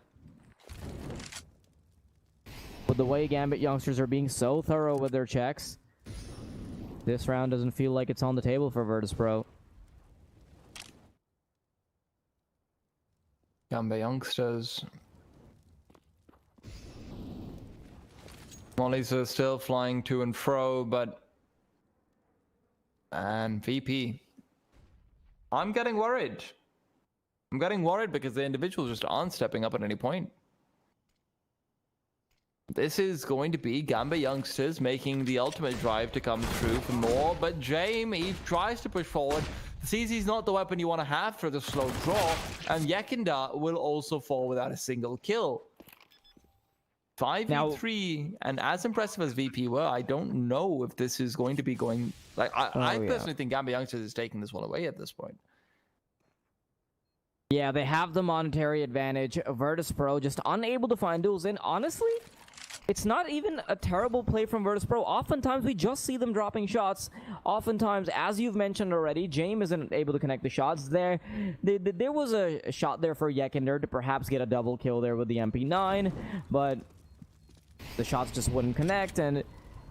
with the way Gambit youngsters are being so thorough with their checks, this round doesn't feel like it's on the table for Virtus.pro. Gambit youngsters. Mollies are still flying to and fro, but... And VP. I'm getting worried. I'm getting worried because the individuals just aren't stepping up at any point. This is going to be Gambit youngsters making the ultimate drive to come through for more, but James, he tries to push forward. CZ's not the weapon you want to have for the slow draw, and Yekender will also fall without a single kill. 5v3, and as impressive as VP were, I don't know if this is going to be going... Like, I personally think Gambit youngsters is taking this one away at this point. Yeah, they have the monetary advantage. Virtus.pro just unable to find duels, and honestly, it's not even a terrible play from Virtus.pro. Oftentimes, we just see them dropping shots. Oftentimes, as you've mentioned already, James isn't able to connect the shots. There was a shot there for Yekender to perhaps get a double kill there with the MP9, but the shots just wouldn't connect, and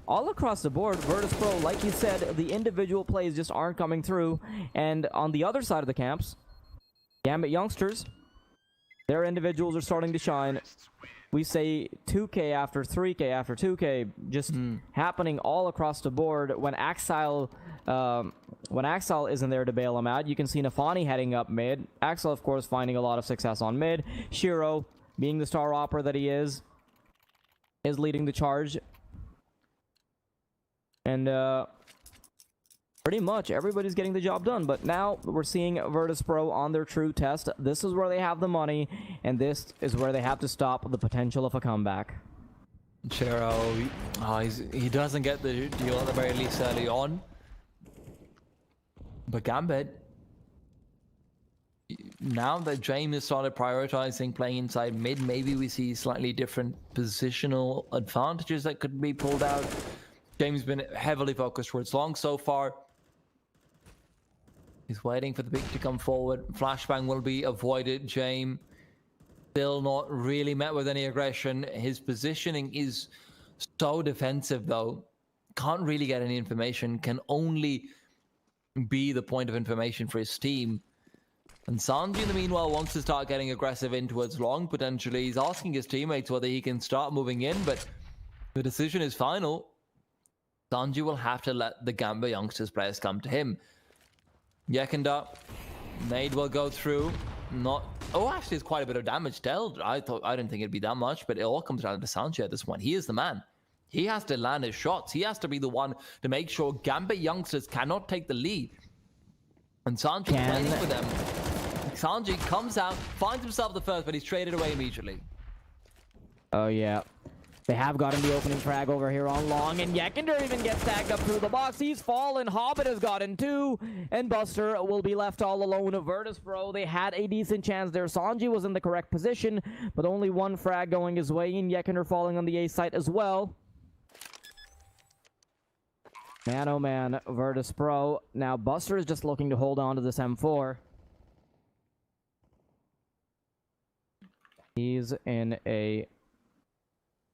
all across the board, Virtus.pro, like you said, the individual plays just aren't coming through, and on the other side of the camps, Gambit youngsters, their individuals are starting to shine. We say 2K after 3K after 2K, just happening all across the board. When Axel isn't there to bail him out, you can see Nafani heading up mid. Axel, of course, finding a lot of success on mid. Shiro, being the star opera that he is leading the charge. And pretty much everybody's getting the job done, but now we're seeing Virtus.pro on their true test. This is where they have the money, and this is where they have to stop the potential of a comeback. Chero, he doesn't get the deal at the very least early on. But Gambit, now that James has started prioritizing playing inside mid, maybe we see slightly different positional advantages that could be pulled out. James has been heavily focused towards long so far. He's waiting for the pick to come forward. Flashbang will be avoided. James still not really met with any aggression. His positioning is so defensive though. Can't really get any information. Can only be the point of information for his team. And Sanji in the meanwhile wants to start getting aggressive in towards long potentially. He's asking his teammates whether he can start moving in, but the decision is final. Sanji will have to let the Gambit youngsters players come to him. Yekender, nade will go through. Actually, it's quite a bit of damage dealt. I didn't think it'd be that much, but it all comes down to Sanji at this point. He is the man. He has to land his shots. He has to be the one to make sure Gambit youngsters cannot take the lead. And Sanji is waiting for them Sanji comes out, finds himself the first, but he's traded away immediately. Oh, yeah. They have gotten the opening frag over here on Long, and Yekender even gets tagged up through the box. He's fallen. Hobbit has gotten 2, and Buster will be left all alone. Virtus.pro, they had a decent chance there. Sanji was in the correct position, but only 1 frag going his way, and Yekender falling on the A site as well. Man, oh man, Virtus.pro. Now, Buster is just looking to hold on to this M4. He's in a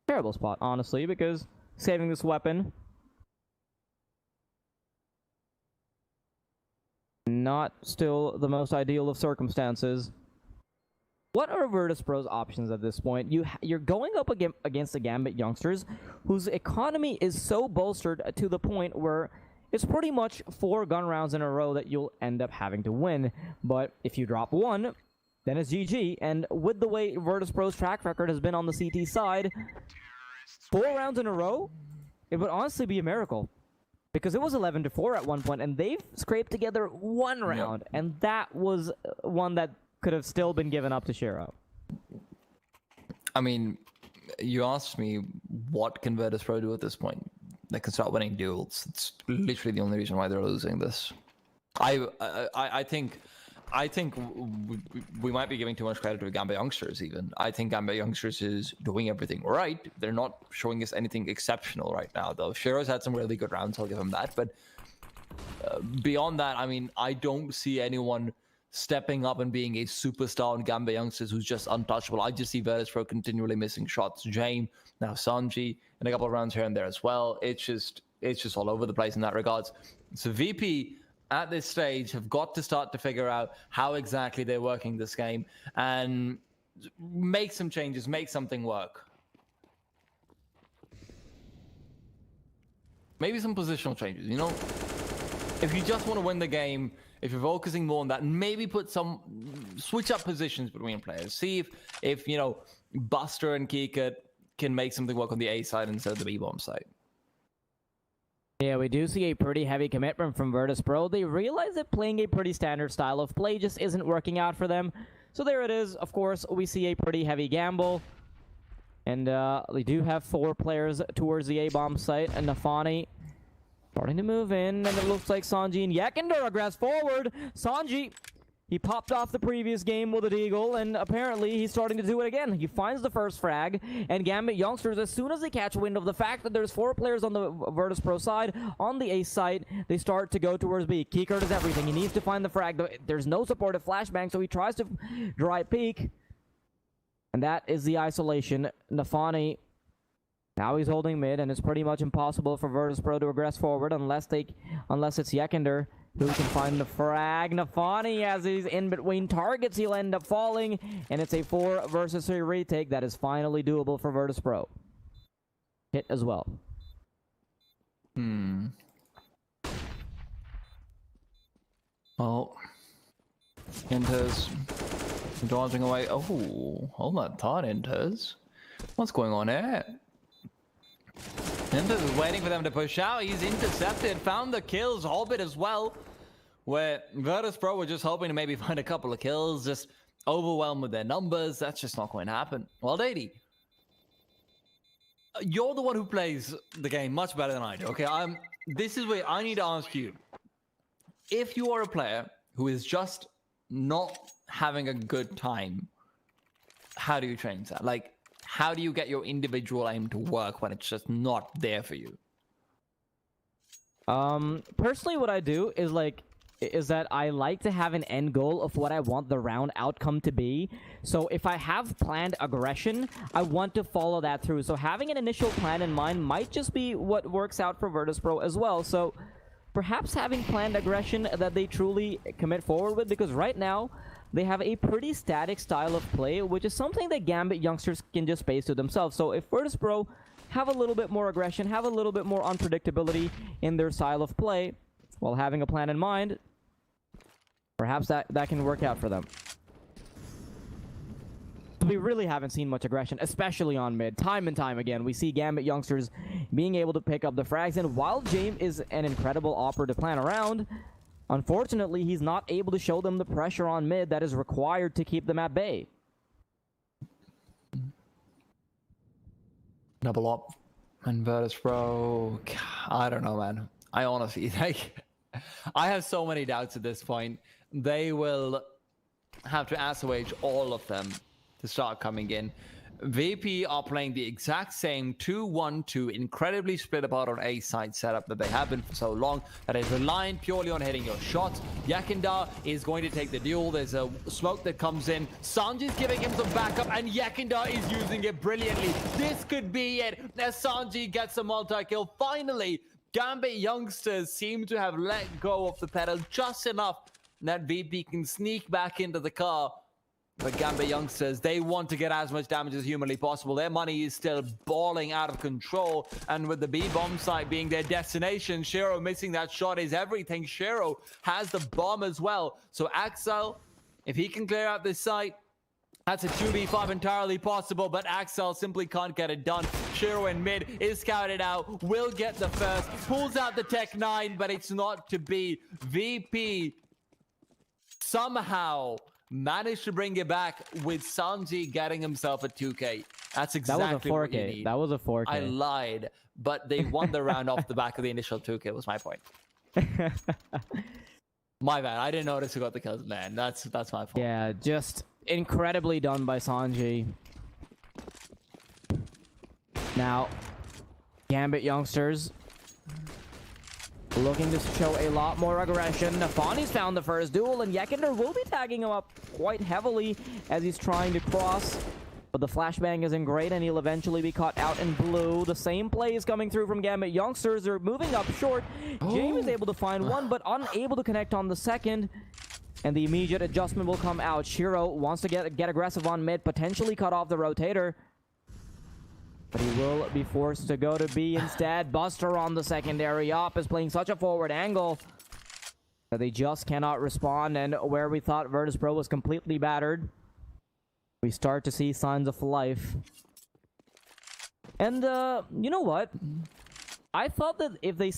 terrible spot, honestly, because saving this weapon, not still the most ideal of circumstances. What are Virtus.pro's options at this point? You're going up against the Gambit youngsters, whose economy is so bolstered to the point where it's pretty much 4 gun rounds in a row that you'll end up having to win. But if you drop 1, then it's GG. And with the way Virtus.pro's track record has been on the CT side, 4 rounds in a row, it would honestly be a miracle. Because it was 11-4 at one point, and they've scraped together 1 round. Yep. And that was one that could have still been given up to Shiro. I mean, you asked me what can Virtus.pro do at this point. They can start winning duels. It's literally the only reason why they're losing this. I think we might be giving too much credit to Gambit youngsters even. I think Gambit youngsters is doing everything right. They're not showing us anything exceptional right now, though. Shiro's had some really good rounds, I'll give him that. But beyond that, I mean, I don't see anyone stepping up and being a superstar on Gambit youngsters who's just untouchable. I just see Virtus.pro continually missing shots. James, now Sanji, and a couple of rounds here and there as well. It's just all over the place in that regards. So VP at this stage have got to start to figure out how exactly they're working this game and make some changes, make something work. Maybe some positional changes, you know? If you just want to win the game, if you're focusing more on that, maybe switch up positions between players. See if you know, Buster and Kika can make something work on the A side instead of the B-bomb side. Yeah, we do see a pretty heavy commitment from Virtus.pro. They realize that playing a pretty standard style of play just isn't working out for them. So there it is. Of course, we see a pretty heavy gamble. And they do have 4 players towards the A-bomb site. And Nafani starting to move in. And it looks like Sanji and Yekender aggress forward. Sanji, he popped off the previous game with a deagle, and apparently he's starting to do it again. He finds the first frag, and Gambit youngsters, as soon as they catch wind of the fact that there's 4 players on the Virtus.pro side, on the A site, they start to go towards B. Keycard is everything. He needs to find the frag. There's no supportive flashbang, so he tries to dry peek. And that is the isolation. Nafani, now he's holding mid, and it's pretty much impossible for Virtus.pro to aggress forward unless it's Yekender who can find the frag. Nafani, as he's in between targets, he'll end up falling, and it's a 4 versus 3 retake that is finally doable for Virtus.pro. Hit as well. Well, Inters dodging away. Oh, hold that thought, Inters. What's going on there? Inters is waiting for them to push out. He's intercepted, found the kills, Hobbit as well. Where Virtus.pro were just hoping to maybe find a couple of kills, just overwhelmed with their numbers. That's just not going to happen. Well, Dady, you're the one who plays the game much better than I do, okay? This is where I need to ask you. If you are a player who is just not having a good time, how do you change that? Like, how do you get your individual aim to work when it's just not there for you? Personally, what I do is that I like to have an end goal of what I want the round outcome to be. So if I have planned aggression, I want to follow that through. So having an initial plan in mind might just be what works out for Virtus.pro as well. So perhaps having planned aggression that they truly commit forward with, because right now they have a pretty static style of play, which is something that Gambit youngsters can just base to themselves. So if Virtus.pro have a little bit more aggression, have a little bit more unpredictability in their style of play, while having a plan in mind, perhaps that can work out for them. We really haven't seen much aggression, especially on mid. Time and time again, we see Gambit youngsters being able to pick up the frags, and while James is an incredible opper to plan around, Unfortunately, he's not able to show them the pressure on mid that is required to keep them at bay. Double up and Virtus.pro. I don't know, man. I honestly, I have so many doubts at this point. They will have to assuage all of them to start coming in. VP are playing the exact same 2-1-2 incredibly split apart on A side setup that they have been for so long, that is reliant purely on hitting your shots. Yakindar is going to take the duel. There's a smoke that comes in. Sanji's giving him some backup, and Yakindar is using it brilliantly. This could be it as Sanji gets a multi-kill. Finally, Gambit youngsters seem to have let go of the pedal just enough that VP can sneak back into the car. But Gambit youngsters, they want to get as much damage as humanly possible. Their money is still balling out of control. And with the B-bomb site being their destination, Shiro missing that shot is everything. Shiro has the bomb as well. So Axel, if he can clear out this site, that's a 2v5 entirely possible, but Axel simply can't get it done. Shiro in mid is scouted out, will get the first, pulls out the Tech 9, but it's not to be. VP somehow managed to bring it back with Sanji getting himself a 2k. That's exactly what you need. That was a 4k. I lied, but they won the round off the back of the initial 2k was my point. My bad. I didn't notice who got the kills, man. That's my fault. Yeah, just incredibly done by Sanji. Now, Gambit youngsters looking to show a lot more aggression. Nafani's found the first duel, and Yakender will be tagging him up quite heavily as he's trying to cross. But the flashbang isn't great, and he'll eventually be caught out in blue. The same play is coming through from Gambit youngsters. They're moving up short. James is able to find one, but unable to connect on the second. And the immediate adjustment will come out. Shiro wants to get aggressive on mid, potentially cut off the rotator. But he will be forced to go to B instead. Buster on the secondary op is playing such a forward angle that they just cannot respond. And where we thought Virtus.pro was completely battered, we start to see signs of life. And you know what? I thought that if they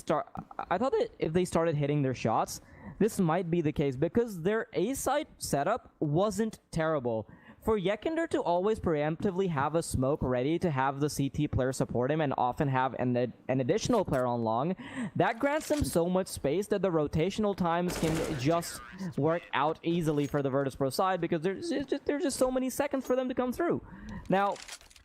started hitting their shots, this might be the case because their A site setup wasn't terrible. For Yekender to always preemptively have a smoke ready to have the CT player support him and often have an additional player on long, that grants them so much space that the rotational times can just work out easily for the Virtus.pro side because there's just so many seconds for them to come through. Now,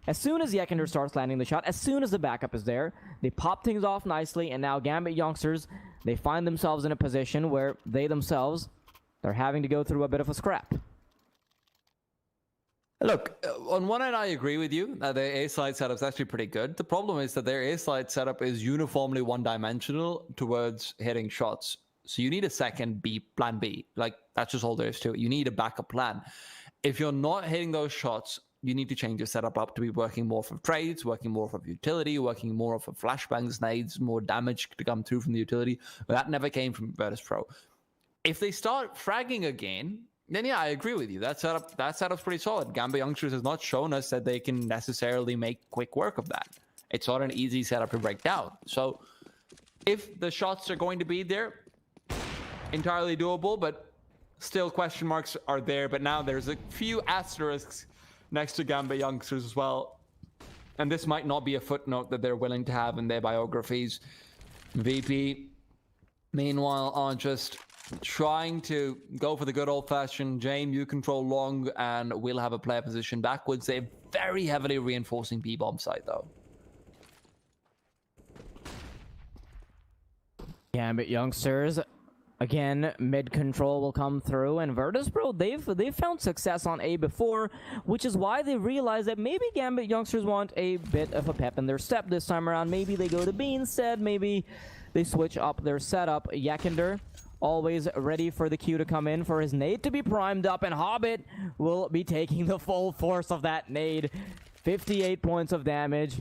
as soon as Yekender starts landing the shot, as soon as the backup is there, they pop things off nicely, and now Gambit youngsters, they find themselves in a position where they themselves, they're having to go through a bit of a scrap. Look, on one end, I agree with you that their A-side setup is actually pretty good. The problem is that their A-side setup is uniformly one-dimensional towards hitting shots. So you need a second plan B. Like, that's just all there is to it. You need a backup plan. If you're not hitting those shots, you need to change your setup up to be working more for trades, working more for utility, working more for flashbangs, nades, more damage to come through from the utility. But that never came from Virtus.pro. If they start fragging again, then yeah, I agree with you. That setup's pretty solid. Gambit youngsters has not shown us that they can necessarily make quick work of that. It's not an easy setup to break down. So if the shots are going to be there, entirely doable, but still question marks are there. But now there's a few asterisks next to Gambit youngsters as well. And this might not be a footnote that they're willing to have in their biographies. VP, meanwhile, are just trying to go for the good old-fashioned James, you control long, and we'll have a player position backwards. They're very heavily reinforcing B-bomb side, though. Gambit youngsters, again, mid control will come through, and Virtus.pro, they've found success on A before, which is why they realize that maybe Gambit youngsters want a bit of a pep in their step this time around. Maybe they go to B instead, maybe they switch up their setup. Yakender, always ready for the Q to come in for his nade to be primed up, and Hobbit will be taking the full force of that nade. 58 points of damage.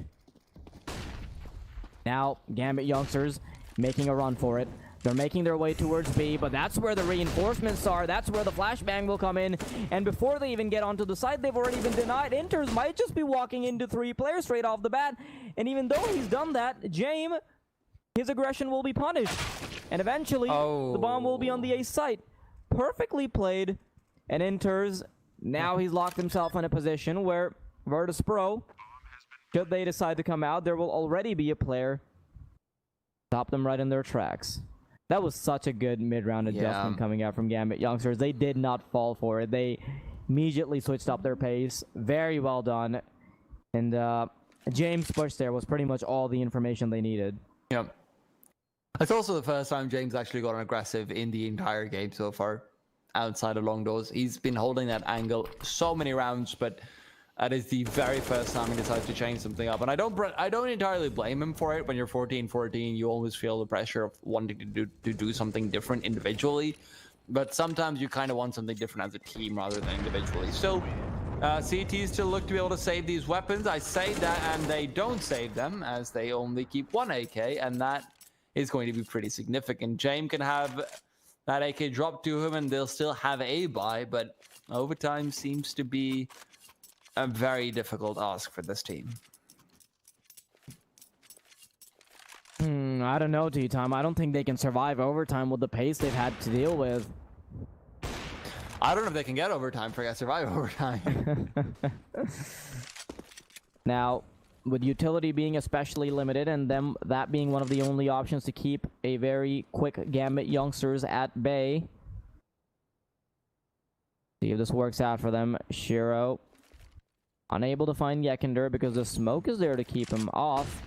Now, Gambit youngsters making a run for it. They're making their way towards B, but that's where the reinforcements are. That's where the flashbang will come in. And before they even get onto the site, they've already been denied. Inters might just be walking into 3 players straight off the bat. And even though he's done that, James, his aggression will be punished. And eventually, the bomb will be on the A site. Perfectly played. And enters. Now he's locked himself in a position where Virtus.pro, should they decide to come out, there will already be a player. Stop them right in their tracks. That was such a good mid-round adjustment coming out from Gambit youngsters. They did not fall for it. They immediately switched up their pace. Very well done. And James' push there was pretty much all the information they needed. Yeah. It's also the first time James actually got aggressive in the entire game so far, outside of long doors. He's been holding that angle so many rounds, but that is the very first time he decides to change something up. And I don't entirely blame him for it. When you're 14-14, you always feel the pressure of wanting to do something different individually. But sometimes you kind of want something different as a team rather than individually. Still, CT still look to be able to save these weapons. I say that, and they don't save them, as they only keep one AK, and that is going to be pretty significant. James can have that AK drop to him, and they'll still have a buy, but overtime seems to be a very difficult ask for this team. I don't know, T-Time. I don't think they can survive overtime with the pace they've had to deal with. I don't know if they can get overtime, forget survive overtime. Now, with utility being especially limited and them that being one of the only options to keep a very quick Gambit youngsters at bay. See if this works out for them. Shiro unable to find Yekender because the smoke is there to keep him off.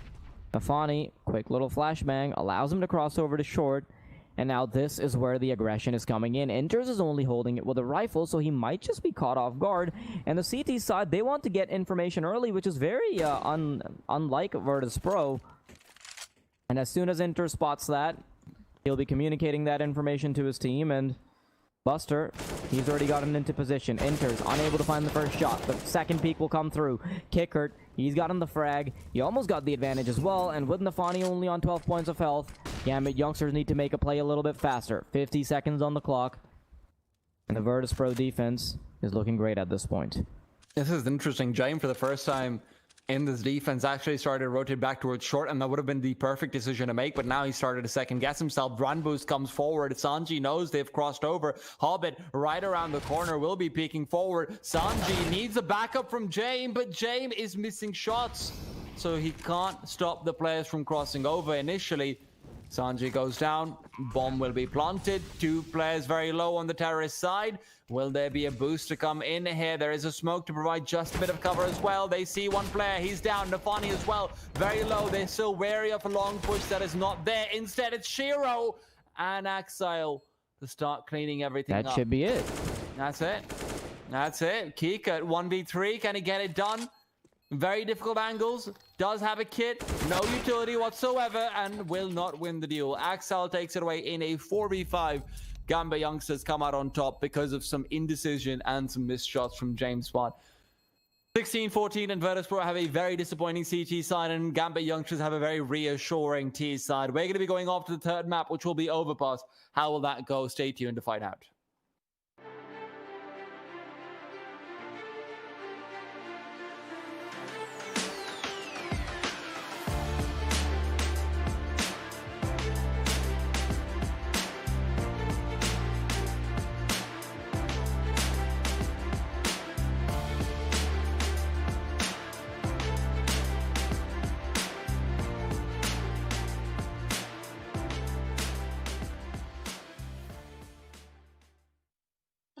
Nafani, quick little flashbang, allows him to cross over to short. And now this is where the aggression is coming in. Enters is only holding it with a rifle, so he might just be caught off guard. And the CT side, they want to get information early, which is very unlike Virtus.pro. And as soon as Enter spots that, he'll be communicating that information to his team. And Buster, he's already gotten into position. Enters, unable to find the first shot, but second peek will come through. Kickert, he's gotten the frag. He almost got the advantage as well, and with Nafani only on 12 points of health, Gambit youngsters need to make a play a little bit faster. 50 seconds on the clock, and the Virtus.pro defense is looking great at this point. This is interesting. James, for the first time in this defense, actually started to rotate back towards short, and that would have been the perfect decision to make, but now he started to second guess himself. Run boost comes forward. Sanji knows they've crossed over. Hobbit right around the corner will be peeking forward. Sanji needs a backup from James, but James is missing shots, so he can't stop the players from crossing over initially. Sanji goes down. Bomb will be planted. Two players very low on the terrorist side. Will there be a boost to come in here? There is a smoke to provide just a bit of cover as well. They see one player. He's down. Nafani as well. Very low. They're still wary of a long push that is not there. Instead, it's Shiro and Axile to start cleaning everything up. That should be it. That's it. That's it. Keek at 1v3. Can he get it done? Very difficult angles. Does have a kit. No utility whatsoever and will not win the duel. Axel takes it away in a 4v5. Gambit youngsters come out on top because of some indecision and some missed shots from James Spot. 16-14 and Virtus.pro have a very disappointing CT side, and Gambit youngsters have a very reassuring T side. We're going to be going off to the third map, which will be Overpass. How will that go? Stay tuned to find out.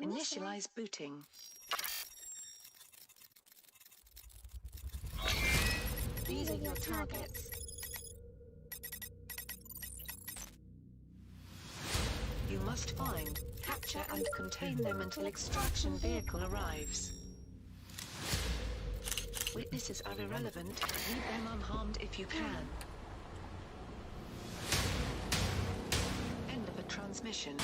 Initialize booting. These are your targets. You must find, capture and contain them until extraction vehicle arrives. Witnesses are irrelevant. Leave them unharmed if you can. End of a transmission.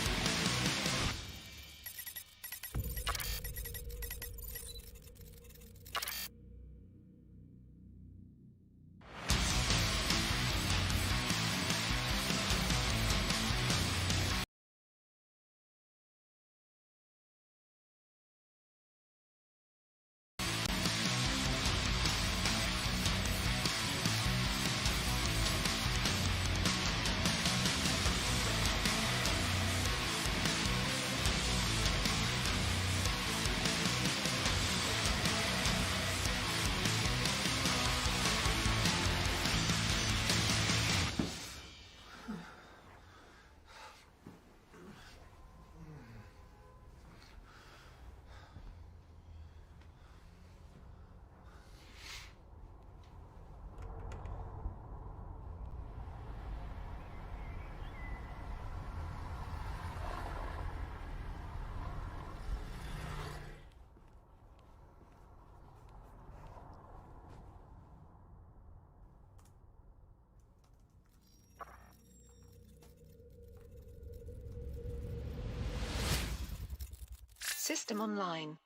System online.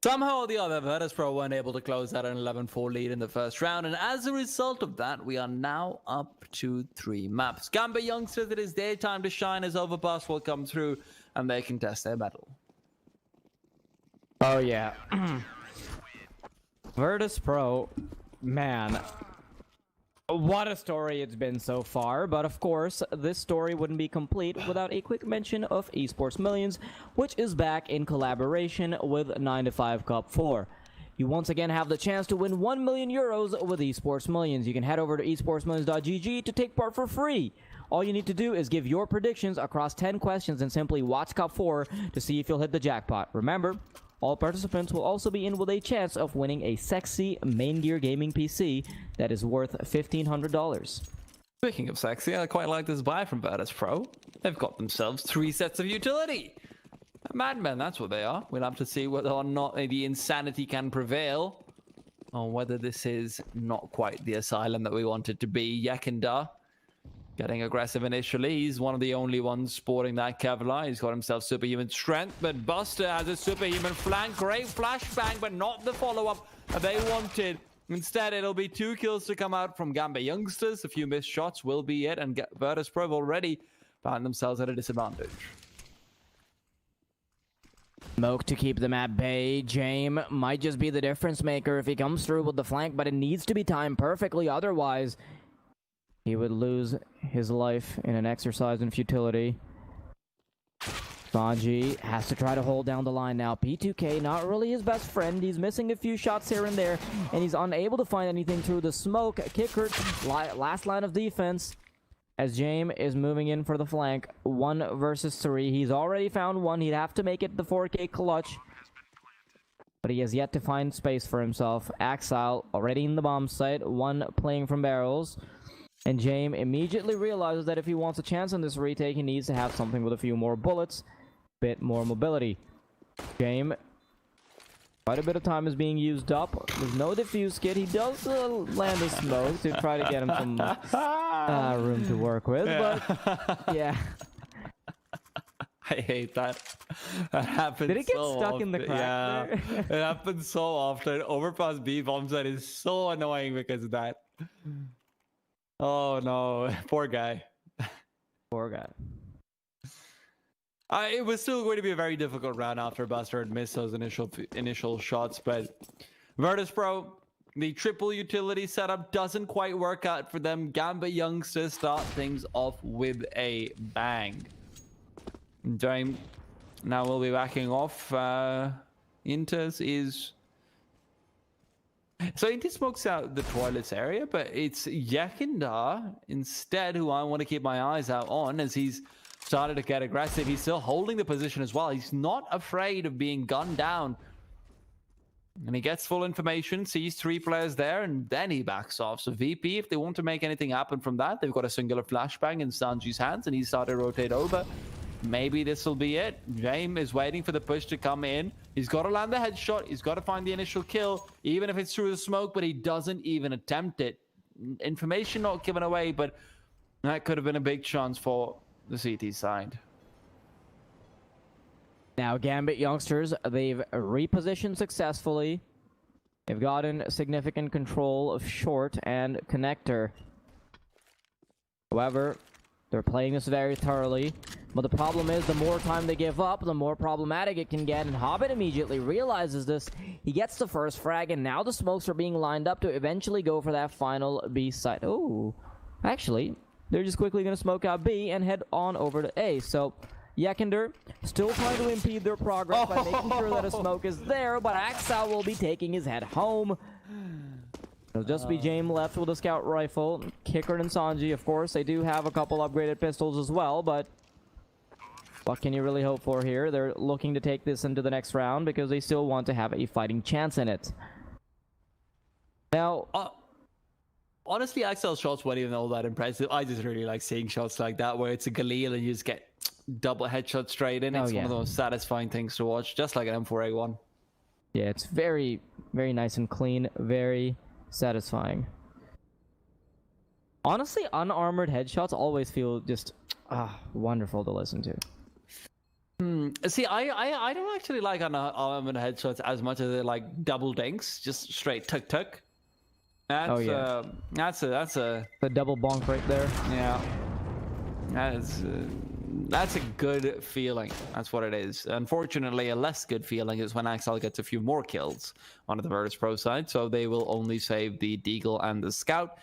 Somehow or the other, Virtus.pro weren't able to close out an 11-4 lead in the first round, and as a result of that, we are now up to 3 maps. Gambit youngsters, it is their time to shine as Overpass will come through, and they can test their mettle. Oh yeah. Virtus.pro, man. What a story it's been so far, but of course, this story wouldn't be complete without a quick mention of Esports Millions, which is back in collaboration with 9 to 5 Cup 4. You once again have the chance to win 1 million euros with Esports Millions. You can head over to esportsmillions.gg to take part for free. All you need to do is give your predictions across 10 questions and simply watch Cup 4 to see if you'll hit the jackpot. Remember, all participants will also be in with a chance of winning a sexy main gear gaming PC that is worth $1,500. Speaking of sexy, I quite like this buy from Virtus.pro. They've got themselves 3 sets of utility. Madmen, that's what they are. We'll have to see whether or not the insanity can prevail, or whether this is not quite the asylum that we want it to be. Yekindar getting aggressive initially. He's one of the only ones sporting that Kevlar. He's got himself superhuman strength, but Buster has a superhuman flank. Great flashbang, but not the follow-up that they wanted. Instead, it'll be 2 kills to come out from Gambit youngsters. A few missed shots will be it, and Virtus.pro already found themselves at a disadvantage. Smoke to keep them at bay. James might just be the difference maker if he comes through with the flank, but it needs to be timed perfectly. Otherwise, he would lose his life in an exercise in futility. Sanji has to try to hold down the line now. P2K, not really his best friend. He's missing a few shots here and there, and he's unable to find anything through the smoke. Kicker, last line of defense, as James is moving in for the flank. 1 versus 3. He's already found one. He'd have to make it the 4K clutch, but he has yet to find space for himself. Axile already in the bomb site. 1 playing from barrels. And James immediately realizes that if he wants a chance on this retake, he needs to have something with a few more bullets, bit more mobility. James, quite a bit of time is being used up. There's no defuse kit. He does land a smoke to try to get him some room to work with, but yeah. I hate that. That happens. Did it get so stuck often. in the crack Yeah, there? it happens so often. Overpass B bomb set is so annoying because of that. Oh no, poor guy. Poor guy. It was still going to be a very difficult round after Buster had missed those initial shots, but Virtus.pro, the triple utility setup doesn't quite work out for them. Gambit youngsters start things off with a bang. James now we'll be backing off. Inters is... So Inti smokes out the toilets area, but it's Yekindar instead who I want to keep my eyes out on as he's started to get aggressive. He's still holding the position as well. He's not afraid of being gunned down. And he gets full information, sees 3 players there, and then he backs off. So VP, if they want to make anything happen from that, they've got a singular flashbang in Sanji's hands, and he's started to rotate over. Maybe this will be it. James is waiting for the push to come in. He's got to land the headshot. He's got to find the initial kill, even if it's through the smoke, but he doesn't even attempt it. Information not given away, but that could have been a big chance for the CT side. Now, Gambit youngsters, they've repositioned successfully. They've gotten significant control of short and connector. However, they're playing this very thoroughly. But the problem is, the more time they give up, the more problematic it can get. And Hobbit immediately realizes this. He gets the first frag, and now the smokes are being lined up to eventually go for that final B site. Oh, actually, they're just quickly going to smoke out B and head on over to A. So Yekindar still trying to impede their progress by making sure that a smoke is there, but Axel will be taking his head home. It'll just be James left with a scout rifle. Kicker and Sanji, of course, they do have a couple upgraded pistols as well, but what can you really hope for here? They're looking to take this into the next round because they still want to have a fighting chance in it. Now, honestly, Axel's shots weren't even all that impressive. I just really like seeing shots like that where it's a Galil and you just get double headshot straight in. It's one of the most satisfying things to watch, just like an M4A1. Yeah, it's very, very nice and clean, very satisfying. Honestly, unarmored headshots always feel just wonderful to listen to. See, I don't actually like on headshots as much as I like double dinks, just straight tuk tuk. That's that's a The double bonk right there. yeah. That's a good feeling. That's what it is. Unfortunately, a less good feeling is when Axel gets a few more kills on the Virtus.pro side, so they will only save the Deagle and the Scout.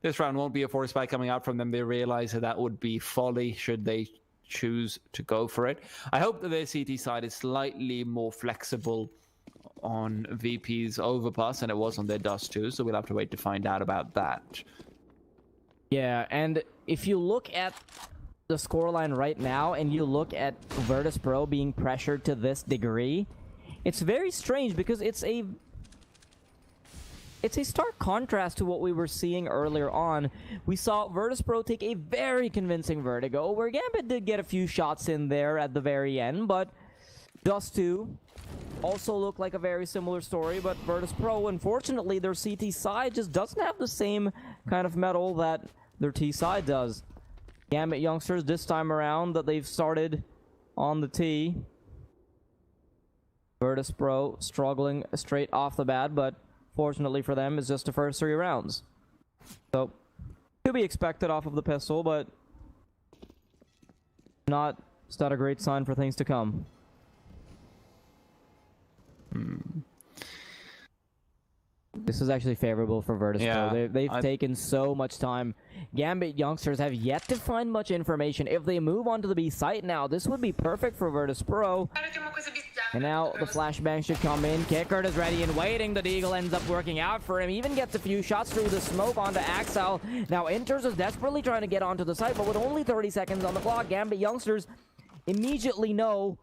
This round won't be a force spike coming out from them. They realize that would be folly should they choose to go for it. I hope that their CT side is slightly more flexible on VP's Overpass than it was on their Dust 2, so we'll have to wait to find out about that. Yeah, and if you look at the scoreline right now and you look at Virtus.pro being pressured to this degree, it's very strange because it's a stark contrast to what we were seeing earlier on. We saw Virtus.pro take a very convincing Vertigo, where Gambit did get a few shots in there at the very end, but Dust 2 also looked like a very similar story, but Virtus.pro, unfortunately, their CT side just doesn't have the same kind of metal that their T side does. Gambit youngsters this time around that they've started on the T. Virtus.pro struggling straight off the bat, but fortunately for them, it's just the first 3 rounds. So, to be expected off of the pistol, but it's not a great sign for things to come. This is actually favorable for Virtus.pro. Yeah, They've taken so much time. Gambit youngsters have yet to find much information. If they move on to the B site now, this would be perfect for Virtus.pro. And now the flashbang should come in. Kickert is ready and waiting. The Deagle ends up working out for him. Even gets a few shots through the smoke onto Axel. Now Inters is desperately trying to get onto the site, but with only 30 seconds on the clock, Gambit youngsters immediately know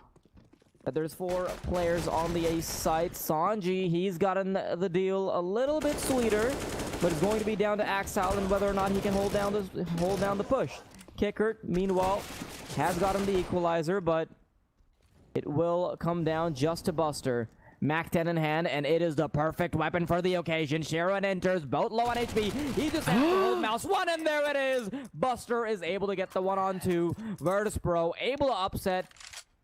that there's 4 players on the A site. Sanji, he's gotten the deal a little bit sweeter, but it's going to be down to Axel and whether or not he can hold down the push. Kickert, meanwhile, has gotten the equalizer, but it will come down just to Buster. Mac 10 in hand, and it is the perfect weapon for the occasion. Sharon enters, both low on HP. He just has to hold mouse 1, and there it is! Buster is able to get the 1-on-2. Virtus.pro able to upset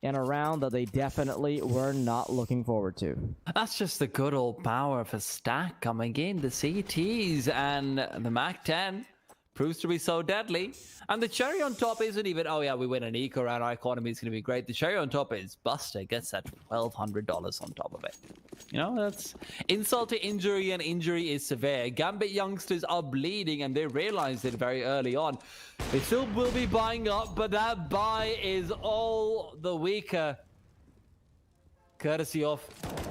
in a round that they definitely were not looking forward to. That's just the good old power of a stack coming in. The CTs and the Mac 10 proves to be so deadly. And the cherry on top isn't even, oh yeah, we win an eco round, our economy is going to be great. The cherry on top is Buster gets that $1,200 on top of it. You know, that's insult to injury, and injury is severe. Gambit youngsters are bleeding, and they realized it very early on. They still will be buying up, but that buy is all the weaker. Courtesy of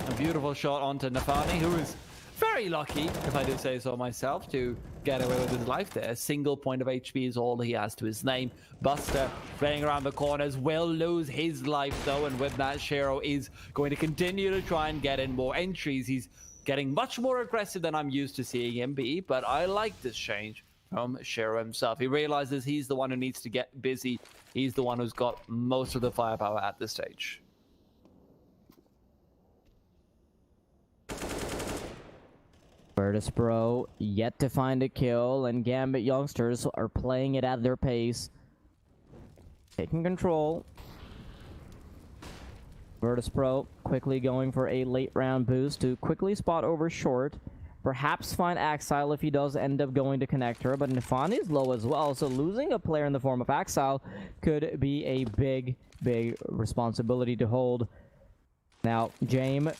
a beautiful shot onto Nafani, who is very lucky, if I do say so myself, to get away with his life there. A single point of HP is all he has to his name. Buster, running around the corners, will lose his life though, and with that, Shero is going to continue to try and get in more entries. He's getting much more aggressive than I'm used to seeing him be, but I like this change from Shero himself. He realizes he's the one who needs to get busy. He's the one who's got most of the firepower at this stage. Virtus.pro yet to find a kill, and Gambit youngsters are playing it at their pace. Taking control. Virtus.pro quickly going for a late round boost to quickly spot over short. Perhaps find Axile if he does end up going to connect her, but Nafani is low as well, so losing a player in the form of Axile could be a big responsibility to hold. Now, James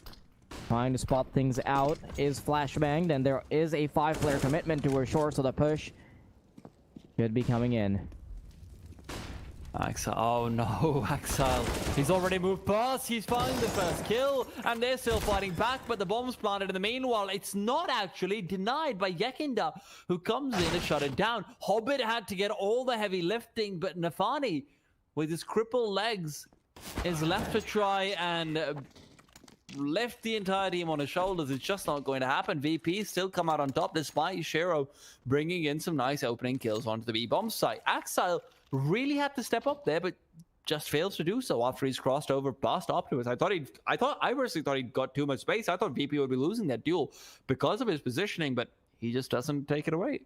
trying to spot things out, is flashbanged, and there is a 5-player commitment to her short, so the push should be coming in. Axel, oh no, Axel. He's already moved past, he's found the first kill, and they're still fighting back, but the bomb's planted in the meanwhile. It's not actually denied by Yekinda, who comes in to shut it down. Hobbit had to get all the heavy lifting, but Nafani, with his crippled legs, is left to try and lift the entire team on his shoulders. It's just not going to happen. VP still come out on top despite Shero bringing in some nice opening kills onto the B-bomb site. Axile really had to step up there, but just fails to do so after he's crossed over past Optimus. I personally thought he got too much space. I thought VP would be losing that duel because of his positioning, but he just doesn't take it away.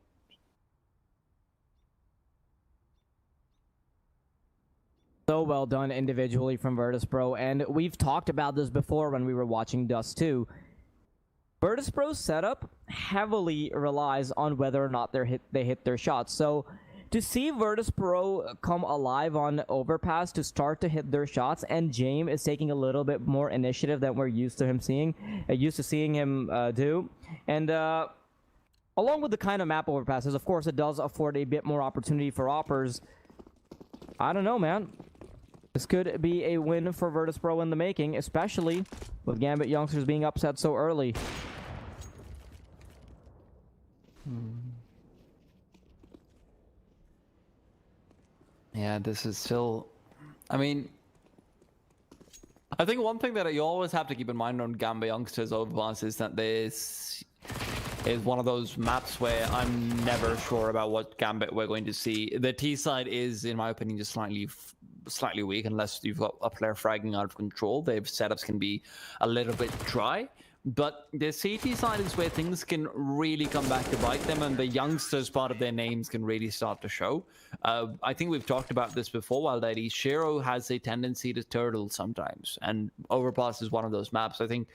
So well done individually from Virtus.pro, and we've talked about this before when we were watching Dust 2. Virtus.pro's setup heavily relies on whether or not they hit their shots. So to see Virtus.pro come alive on Overpass to start to hit their shots, and James is taking a little bit more initiative than we're used to seeing him do, and along with the kind of map Overpass is, of course, it does afford a bit more opportunity for oppers. I don't know, man. This could be a win for Virtus.pro in the making, especially with Gambit youngsters being upset so early. Yeah, this is still... I mean... I think one thing that you always have to keep in mind on Gambit youngsters Overpass is that this is one of those maps where I'm never sure about what Gambit we're going to see. The T side is, in my opinion, just slightly weak unless you've got a player fragging out of control. Their setups can be a little bit dry. But the CT side is where things can really come back to bite them, and the youngsters part of their names can really start to show. I think we've talked about this before, while that Shiro has a tendency to turtle sometimes, and Overpass is one of those maps. I think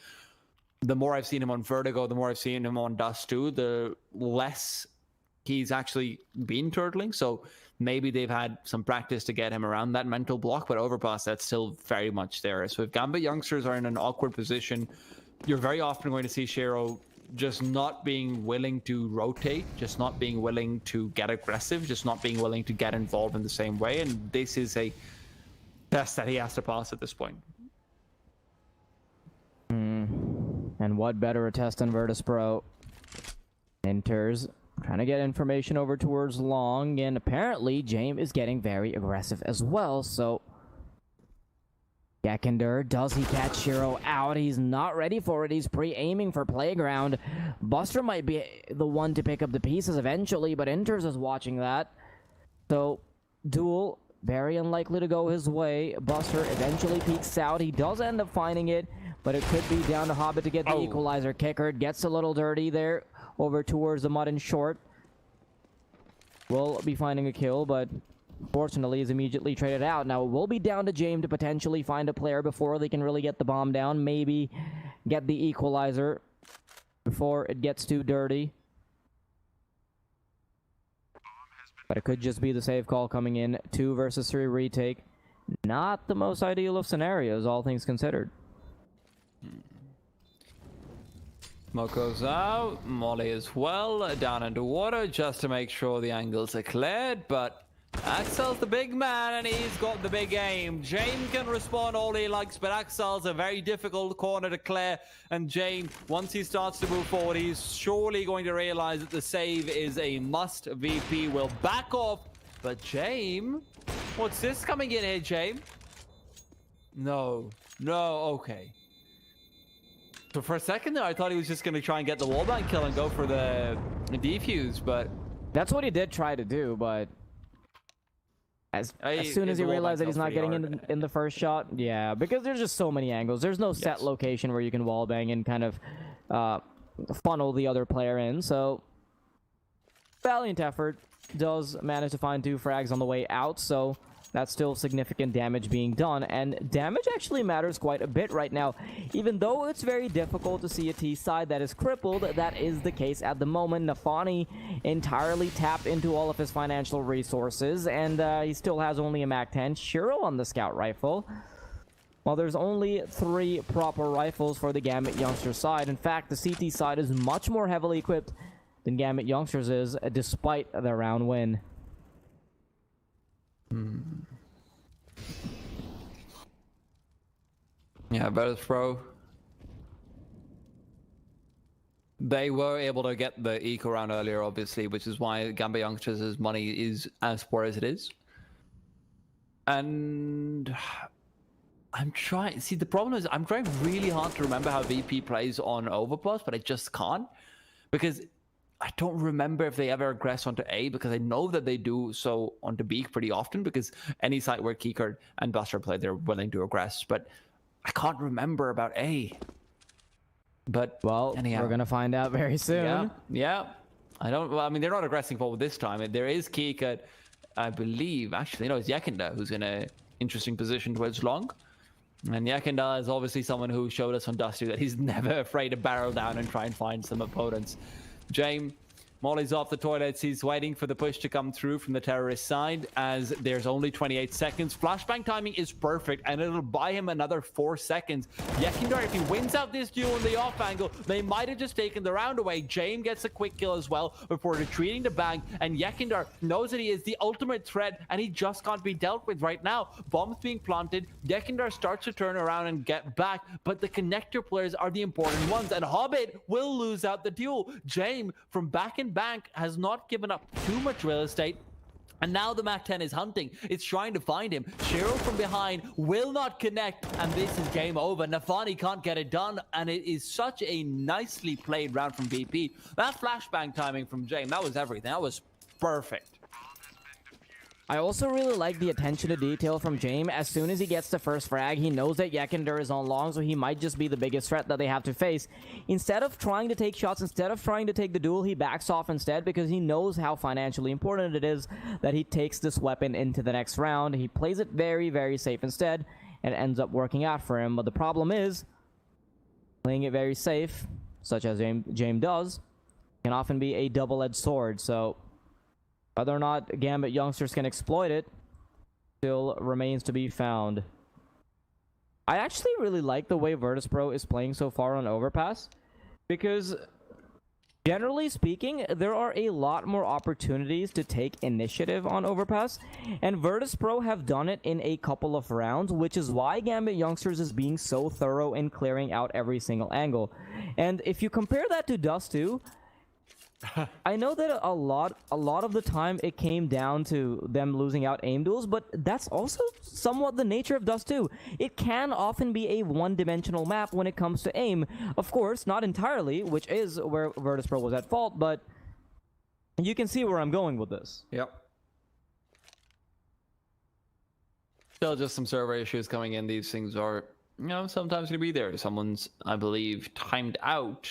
the more I've seen him on Vertigo, the more I've seen him on Dust 2, the less he's actually been turtling. So maybe they've had some practice to get him around that mental block, but Overpass, that's still very much there. So if Gambit youngsters are in an awkward position, you're very often going to see Shiro just not being willing to rotate, just not being willing to get aggressive, just not being willing to get involved in the same way. And this is a test that he has to pass at this point. And what better a test than Virtus.pro? Enters, trying to get information over towards long, and apparently James is getting very aggressive as well, so... Gekender, does he catch Shiro out? He's not ready for it. He's pre-aiming for Playground. Buster might be the one to pick up the pieces eventually, but Enters is watching that. So, Duel, very unlikely to go his way. Buster eventually peeks out. He does end up finding it, but it could be down to Hobbit to get the equalizer. Kicker gets a little dirty there over towards the mud and short. Will be finding a kill, but... fortunately, is immediately traded out. Now, it will be down to James to potentially find a player before they can really get the bomb down. Maybe get the equalizer before it gets too dirty. But it could just be the save call coming in. 2 versus 3 retake. Not the most ideal of scenarios, all things considered. Smoke goes out. Molly as well. Down into water just to make sure the angles are cleared, but... Axel's the big man, and he's got the big aim. James can respond all he likes, but Axel's a very difficult corner to clear. And James, once he starts to move forward, he's surely going to realize that the save is a must. VP will back off, but James, what's this coming in here, James? No, okay. So for a second there, I thought he was just going to try and get the wallbang kill and go for the defuse, but... That's what he did try to do, but... As soon as he realized that he's not getting in the first shot, yeah, because there's just so many angles. There's no set location where you can wallbang and kind of funnel the other player in. So, valiant effort. Does manage to find 2 frags on the way out, so that's still significant damage being done. And damage actually matters quite a bit right now. Even though it's very difficult to see a T side that is crippled, that is the case at the moment. Nafani entirely tapped into all of his financial resources, and he still has only a MAC-10. Shiro on the scout rifle. Well, there's only 3 proper rifles for the Gambit youngster side. In fact, the CT side is much more heavily equipped than Gambit youngsters is, despite their round win. Yeah, Virtus.pro. They were able to get the eco round earlier, obviously, which is why Gambit youngsters' money is as poor as it is. And I'm trying... See, the problem is I'm trying really hard to remember how VP plays on Overpass, but I just can't. Because I don't remember if they ever aggress onto A, because I know that they do so onto B pretty often, because any site where Keycard and Buster play, they're willing to aggress. But I can't remember about A. But well, anyhow, we're gonna find out very soon. Yeah. I mean, they're not aggressing forward this time. There is Keycard, I believe. Actually, no, it's Yakenda who's gonna interesting position towards long. And Yakenda is obviously someone who showed us on Dusty that he's never afraid to barrel down and try and find some opponents. James, Molly's off the toilets. He's waiting for the push to come through from the terrorist side as there's only 28 seconds. Flashbang timing is perfect and it'll buy him another 4 seconds. Yakindar, if he wins out this duel in the off angle, they might have just taken the round away. James gets a quick kill as well before retreating to bang, and Yakindar knows that he is the ultimate threat and he just can't be dealt with right now. Bombs being planted, Yakindar starts to turn around and get back, but the connector players are the important ones, and Hobbit will lose out the duel. James from back in bank has not given up too much real estate, and now the MAC-10 is hunting. It's trying to find him. Shiro from behind will not connect, and this is game over. Nafani can't get it done, and it is such a nicely played round from VP. That flashbang timing from James, that was everything. That was perfect. I also really like the attention to detail from James. As soon as he gets the first frag, he knows that Yakender is on long, so he might just be the biggest threat that they have to face. Instead of trying to take shots, instead of trying to take the duel, he backs off instead because he knows how financially important it is that he takes this weapon into the next round. He plays it very, very safe instead, and it ends up working out for him. But the problem is, playing it very safe, such as James does, can often be a double-edged sword, so whether or not Gambit youngsters can exploit it still remains to be found. I actually really like the way Virtus.pro is playing so far on Overpass, because generally speaking, there are a lot more opportunities to take initiative on Overpass, and Virtus.pro have done it in a couple of rounds, which is why Gambit youngsters is being so thorough in clearing out every single angle. And if you compare that to Dust 2, I know that a lot of the time it came down to them losing out aim duels, but that's also somewhat the nature of Dust 2. It can often be a one-dimensional map when it comes to aim. Of course, not entirely, which is where Virtus.pro was at fault, but you can see where I'm going with this. Yep. Still just some server issues coming in. These things are, sometimes going to be there. Someone's, I believe, timed out.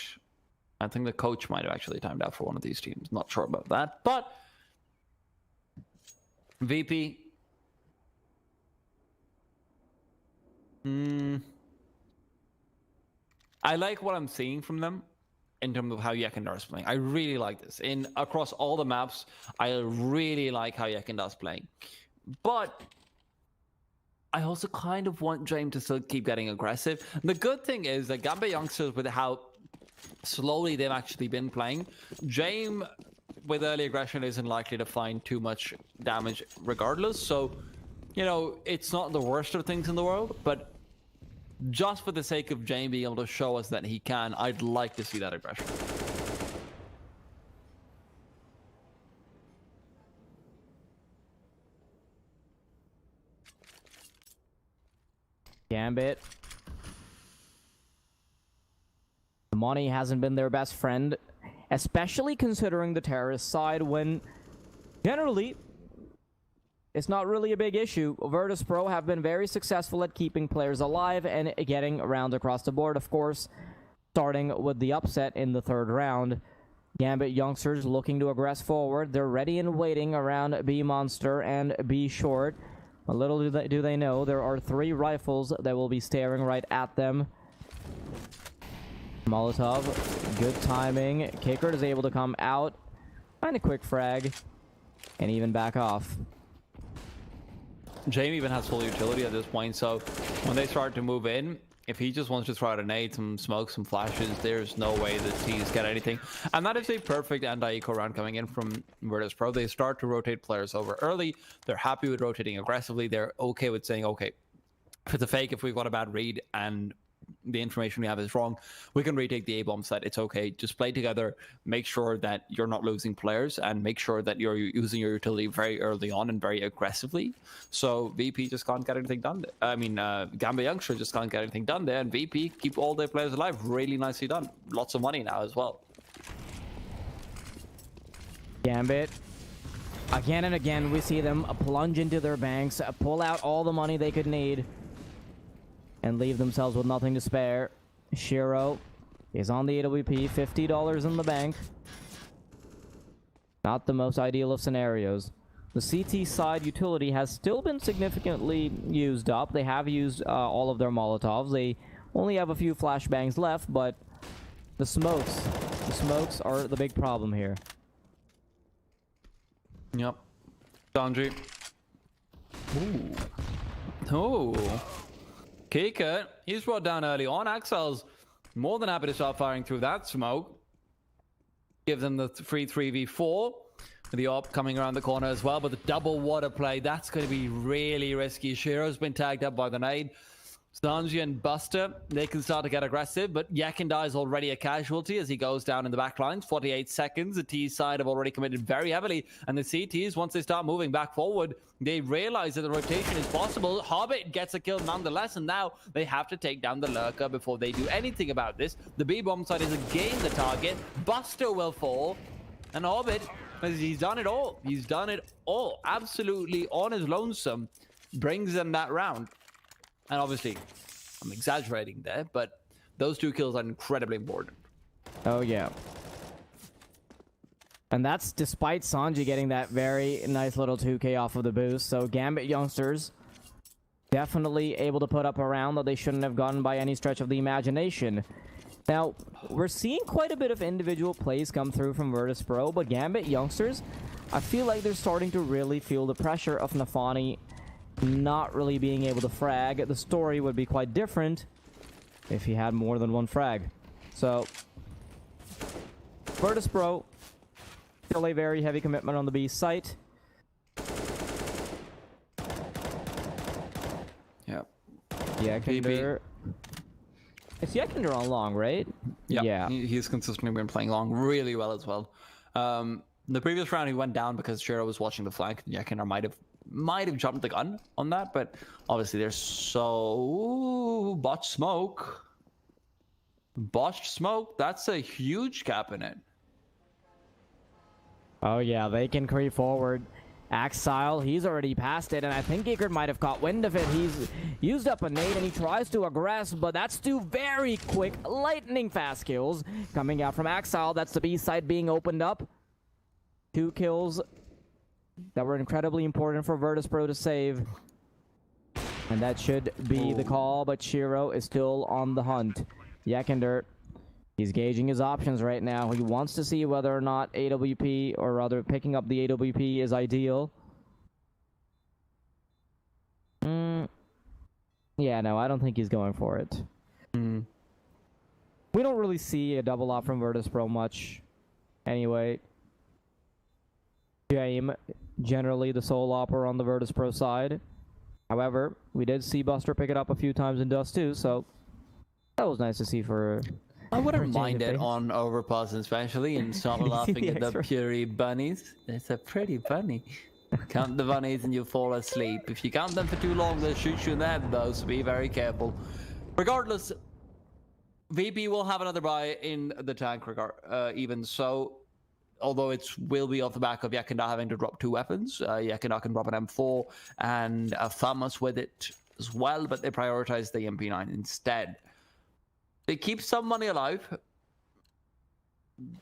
I think the coach might have actually timed out for one of these teams. Not sure about that, but VP. I like what I'm seeing from them in terms of how Yakindar is playing. I really like this. Across all the maps, I really like how Yakindar is playing. But I also kind of want James to still keep getting aggressive. And the good thing is that Gambit youngsters, with how slowly they've actually been playing, James with early aggression isn't likely to find too much damage regardless. So, it's not the worst of things in the world, but just for the sake of James being able to show us that he can, I'd like to see that aggression. Gambit. Money hasn't been their best friend, especially considering the terrorist side, when generally it's not really a big issue. Virtus.pro have been very successful at keeping players alive and getting around across the board, of course, starting with the upset in the third round. Gambit youngsters looking to aggress forward. They're ready and waiting around B Monster and B Short. A little do they know, there are 3 rifles that will be staring right at them. Molotov, good timing. Kickert is able to come out, find a quick frag, and even back off. James even has full utility at this point, so when they start to move in, if he just wants to throw out a nade, some smoke, some flashes, there's no way the teams get anything. And that is a perfect anti-eco round coming in from Virtus.pro. They start to rotate players over early. They're happy with rotating aggressively. They're okay with saying, okay, for the fake, if we've got a bad read and the information we have is wrong, we can retake the A-bomb site. It's okay. Just play together. Make sure that you're not losing players, and make sure that you're using your utility very early on and very aggressively. So VP just can't get anything done. Gambit youngster just can't get anything done there, and VP keep all their players alive. Really nicely done. Lots of money now as well. Gambit. Again and again, we see them plunge into their banks, pull out all the money they could need, and leave themselves with nothing to spare. Shiro is on the AWP, $50 in the bank. Not the most ideal of scenarios. The CT side utility has still been significantly used up. They have used all of their Molotovs. They only have a few flashbangs left, but the smokes are the big problem here. Yep. Sanji. Ooh. Oh. Kika, he's brought down early on. Axel's more than happy to start firing through that smoke. Give them the free 3v4. The op coming around the corner as well, but the double water play, that's going to be really risky. Shiro's been tagged up by the nade. Sanji and Buster, they can start to get aggressive, but Yakindar is already a casualty as he goes down in the back lines. 48 seconds. The T side have already committed very heavily, and the CTs, once they start moving back forward, they realize that the rotation is possible. Hobbit gets a kill nonetheless, and now they have to take down the Lurker before they do anything about this. The B-bomb side is again the target. Buster will fall, and Hobbit, he's done it all. He's done it all. Absolutely on his lonesome. Brings them that round. And obviously, I'm exaggerating there, but those 2 kills are incredibly important. Oh, yeah. And that's despite Sanji getting that very nice little 2k off of the boost. So Gambit youngsters definitely able to put up a round that they shouldn't have gotten by any stretch of the imagination. Now, we're seeing quite a bit of individual plays come through from Virtus.pro, but Gambit youngsters, I feel like they're starting to really feel the pressure of Nafani not really being able to frag. The story would be quite different if he had more than 1 frag. So, Virtus.pro, still a very heavy commitment on the B site. Yep. Yakindar. It's Yakindar on long, right? Yep. Yeah. He's consistently been playing long really well as well. The previous round he went down because Shiro was watching the flank. Yakindar might have jumped the gun on that, but obviously there's so botched smoke. Botched smoke, that's a huge gap in it. Oh yeah, they can creep forward. Axile, he's already past it, and I think Giekert might have caught wind of it. He's used up a nade, and he tries to aggress, but that's 2 very quick, lightning fast kills coming out from Axile. That's the B side being opened up. 2 kills that were incredibly important for Virtus.pro to save. And that should be the call, but Shiro is still on the hunt. Yakindar, he's gauging his options right now. He wants to see whether or not AWP, or rather picking up the AWP, is ideal. Yeah, no, I don't think he's going for it. We don't really see a double op from Virtus.pro much anyway. Game, generally the sole opper on the Virtus.pro side. However, we did see Buster pick it up a few times in Dust too, so that was nice to see for... I wouldn't mind it on Overpass especially, and stop laughing at the Puri bunnies. It's a pretty bunny. Count the bunnies and you'll fall asleep. If you count them for too long, they'll shoot you in the head though, so be very careful. Regardless, VP will have another buy in the tank even so. Although it will be off the back of Yakindar having to drop 2 weapons. Yakindar can drop an M4 and a FAMAS with it as well, but they prioritize the MP9 instead. They keep some money alive.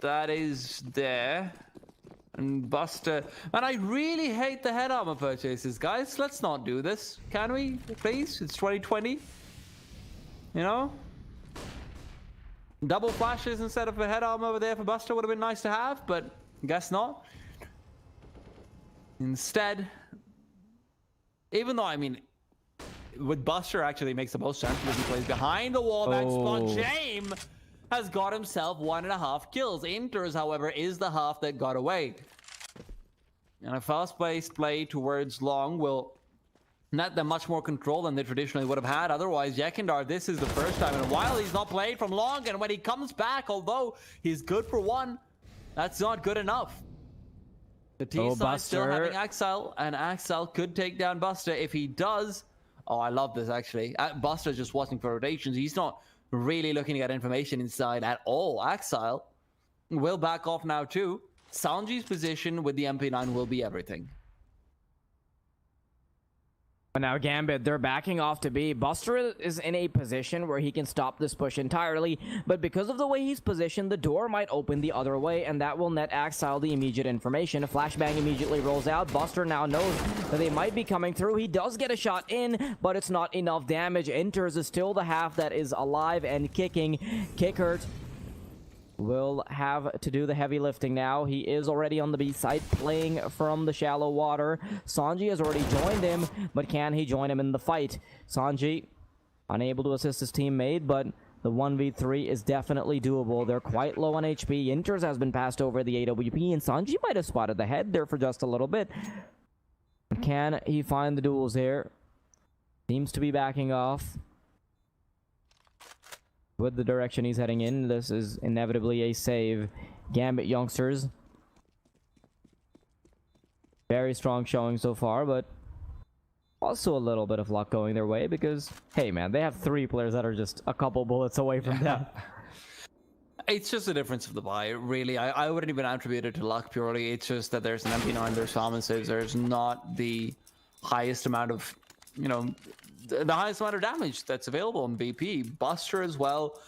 That is there. And Buster... And I really hate the head armor purchases, guys. Let's not do this. Can we, please? It's 2020. You know? Double flashes instead of a head armor over there for Buster would have been nice to have, but guess not. Instead, even though, I mean, with Buster actually makes the most sense because he plays behind the wall. That spot, James has got himself 1.5 kills. Inters, however, is the half that got away. And a fast-paced play towards long will net them much more control than they traditionally would have had. Otherwise, Yakindar, this is the first time in a while he's not played from long, and when he comes back, although he's good for 1, that's not good enough. The T side still having Axile, and Axile could take down Buster. If he does, oh, I love this actually. Buster's just watching for rotations. He's not really looking at information inside at all. Axile will back off now too. Sanji's position with the MP9 will be everything. But now Gambit, they're backing off to B. Buster is in a position where he can stop this push entirely, but because of the way he's positioned, the door might open the other way, and that will net Axile the immediate information. A flashbang immediately rolls out. Buster now knows that they might be coming through. He does get a shot in, but it's not enough damage. Enters is still the half that is alive and kicking. Kickert will have to do the heavy lifting now. He is already on the B side playing from the shallow water. Sanji has already joined him, but can he join him in the fight? Sanji unable to assist his teammate, but the 1v3 is definitely doable. They're quite low on HP. Inters has been passed over the AWP, and Sanji might have spotted the head there for just a little bit. Can he find the duels here? Seems to be backing off. With the direction he's heading in, this is inevitably a save. Gambit youngsters. Very strong showing so far, but also a little bit of luck going their way because, hey man, they have 3 players that are just a couple bullets away from them. It's just the difference of the buy, really. I wouldn't even attribute it to luck purely. It's just that there's an MP9, there's Pharmacists, there's not the highest amount of, you know, the highest amount of damage that's available on VP. Buster as well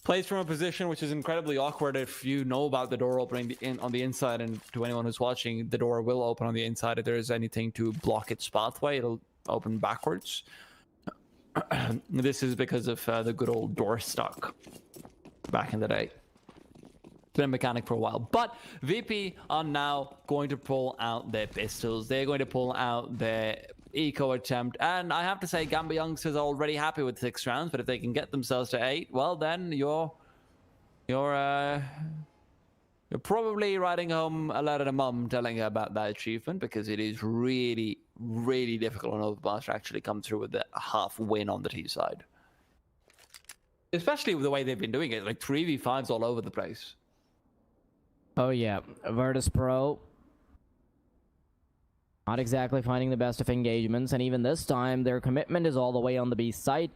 plays from a position which is incredibly awkward. If you know about the door opening on the inside, and to anyone who's watching, the door will open on the inside. If there's anything to block its pathway, it'll open backwards. This is because of the good old door stuck back in the day. It's been a mechanic for a while. But VP are now going to pull out their pistols. They're going to pull out their eco attempt, and I have to say Gambit youngsters are already happy with 6 rounds, but if they can get themselves to 8, well then you're probably writing home a letter to mum telling her about that achievement, because it is really, really difficult on Overpass to actually come through with a half win on the T side, especially with the way they've been doing it, like 3v5s all over the place. Oh yeah, Virtus.pro not exactly finding the best of engagements, and even this time their commitment is all the way on the B site.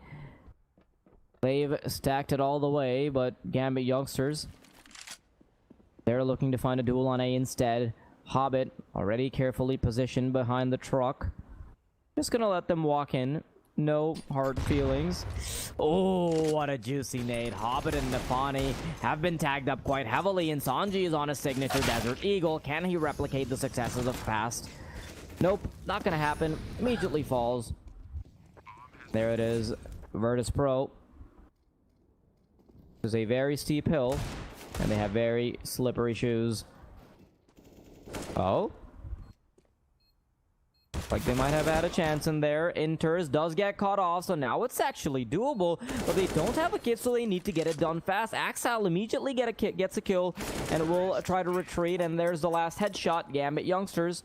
They've stacked it all the way, but Gambit youngsters, they're looking to find a duel on A instead. Hobbit already carefully positioned behind the truck. Just gonna let them walk in. No hard feelings. Oh, what a juicy nade. Hobbit and Nafani have been tagged up quite heavily, and Sanji is on a signature Desert Eagle. Can he replicate the successes of past? Nope, not gonna happen. Immediately falls. There it is. Virtus.pro. This is a very steep hill, and they have very slippery shoes. Oh? Like they might have had a chance in there. Inters does get caught off, so now it's actually doable, but they don't have a kit, so they need to get it done fast. Axile immediately gets a kill, and will try to retreat, and there's the last headshot. Gambit youngsters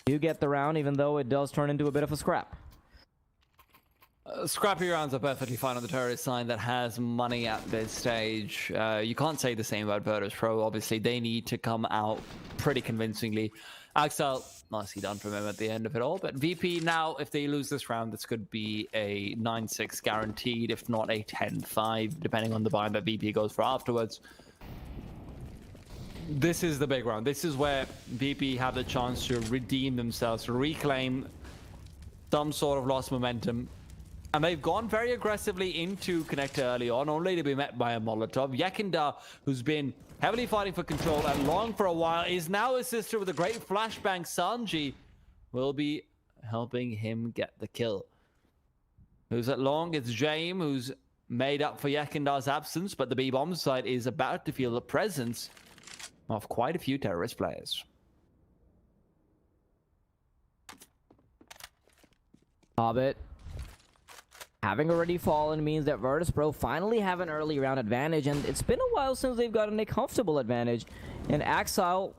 do get the round, even though it does turn into a bit of a scrap. Scrappy rounds are perfectly fine on the terrorist side that has money at this stage. You can't say the same about Virtus.pro. Obviously, they need to come out pretty convincingly. Axel, nicely done from him at the end of it all. But VP now, if they lose this round, this could be a 9-6 guaranteed, if not a 10-5, depending on the bind that VP goes for afterwards. This is the big round. This is where VP have the chance to redeem themselves, to reclaim some sort of lost momentum. And they've gone very aggressively into Connector early on, only to be met by a Molotov. Yekindar, who's been heavily fighting for control and long for a while, is now assisted with a great flashbang. Sanji will be helping him get the kill. Who's at long? It's James, who's made up for Yekindar's absence, but the B-bomb side is about to feel the presence of quite a few terrorist players. Hobbit having already fallen means that Virtus.pro finally have an early round advantage, and it's been a while since they've gotten a comfortable advantage. And Axile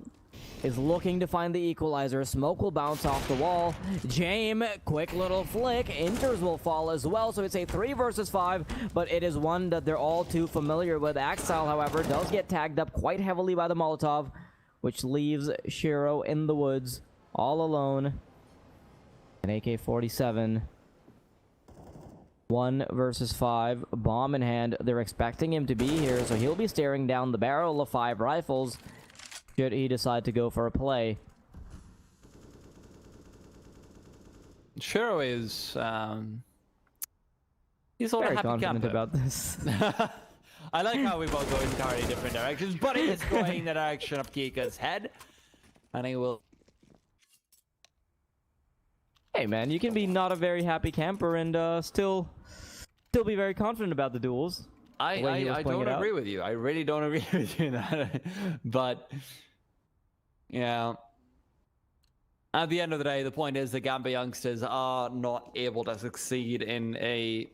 is looking to find the equalizer. Smoke will bounce off the wall. James, quick little flick. Inters will fall as well, so it's a 3 versus 5, but it is one that they're all too familiar with. Axile, however, does get tagged up quite heavily by the Molotov, which leaves Shiro in the woods all alone. An AK-47. 1 versus 5, bomb in hand. They're expecting him to be here, so he'll be staring down the barrel of 5 rifles should he decide to go for a play. Shiro is he's all Very happy confident camper. about this. I like how we both go in entirely different directions, but he is going in the direction of Kika's head, and he will. Hey man, you can be not a very happy camper and still be very confident about the duels. I don't agree with you. I really don't agree with you in that. But yeah, at the end of the day, the point is the Gambit youngsters are not able to succeed in a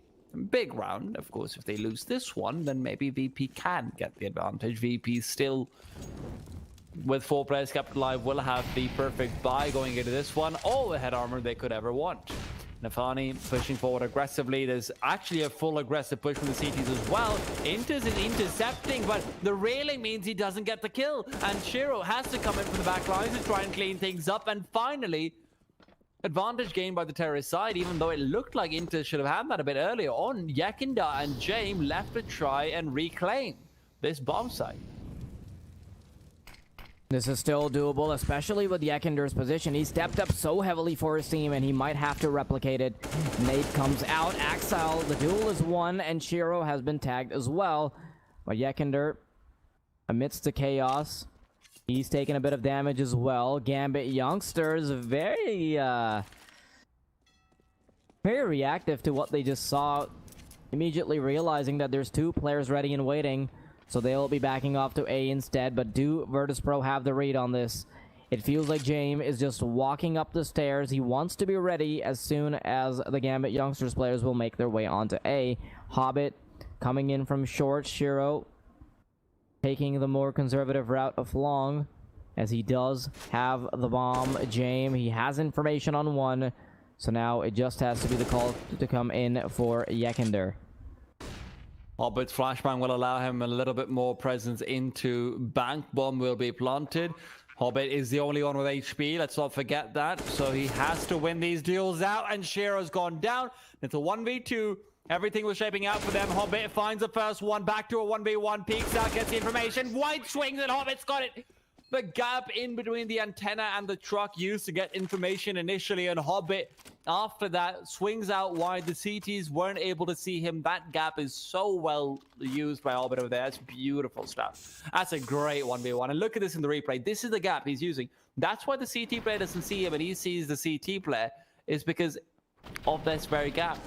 big round. Of course, if they lose this one, then maybe VP can get the advantage. VP still, with 4 players kept alive, will have the perfect buy going into this one. All the head armor they could ever want. Nafani pushing forward aggressively. There's actually a full aggressive push from the CTs as well. Inters is intercepting, but the railing means he doesn't get the kill. And Shiro has to come in from the back lines to try and clean things up. And finally, advantage gained by the terrorist side, even though it looked like Inter should have had that a bit earlier on. Yakinda and James left to try and reclaim this bomb site. This is still doable, especially with Yakinder's position. He stepped up so heavily for his team, and he might have to replicate it. Nate comes out. Axel, the duel is won, and Shiro has been tagged as well. But Yakinder, amidst the chaos, he's taking a bit of damage as well. Gambit youngsters, very reactive to what they just saw, immediately realizing that there's 2 players ready and waiting. So they'll be backing off to A instead, but do Virtus.pro have the read on this? It feels like James is just walking up the stairs. He wants to be ready as soon as the Gambit youngsters players will make their way onto A. Hobbit coming in from short. Shiro taking the more conservative route of long, as he does have the bomb. James, he has information on 1, so now it just has to be the call to come in for Yakinder. Hobbit's flashbang will allow him a little bit more presence into bank. Bomb will be planted. Hobbit is the only one with HP. Let's not forget that. So he has to win these duels out. And Shiro's gone down. It's a 1v2. Everything was shaping out for them. Hobbit finds the first one. Back to a 1v1. Peeks out, gets the information. White swings and Hobbit's got it. The gap in between the antenna and the truck used to get information initially, and Hobbit after that swings out wide. The CTs weren't able to see him. That gap is so well used by Hobbit over there. That's beautiful stuff. That's a great 1v1. And look at this in the replay. This is the gap he's using. That's why the CT player doesn't see him and he sees the CT player, is because of this very gap.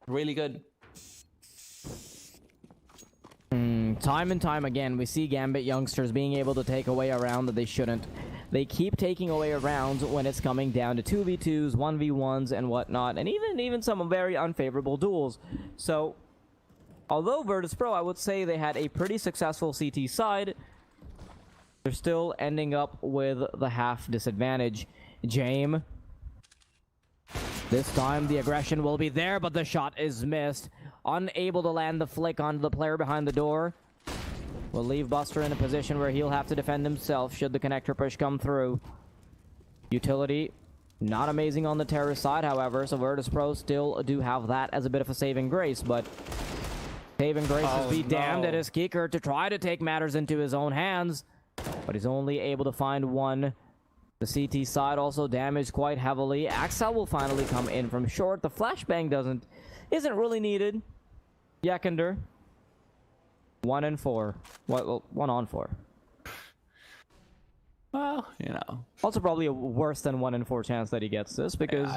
Really good. Time and time again, we see Gambit youngsters being able to take away a round that they shouldn't. They keep taking away rounds when it's coming down to 2v2s, 1v1s, and whatnot, and even some very unfavorable duels. So, although Virtus.pro, I would say they had a pretty successful CT side, they're still ending up with the half disadvantage. James, this time the aggression will be there, but the shot is missed. Unable to land the flick onto the player behind the door. Will leave Buster in a position where he'll have to defend himself should the connector push come through. Utility, not amazing on the terrorist side, however, so Virtus.pro still do have that as a bit of a saving grace, but saving grace is be damned at his kicker to try to take matters into his own hands, but he's only able to find 1. The CT side also damaged quite heavily. Axel will finally come in from short. The flashbang isn't really needed. Yakinder, 1 and 4. Well, 1 on 4. Well, you know. Also probably a worse than 1 in 4 chance that he gets this, because...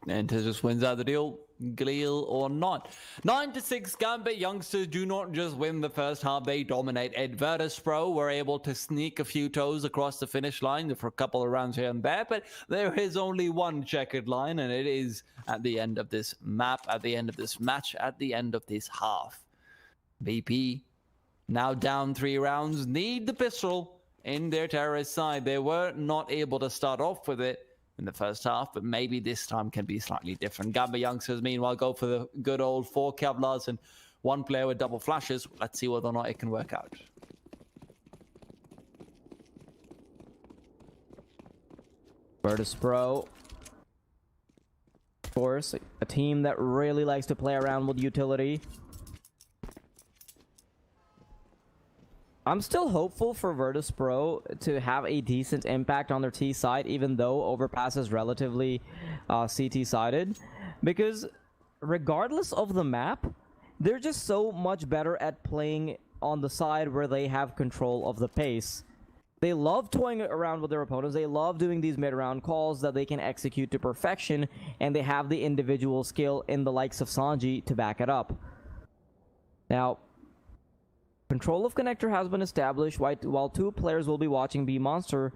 Inter just wins out the deal, Gleal or not. 9-6, Gambit youngsters do not just win the first half, they dominate. Virtus.pro were able to sneak a few toes across the finish line for a couple of rounds here and there, but there is only one checkered line, and it is at the end of this map, at the end of this match, at the end of this half. VP, now down 3 rounds, need the pistol in their terrorist side. They were not able to start off with it in the first half, but maybe this time can be slightly different. Gambit youngsters, meanwhile, go for the good old 4 Kevlars and 1 player with double flashes. Let's see whether or not it can work out. Virtus.pro, of course, a team that really likes to play around with utility. I'm still hopeful for Virtus.pro to have a decent impact on their T side, even though Overpass is relatively CT sided, because regardless of the map, they're just so much better at playing on the side where they have control of the pace. They love toying around with their opponents. They love doing these mid-round calls that they can execute to perfection, and they have the individual skill in the likes of Sanji to back it up. Now, control of connector has been established while 2 players will be watching B Monster,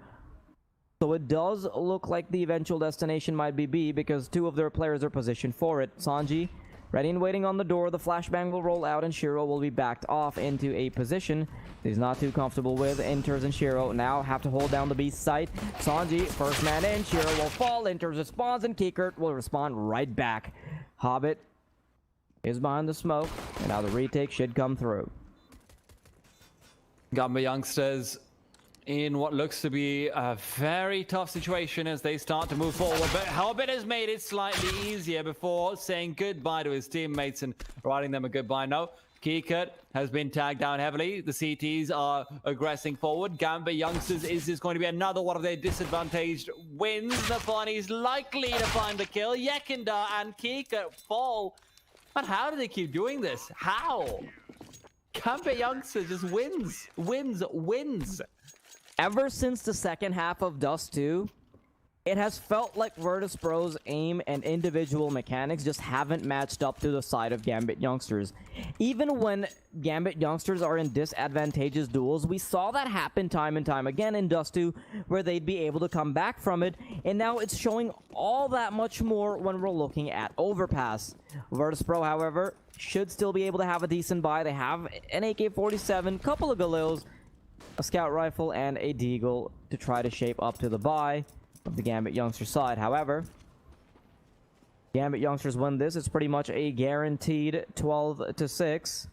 so it does look like the eventual destination might be B because 2 of their players are positioned for it. Sanji, ready and waiting on the door, the flashbang will roll out and Shiro will be backed off into a position he's not too comfortable with. Enters and Shiro now have to hold down the B site. Sanji, first man in, Shiro will fall, Enters responds, and Kikert will respond right back. Hobbit is behind the smoke, and now the retake should come through. Gambit youngsters in what looks to be a very tough situation as they start to move forward, but Hobbit has made it slightly easier before saying goodbye to his teammates and writing them a goodbye note. Kikert has been tagged down heavily. The CTs are aggressing forward. Gambit youngsters, is this going to be another one of their disadvantaged wins? Nafani's likely to find the kill. Yekindar and Kikert fall. But how do they keep doing this? How? Gambit youngsters just wins. Ever since the second half of Dust 2, it has felt like Virtus.pro's aim and individual mechanics just haven't matched up to the side of Gambit youngsters. Even when Gambit youngsters are in disadvantageous duels, we saw that happen time and time again in Dust 2, where they'd be able to come back from it, and now it's showing all that much more when we're looking at Overpass. Virtus.pro, however, should still be able to have a decent buy. They have an AK-47, couple of Galils, a scout rifle, and a deagle to try to shape up to the buy of the Gambit youngster side. However, Gambit youngsters win this. It's pretty much a guaranteed 12-6.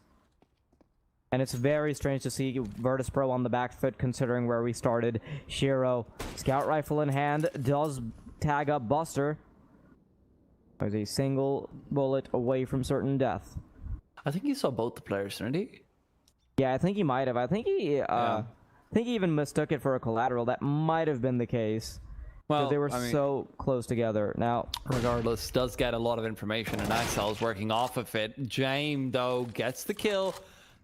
And it's very strange to see Virtus.pro on the back foot considering where we started. Shiro, scout rifle in hand, does tag up Buster. There's a single bullet away from certain death. I think he saw both the players, didn't he? Yeah, I think he might have. I think he even mistook it for a collateral. That might have been the case. Well, they were so close together. Now, regardless, does get a lot of information, and Axel's working off of it. James, though, gets the kill.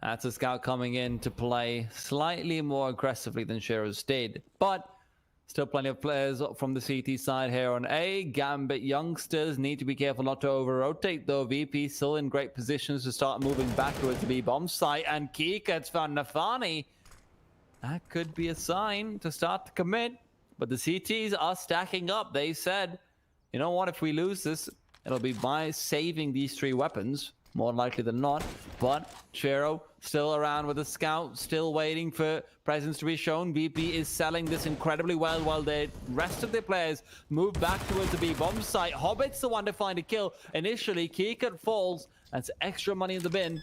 That's a scout coming in to play slightly more aggressively than Shiro's did. But still plenty of players from the CT side here on A. Gambit youngsters need to be careful not to over-rotate, though. VP still in great positions to start moving back towards the B-bomb site. And Kiket's found Nafani. That could be a sign to start to commit. But the CTs are stacking up. They said, you know what, if we lose this, it'll be by saving these 3 weapons, more likely than not. But Shiro still around with a scout, still waiting for presence to be shown. VP is selling this incredibly well while the rest of the players move back towards the B-bomb site. Hobbit's the one to find a kill. Initially, Kikert falls. That's extra money in the bin.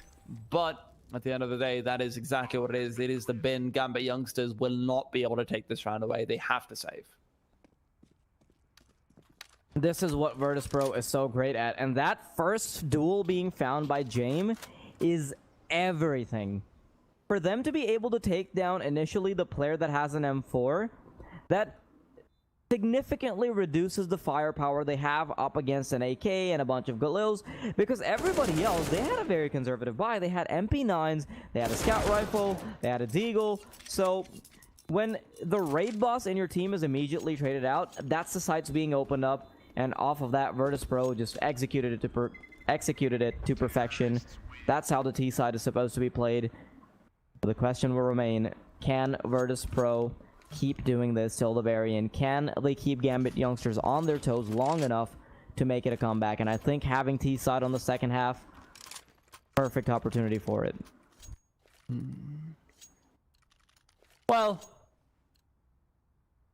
But at the end of the day, that is exactly what it is. It is the bin. Gambit youngsters will not be able to take this round away. They have to save. This is what Virtus.pro is so great at. And that first duel being found by James is everything. For them to be able to take down initially the player that has an M4, that significantly reduces the firepower they have up against an AK and a bunch of Galils, because everybody else, they had a very conservative buy. They had MP9s, they had a scout rifle, they had a deagle. So when the raid boss in your team is immediately traded out, that's the sites being opened up, and off of that, Virtus.pro just executed it to perfection. That's how the T side is supposed to be played. The question will remain, can Virtus.pro keep doing this till the very end? Can they keep Gambit youngsters on their toes long enough to make it a comeback? And I think having T side on the second half, perfect opportunity for it. Well,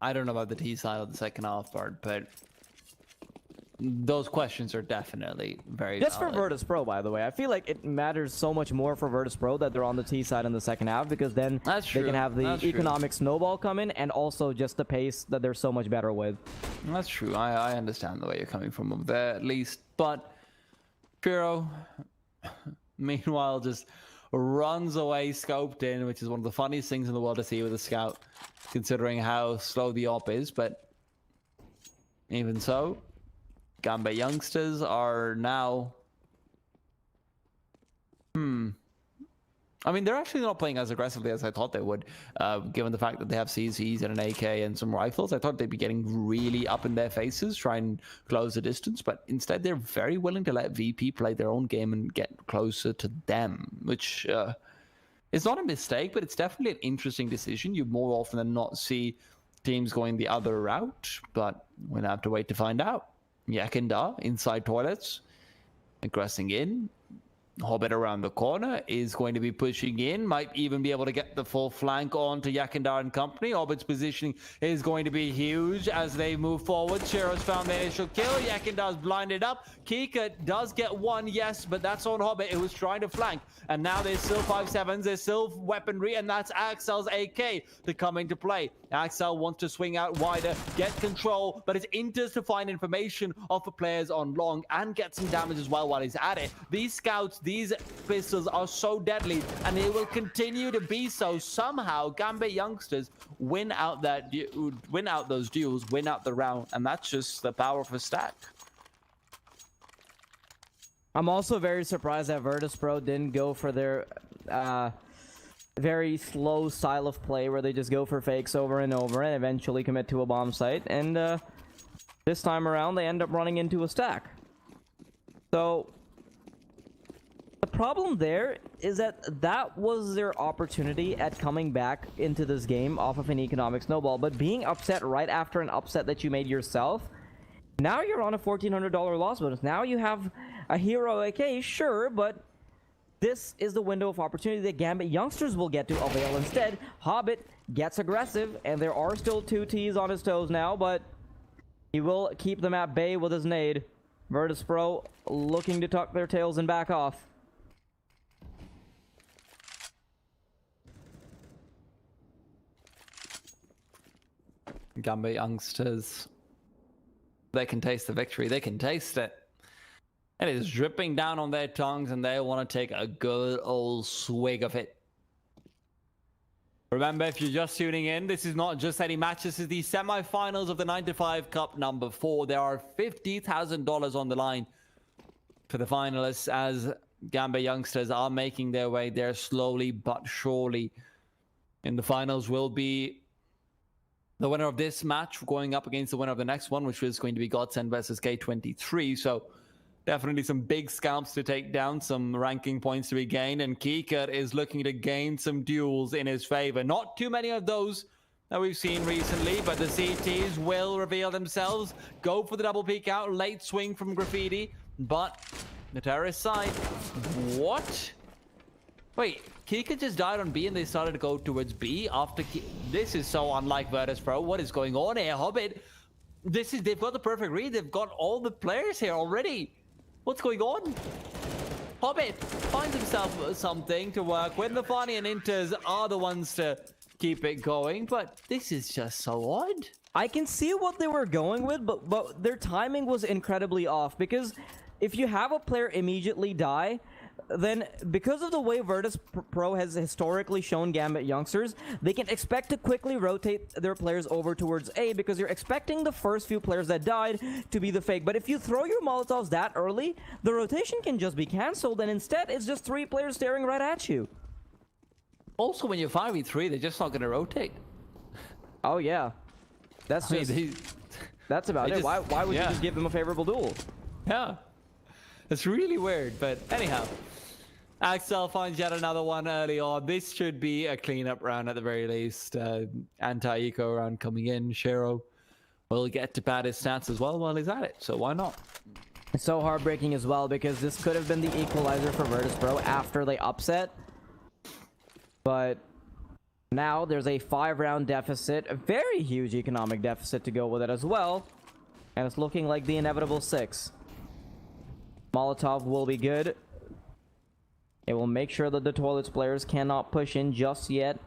I don't know about the T side of the second half part, but those questions are definitely very Just valid. for Virtus.pro, by the way. I feel like it matters so much more for Virtus.pro that they're on the T side in the second half, because then they can have the economic snowball come in, and also just the pace that they're so much better with. That's true. I understand the way you're coming from there, at least. But Firo, meanwhile, just runs away scoped in, which is one of the funniest things in the world to see with a scout, considering how slow the op is. But even so, Gambit youngsters are now... I mean, they're actually not playing as aggressively as I thought they would, given the fact that they have CZs and an AK and some rifles. I thought they'd be getting really up in their faces, try and close the distance, but instead they're very willing to let VP play their own game and get closer to them, which is not a mistake, but it's definitely an interesting decision. You more often than not see teams going the other route, but we'll have to wait to find out. Yakindar inside toilets, aggressing in. Hobbit around the corner is going to be pushing in, might even be able to get the full flank on to Yakindar and company. Hobbit's positioning is going to be huge as they move forward. Shiro's found the initial kill. Yakindar's blinded up. Kika does get one, yes, but that's on Hobbit, who was trying to flank. And now there's still 5.7s, there's still weaponry, and that's Axel's AK to come into play. Axel wants to swing out wider, get control, but it's Inters to find information of the players on long and get some damage as well while he's at it. These scouts, these pistols are so deadly, and they will continue to be so. Somehow, Gambit youngsters win out those duels, win out the round, and that's just the power of a stack. I'm also very surprised that Virtus.pro didn't go for their very slow style of play where they just go for fakes over and over and eventually commit to a bomb site. And this time around, they end up running into a stack. So the problem there is that that was their opportunity at coming back into this game off of an economic snowball. But being upset right after an upset that you made yourself, now you're on a $1,400 loss bonus. Now you have a hero AK, sure, but this is the window of opportunity that Gambit youngsters will get to avail instead. Hobbit gets aggressive, and there are still 2 Ts on his toes now, but he will keep them at bay with his nade. Virtus.pro looking to tuck their tails and back off. Gambit youngsters, they can taste the victory. They can taste it. It is dripping down on their tongues, and they want to take a good old swig of it. Remember, if you're just tuning in, this is not just any match. This is the semi-finals of the 9-5 Cup number 4. There are $50,000 on the line for the finalists as Gambit youngsters are making their way there slowly but surely. In the finals will be the winner of this match going up against the winner of the next one, which is going to be Godsend versus K23. So definitely some big scalps to take down, some ranking points to be gained, and Kika is looking to gain some duels in his favor. Not too many of those that we've seen recently, but the CTs will reveal themselves. Go for the double peek out, late swing from Graffiti, but the terrorist side, what? Wait, Kika just died on B and they started to go towards B after this is so unlike Virtus.pro. What is going on here, Hobbit? They've got the perfect read. They've got all the players here already. What's going on? Hobbit finds himself something to work with. The Fani and Inters are the ones to keep it going, but this is just so odd. I can see what they were going with, but their timing was incredibly off, because if you have a player immediately die, then because of the way Virtus.pro has historically shown Gambit youngsters, they can expect to quickly rotate their players over towards A, because you're expecting the first few players that died to be the fake. But if you throw your Molotovs that early, the rotation can just be cancelled, and instead it's just 3 players staring right at you. Also, when you're 5v3, they're just not going to rotate. Oh yeah, that's just that's about it. Why would you just give them a favorable duel? Yeah, it's really weird. But anyhow, Axel finds yet another one early on. This should be a cleanup round at the very least. Anti-eco round coming in. Shiro will get to pad his stats as well while he's at it, so why not? It's so heartbreaking as well, because this could have been the equalizer for Virtus.pro after they upset. But now there's a 5-round deficit, a very huge economic deficit to go with it as well. And it's looking like the inevitable 6. Molotov will be good. It will make sure that the Toilets players cannot push in just yet.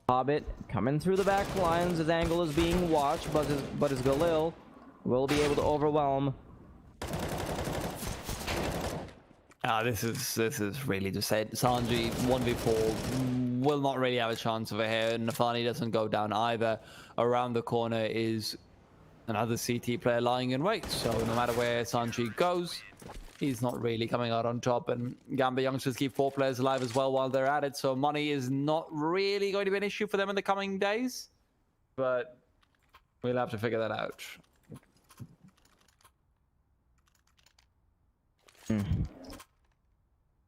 Hobbit coming through the back lines. His angle is being watched, but his Galil will be able to overwhelm. This is really just it. Sanji 1v4 will not really have a chance over here. Nafani doesn't go down either. Around the corner is another CT player lying in wait. So no matter where Sanji goes, he's not really coming out on top. And Gambit youngsters keep 4 players alive as well while they're at it. So money is not really going to be an issue for them in the coming days. But we'll have to figure that out.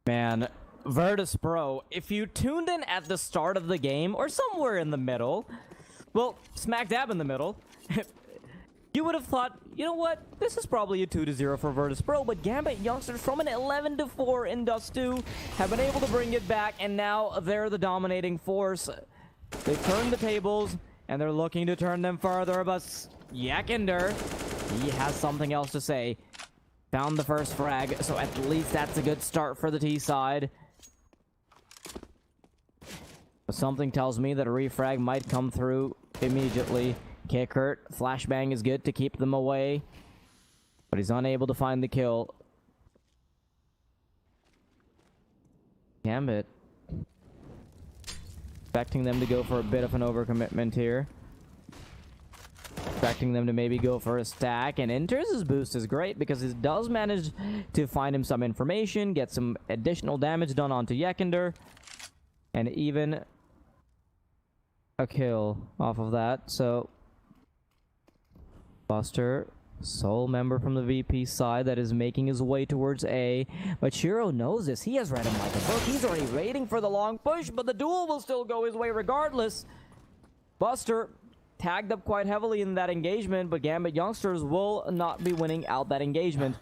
Man, Virtus.pro, if you tuned in at the start of the game or somewhere in the middle, well, smack dab in the middle, you would have thought, you know what, this is probably a 2-0 for Virtus.pro, but Gambit youngsters from an 11-4 in Dust 2 have been able to bring it back, and now they're the dominating force. They've turned the tables, and they're looking to turn them further, but Yakinder, he has something else to say. Found the first frag, so at least that's a good start for the T side. But something tells me that a refrag might come through immediately. Kick hurt, flashbang is good to keep them away, but he's unable to find the kill. Gambit expecting them to go for a bit of an overcommitment here. Expecting them to maybe go for a stack, and Inter's boost is great because he does manage to find him some information, get some additional damage done onto Yakinder, and even a kill off of that. So Buster, sole member from the VP side that is making his way towards A, but Shiro knows this. He has read him like a book. He's already waiting for the long push, but the duel will still go his way regardless. Buster tagged up quite heavily in that engagement, but Gambit youngsters will not be winning out that engagement.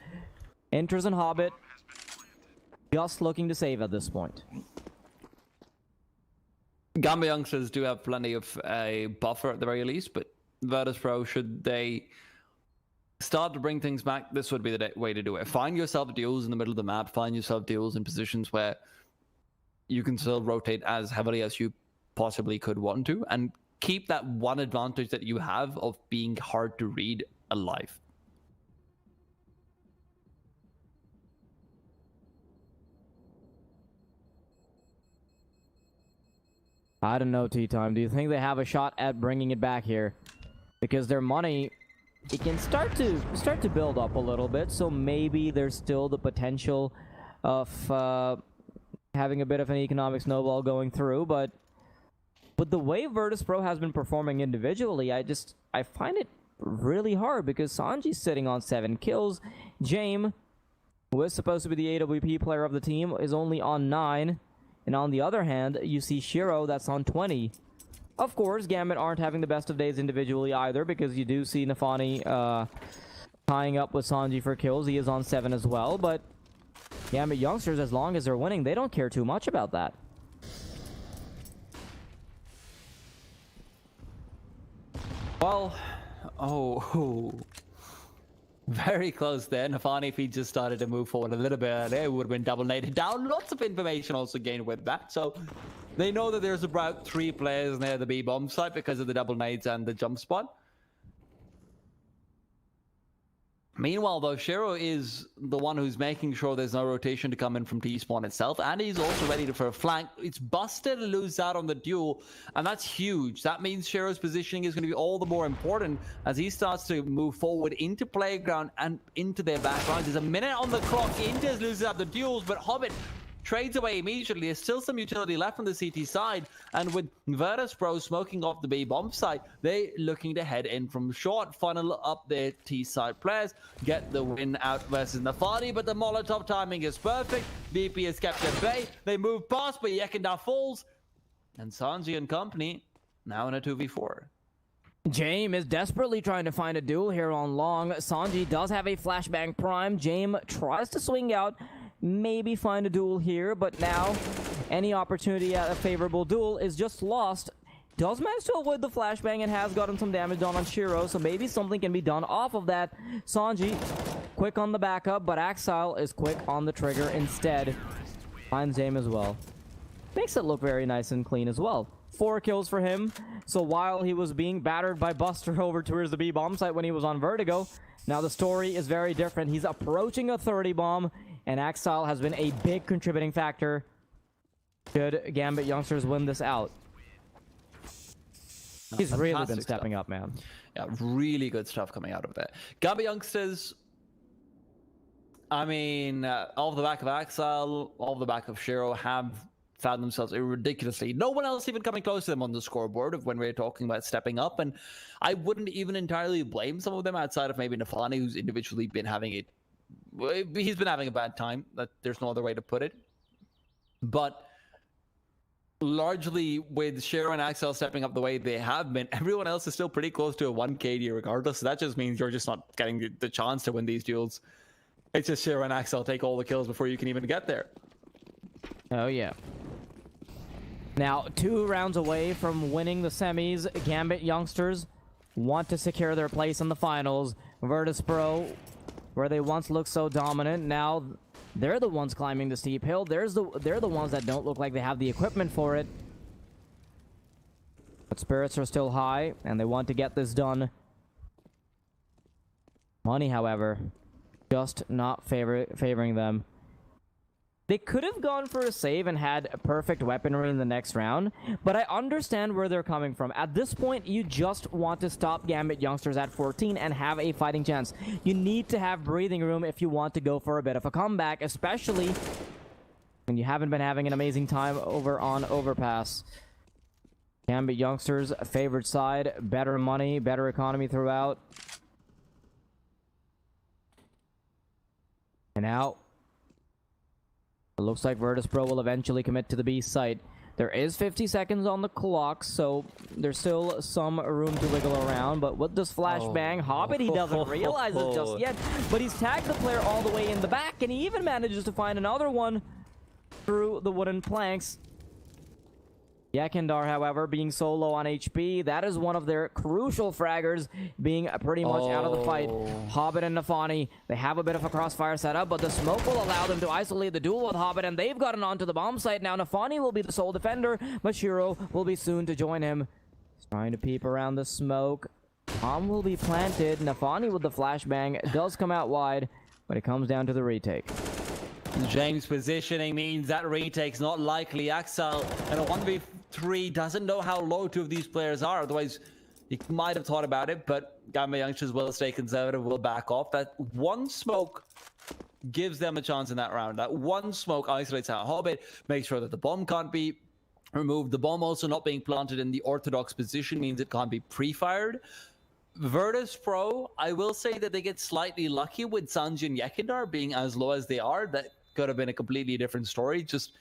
Enters and Hobbit just looking to save at this point. Gambit youngsters do have plenty of a buffer at the very least, but Virtus.pro, should they start to bring things back, this would be the way to do it. Find yourself deals in the middle of the map, find yourself deals in positions where you can still rotate as heavily as you possibly could want to, and keep that one advantage that you have of being hard to read alive. I don't know, T-Time. Do you think they have a shot at bringing it back here? Because their money, it can start to build up a little bit, so maybe there's still the potential of having a bit of an economic snowball going through, but with the way Virtus.pro has been performing individually, I find it really hard because Sanji's sitting on 7 kills. James, who is supposed to be the AWP player of the team, is only on 9. And on the other hand, you see Shiro that's on 20. Of course, Gambit aren't having the best of days individually either, because you do see Nafani tying up with Sanji for kills. He is on 7 as well, but Gambit youngsters, as long as they're winning, they don't care too much about that. Well, very close there. Nafani, if he just started to move forward a little bit earlier, it would have been double naded down. Lots of information also gained with that. So they know that there's about 3 players near the B bomb site because of the double nades and the jump spot. Meanwhile, though, Shiro is the one who's making sure there's no rotation to come in from T-spawn itself, and he's also ready for a flank. It's busted to lose out on the duel, and that's huge. That means Shiro's positioning is going to be all the more important as he starts to move forward into playground and into their back lines. There's a minute on the clock. Inter loses out the duels, but Hobbit trades away immediately. There's still some utility left on the CT side, and with Virtus.pro smoking off the B bomb site, they looking to head in from short, funnel up their T side players, get the win out versus Nafani, but the Molotov timing is perfect. VP is kept at bay. They move past, but Yekindar falls, and Sanji and company now in a 2v4. James is desperately trying to find a duel here on long. Sanji does have a flashbang prime. James tries to swing out, maybe find a duel here, but now any opportunity at a favorable duel is just lost. Does manage to avoid the flashbang and has gotten some damage done on Shiro, so maybe something can be done off of that. Sanji, quick on the backup, but Axile is quick on the trigger instead. Finds aim as well. Makes it look very nice and clean as well. 4 kills for him. So while he was being battered by Buster over towards the B bomb site when he was on Vertigo, now the story is very different. He's approaching a 30 bomb, and Axile has been a big contributing factor. Should Gambit youngsters win this out? He's really been stepping up, man. Yeah, really good stuff coming out of there. Gambit youngsters, I mean, off the back of Axile, off the back of Shiro, have found themselves ridiculously. No one else even coming close to them on the scoreboard of when we're talking about stepping up. And I wouldn't even entirely blame some of them outside of maybe Nafani, who's individually been having it. He's been having a bad time. There's no other way to put it. But largely with Shiro and Axel stepping up the way they have been, everyone else is still pretty close to a 1 KD regardless. So that just means you're just not getting the chance to win these duels. It's just Shiro and Axel take all the kills before you can even get there. Oh, yeah. Now, 2 rounds away from winning the semis, Gambit youngsters want to secure their place in the finals. Virtus.pro, where they once looked so dominant, now they're the ones climbing the steep hill. They're the ones that don't look like they have the equipment for it. But spirits are still high, and they want to get this done. Money, however, just not favoring them. They could have gone for a save and had perfect weaponry in the next round, but I understand where they're coming from. At this point, you just want to stop Gambit youngsters at 14 and have a fighting chance. You need to have breathing room if you want to go for a bit of a comeback, especially when you haven't been having an amazing time over on Overpass. Gambit youngsters, favored side, better money, better economy throughout. And now it looks like Virtus.pro will eventually commit to the B site. There is 50 seconds on the clock, so there's still some room to wiggle around. But with this flashbang, Hobbit, he doesn't realize it just yet. But he's tagged the player all the way in the back, and he even manages to find another one through the wooden planks. Yakindar, however, being so low on HP, that is one of their crucial fraggers being pretty much out of the fight. Hobbit and Nafani, they have a bit of a crossfire setup, but the smoke will allow them to isolate the duel with Hobbit, and they've gotten onto the bomb site now. Nafani will be the sole defender, but Shiro will be soon to join him. He's trying to peep around the smoke. Bomb will be planted. Nafani with the flashbang does come out wide, but it comes down to the retake. James' positioning means that retake's not likely. Axel in a 1v3 doesn't know how low 2 of these players are. Otherwise, he might have thought about it, but Gambit youngsters will stay conservative, will back off. That one smoke gives them a chance in that round. That one smoke isolates out Hobbit, makes sure that the bomb can't be removed. The bomb also not being planted in the orthodox position means it can't be pre-fired. Virtus.pro, I will say that they get slightly lucky with Sanji and Yakindar being as low as they are. That could have been a completely different story. Just,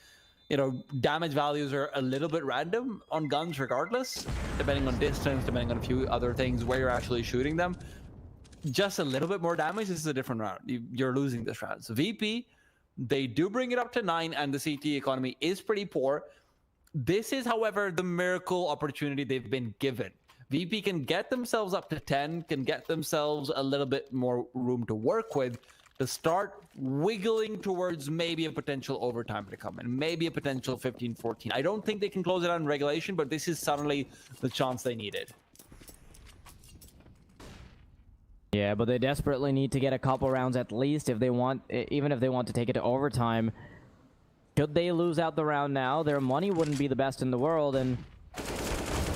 you know, damage values are a little bit random on guns regardless, depending on distance, depending on a few other things where you're actually shooting them. Just a little bit more damage. This is a different round. You're losing this round. So VP, they do bring it up to 9, and the CT economy is pretty poor. This is, however, the miracle opportunity they've been given. VP can get themselves up to 10, can get themselves a little bit more room to work with to start wiggling towards maybe a potential overtime to come and maybe a potential 15-14. I don't think they can close it out in regulation, but this is suddenly the chance they needed. Yeah, but they desperately need to get a couple rounds at least if they want, even if they want to take it to overtime. Should they lose out the round now, their money wouldn't be the best in the world, and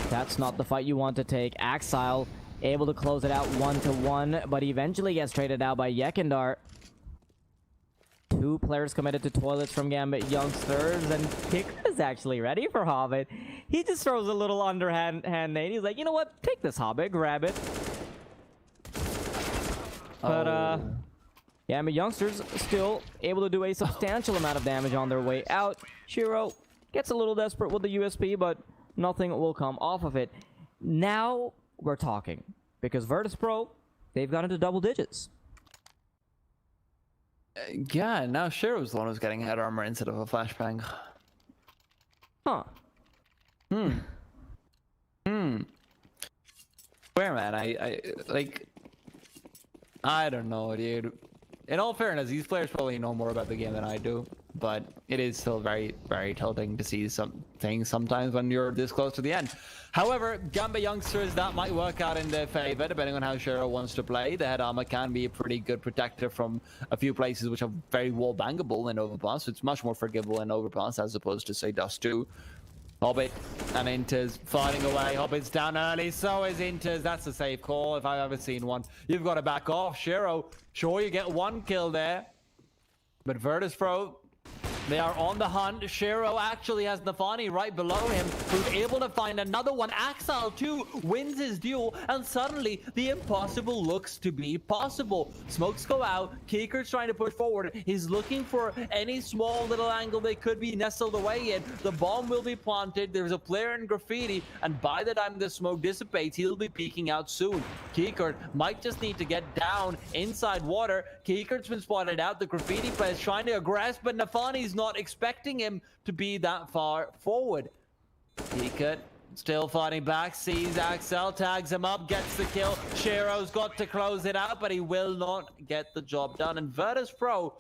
that's not the fight you want to take. Axile able to close it out 1-1, but eventually gets traded out by Yakindar. 2 players committed to toilets from Gambit youngsters, and Kicker is actually ready for Hobbit. He just throws a little underhand nade. He's like, you know what? Take this, Hobbit. Grab it. But, Gambit youngsters still able to do a substantial amount of damage on their way out. Shiro gets a little desperate with the USP, but nothing will come off of it. Now we're talking, because Virtus.pro, they've got into double digits. Yeah, now Shiro's the one who's getting head armor instead of a flashbang. Huh. Where, man? I don't know, dude. in all fairness, these players probably know more about the game than I do, but it is still very, very tilting to see some things sometimes when you're this close to the end. However, Gambit youngsters, that might work out in their favor, depending on how Shiro wants to play. The head armor can be a pretty good protector from a few places which are very wall bangable in Overpass. It's much more forgivable in Overpass as opposed to, say, Dust 2. Hobbit and Inters fighting away. Hobbit's down early, so is Inters. That's a safe call if I've ever seen one. You've got to back off. Shiro, sure, you get one kill there. But Virtus.pro, they are on the hunt. Shiro actually has Nafani right below him, who's able to find another one. Axel too wins his duel, and suddenly the impossible looks to be possible. Smokes go out. Keeker's trying to push forward. He's looking for any small little angle they could be nestled away in. The bomb will be planted. There's a player in graffiti, and by the time the smoke dissipates, he'll be peeking out soon. Keeker might just need to get down inside water. Keeker's been spotted out. The graffiti player's trying to aggress, but Nafani's not expecting him to be that far forward. Keeker still fighting back, sees Axel, tags him up, gets the kill. Shiro's got to close it out, but he will not get the job done. And Virtus.pro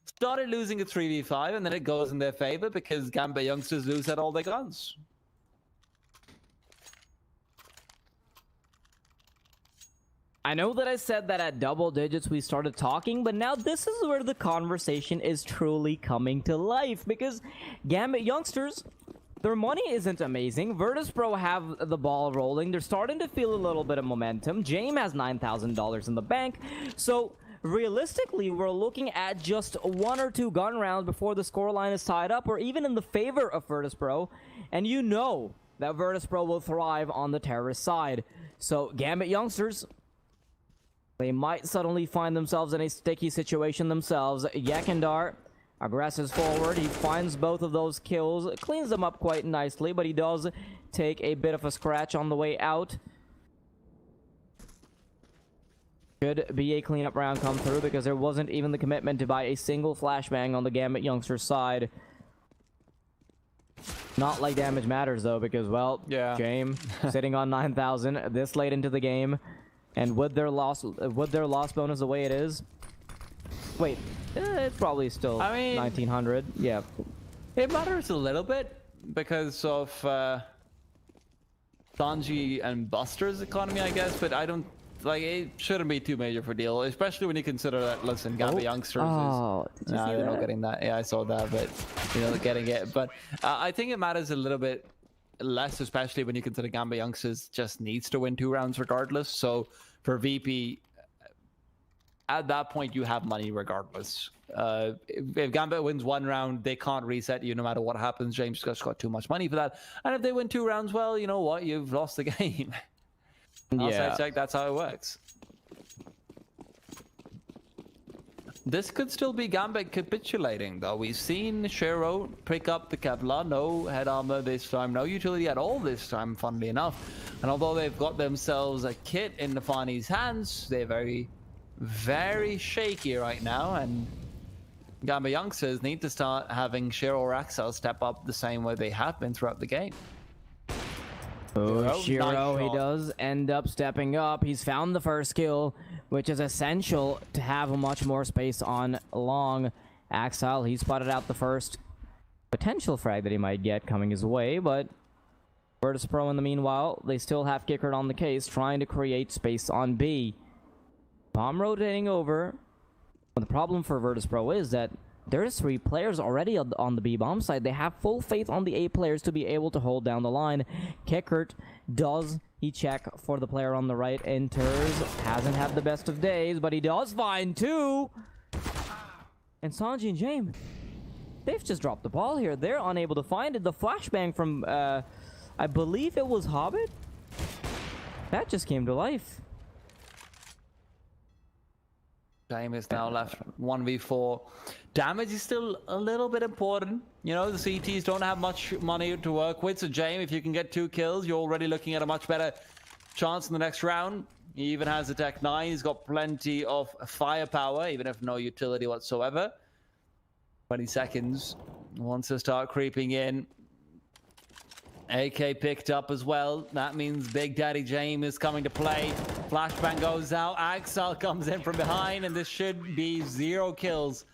started losing a 3v5, and then it goes in their favor because Gambit youngsters lose at all their guns. I know that I said that at double digits we started talking, but now this is where the conversation is truly coming to life, because Gambit youngsters, their money isn't amazing. Virtus.pro have the ball rolling. They're starting to feel a little bit of momentum. James has $9,000 in the bank. So realistically, we're looking at just 1 or 2 gun rounds before the scoreline is tied up, or even in the favor of Virtus.pro. And you know that Virtus.pro will thrive on the terrorist side. So Gambit youngsters, they might suddenly find themselves in a sticky situation themselves. Yakandar aggresses forward. He finds both of those kills, cleans them up quite nicely, but he does take a bit of a scratch on the way out. Should be a cleanup round come through because there wasn't even the commitment to buy a single flashbang on the Gambit youngsters side. Not like damage matters though, because, well, yeah. James sitting on 9,000 this late into the game. And with their loss bonus the way it is, wait, it's probably still 1900. Yeah, it matters a little bit because of Sanji and Buster's economy, I guess. But I don't like it. Shouldn't be too major for deal, especially when you consider that. Listen, Gambit youngsters is they're not getting that. Yeah, I saw that, but you know, getting it. But I think it matters a little bit less, especially when you consider Gambit youngsters just needs to win 2 rounds regardless. So for VP, at that point you have money regardless. If Gambit wins 1 round, they can't reset you no matter what happens. James just got too much money for that. And if they win 2 rounds, well, you know what, you've lost the game. Yeah, check, that's how it works. This could still be Gambit capitulating, though. We've seen Shiro pick up the Kevlar. No head armor this time. No utility at all this time, funnily enough. And although they've got themselves a kit in Nafani's hands, they're very, very shaky right now. And Gambit youngsters need to start having Shiro or Axel step up the same way they have been throughout the game. Oh, Shiro, he does end up stepping up. He's found the first kill, which is essential to have much more space on long. Axel, he spotted out the first potential frag that he might get coming his way, but Virtus.pro in the meanwhile, they still have Kickert on the case, trying to create space on B. Bomb rotating over. But the problem for Virtus.pro is that there's 3 players already on the B bomb side. They have full faith on the A players to be able to hold down the line. Kickert does he check for the player on the right. Enters, hasn't had the best of days, but he does find 2. And Sanji and James, they've just dropped the ball here. They're unable to find it. The flashbang from, I believe it was Hobbit? That just came to life. James is now left 1v4. Damage is still a little bit important. You know, the CTs don't have much money to work with, so James, if you can get 2 kills, you're already looking at a much better chance in the next round. He even has a Tech 9. He's got plenty of firepower, even if no utility whatsoever. 20 seconds. Wants to start creeping in. AK picked up as well. That means Big Daddy James is coming to play. Flashbang goes out. Axel comes in from behind, and this should be 0 kills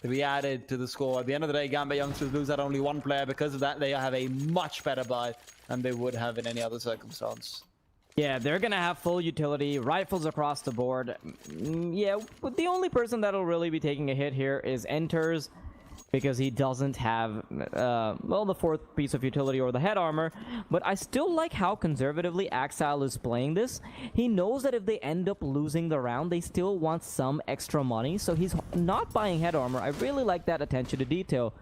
to be added to the score. At the end of the day, Gambit Youngsters lose out only 1 player. Because of that, they have a much better buy than they would have in any other circumstance. Yeah, they're gonna have full utility, rifles across the board. Yeah, but the only person that'll really be taking a hit here is Enters, because he doesn't have, well, the 4th piece of utility or the head armor. But I still like how conservatively Axile is playing this. He knows that if they end up losing the round, they still want some extra money, so he's not buying head armor. I really like that attention to detail.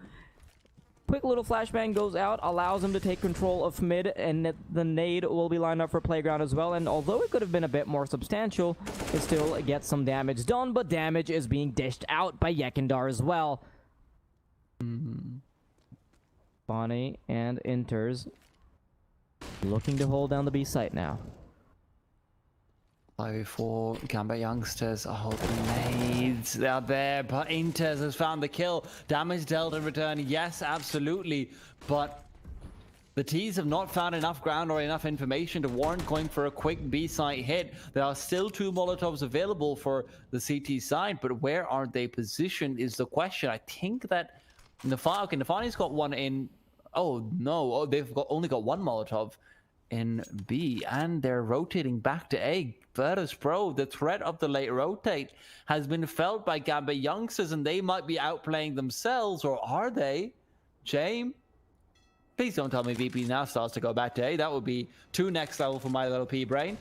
Quick little flashbang goes out, allows him to take control of mid, and the nade will be lined up for playground as well. And although it could have been a bit more substantial, it still gets some damage done, but damage is being dished out by Yekindar as well. Bonnie and Enters looking to hold down the B site now. 5v4, Gambit Youngsters are holding nades. They are there, but Enters has found the kill. Damage dealt in return, yes, absolutely. But the T's have not found enough ground or enough information to warrant going for a quick B site hit. There are still 2 Molotovs available for the CT side, but where are they positioned is the question. I think that Nafani's got one in. Oh no! They've only got 1 Molotov in B, and they're rotating back to A. Virtus.pro, the threat of the late rotate has been felt by Gambit Youngsters, and they might be outplaying themselves, or are they? James, please don't tell me VP now starts to go back to A. That would be too next level for my little pea brain.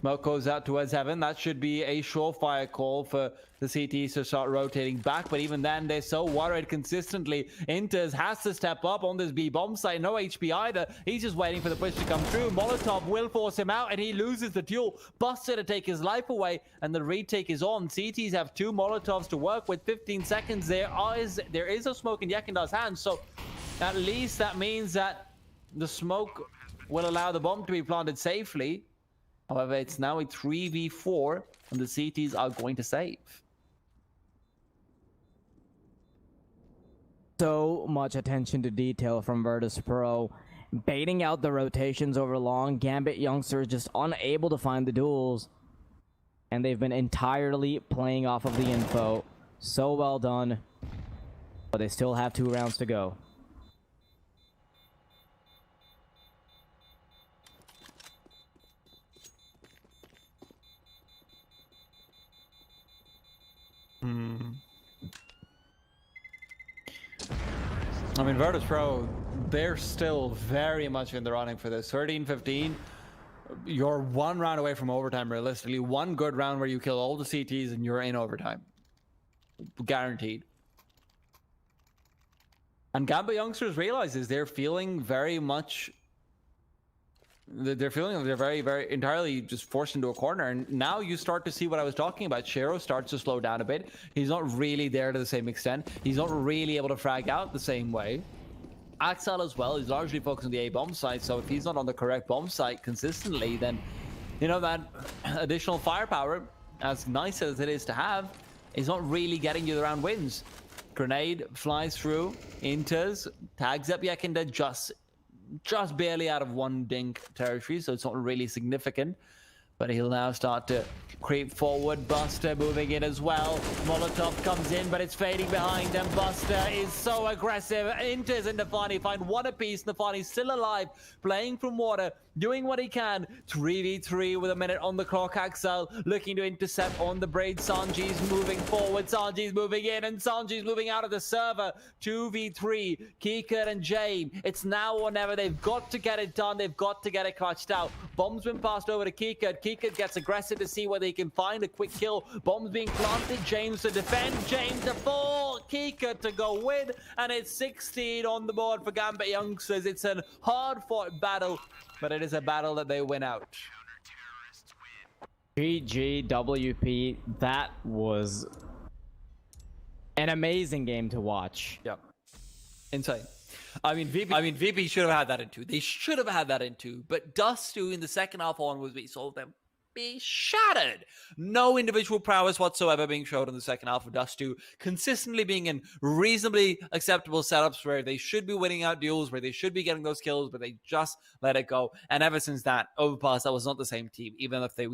Smoke goes out towards heaven. That should be a surefire call for the CTs to start rotating back. But even then, they're so worried consistently. Enters has to step up on this B bomb site. No HP either. He's just waiting for the push to come through. Molotov will force him out, and he loses the duel. Buster to take his life away, and the retake is on. CTs have 2 Molotovs to work with. 15 seconds. There is a smoke in Yekindar's hands. So at least that means that the smoke will allow the bomb to be planted safely. However, it's now a 3v4, and the CTs are going to save. So much attention to detail from Virtus.pro. Baiting out the rotations over long. Gambit Youngsters just unable to find the duels. And they've been entirely playing off of the info. So well done. But they still have 2 rounds to go. I mean, Virtus.pro, they're still very much in the running for this. 13-15, you're 1 round away from overtime, realistically. 1 good round where you kill all the CTs and you're in overtime. Guaranteed. And Gambit Youngsters realizes they're feeling very much... They're feeling like they're very entirely just forced into a corner. And now you start to see what I was talking about. Shero starts to slow down a bit. He's not really there to the same extent. He's not really able to frag out the same way. Axel as well is largely focused on the A bomb site. So if he's not on the correct bomb site consistently, then, you know, that additional firepower, as nice as it is to have, is not really getting you the round wins. Grenade flies through, enters, tags up Yekinder just barely out of 1 dink territory, so it's not really significant. But he'll now start to creep forward. Buster moving in as well. Molotov comes in, but it's fading behind them. Buster is so aggressive. Enters and Nafani find 1 apiece. Nafani's still alive, playing from water, doing what he can. 3v3 with a minute on the clock. Axel looking to intercept on the braid. Sanji's moving forward. Sanji's moving in, and Sanji's moving out of the server. 2v3. Kika and James. It's now or never. They've got to get it done. They've got to get it clutched out. Bomb's been passed over to Kika. Kika gets aggressive to see whether he can find a quick kill. Bomb's being planted. James to defend. James to fall. Kika to go win. And it's 16 on the board for Gambit Youngsters. It's a hard-fought battle, but it is a battle that they win out. GGWP, that was an amazing game to watch. Yep. Insane. I mean, VP should have had that in 2. They should have had that in 2. But Dust2 in the second half onwards, we saw them be shattered. No individual prowess whatsoever being showed in the second half of Dust2. Consistently being in reasonably acceptable setups where they should be winning out duels, where they should be getting those kills, but they just let it go. And ever since that, Overpass, that was not the same team, even if they